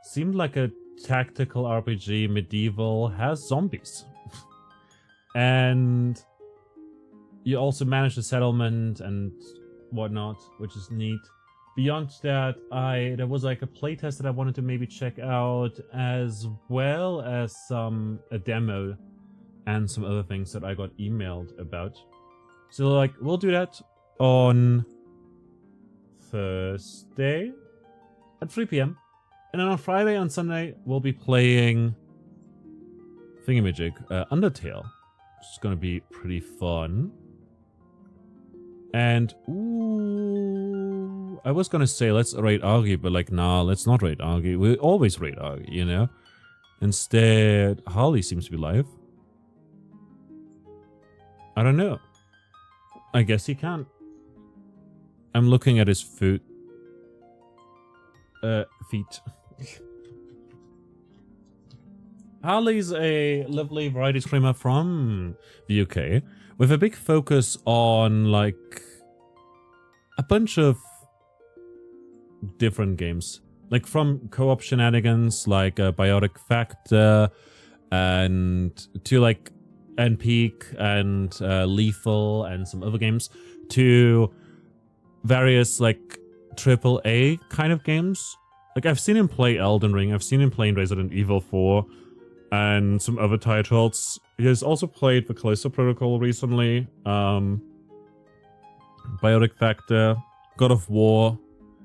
Seemed like a tactical RPG, medieval, has zombies. And you also manage the settlement and whatnot, which is neat. Beyond that, there was like a playtest that I wanted to maybe check out, as well as a demo and some other things that I got emailed about. So, like, we'll do that on Thursday at 3 PM. And then on Friday and Sunday, we'll be playing Thingamajig, Undertale. It's gonna be pretty fun. And, ooh, I was gonna say let's raid Argy, but like, nah, let's not raid Argy. We always raid Argy, you know? Instead, Harley seems to be live. I don't know. I guess he can't. I'm looking at his feet. Harley's a lovely variety streamer from the UK with a big focus on, like, a bunch of different games. Like, from co-op shenanigans like Biotic Factor and to, like, N-Peak and Lethal and some other games, to various, like, AAA kind of games. Like, I've seen him play Elden Ring, I've seen him playing Resident Evil 4, and some other titles. He has also played the Callisto Protocol recently, Biotic Factor, God of War,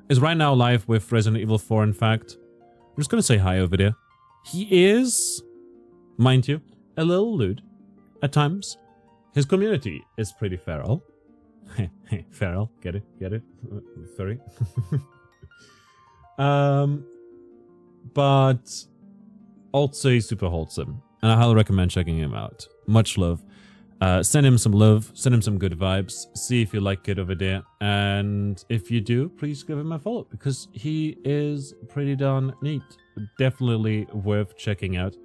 is right now live with Resident Evil 4, in fact. I'm just gonna say hi over there. He is, mind you, a little lewd at times. His community is pretty feral. Feral, get it? Furry. But also he's super wholesome, and I highly recommend checking him out. Much love. Send him some love, send him some good vibes, see if you like it over there, and if you do, please give him a follow, because he is pretty darn neat. Definitely worth checking out.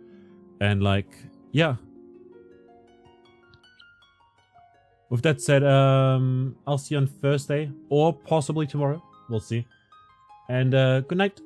And like, yeah. With that said, I'll see you on Thursday, or possibly tomorrow. We'll see. And good night.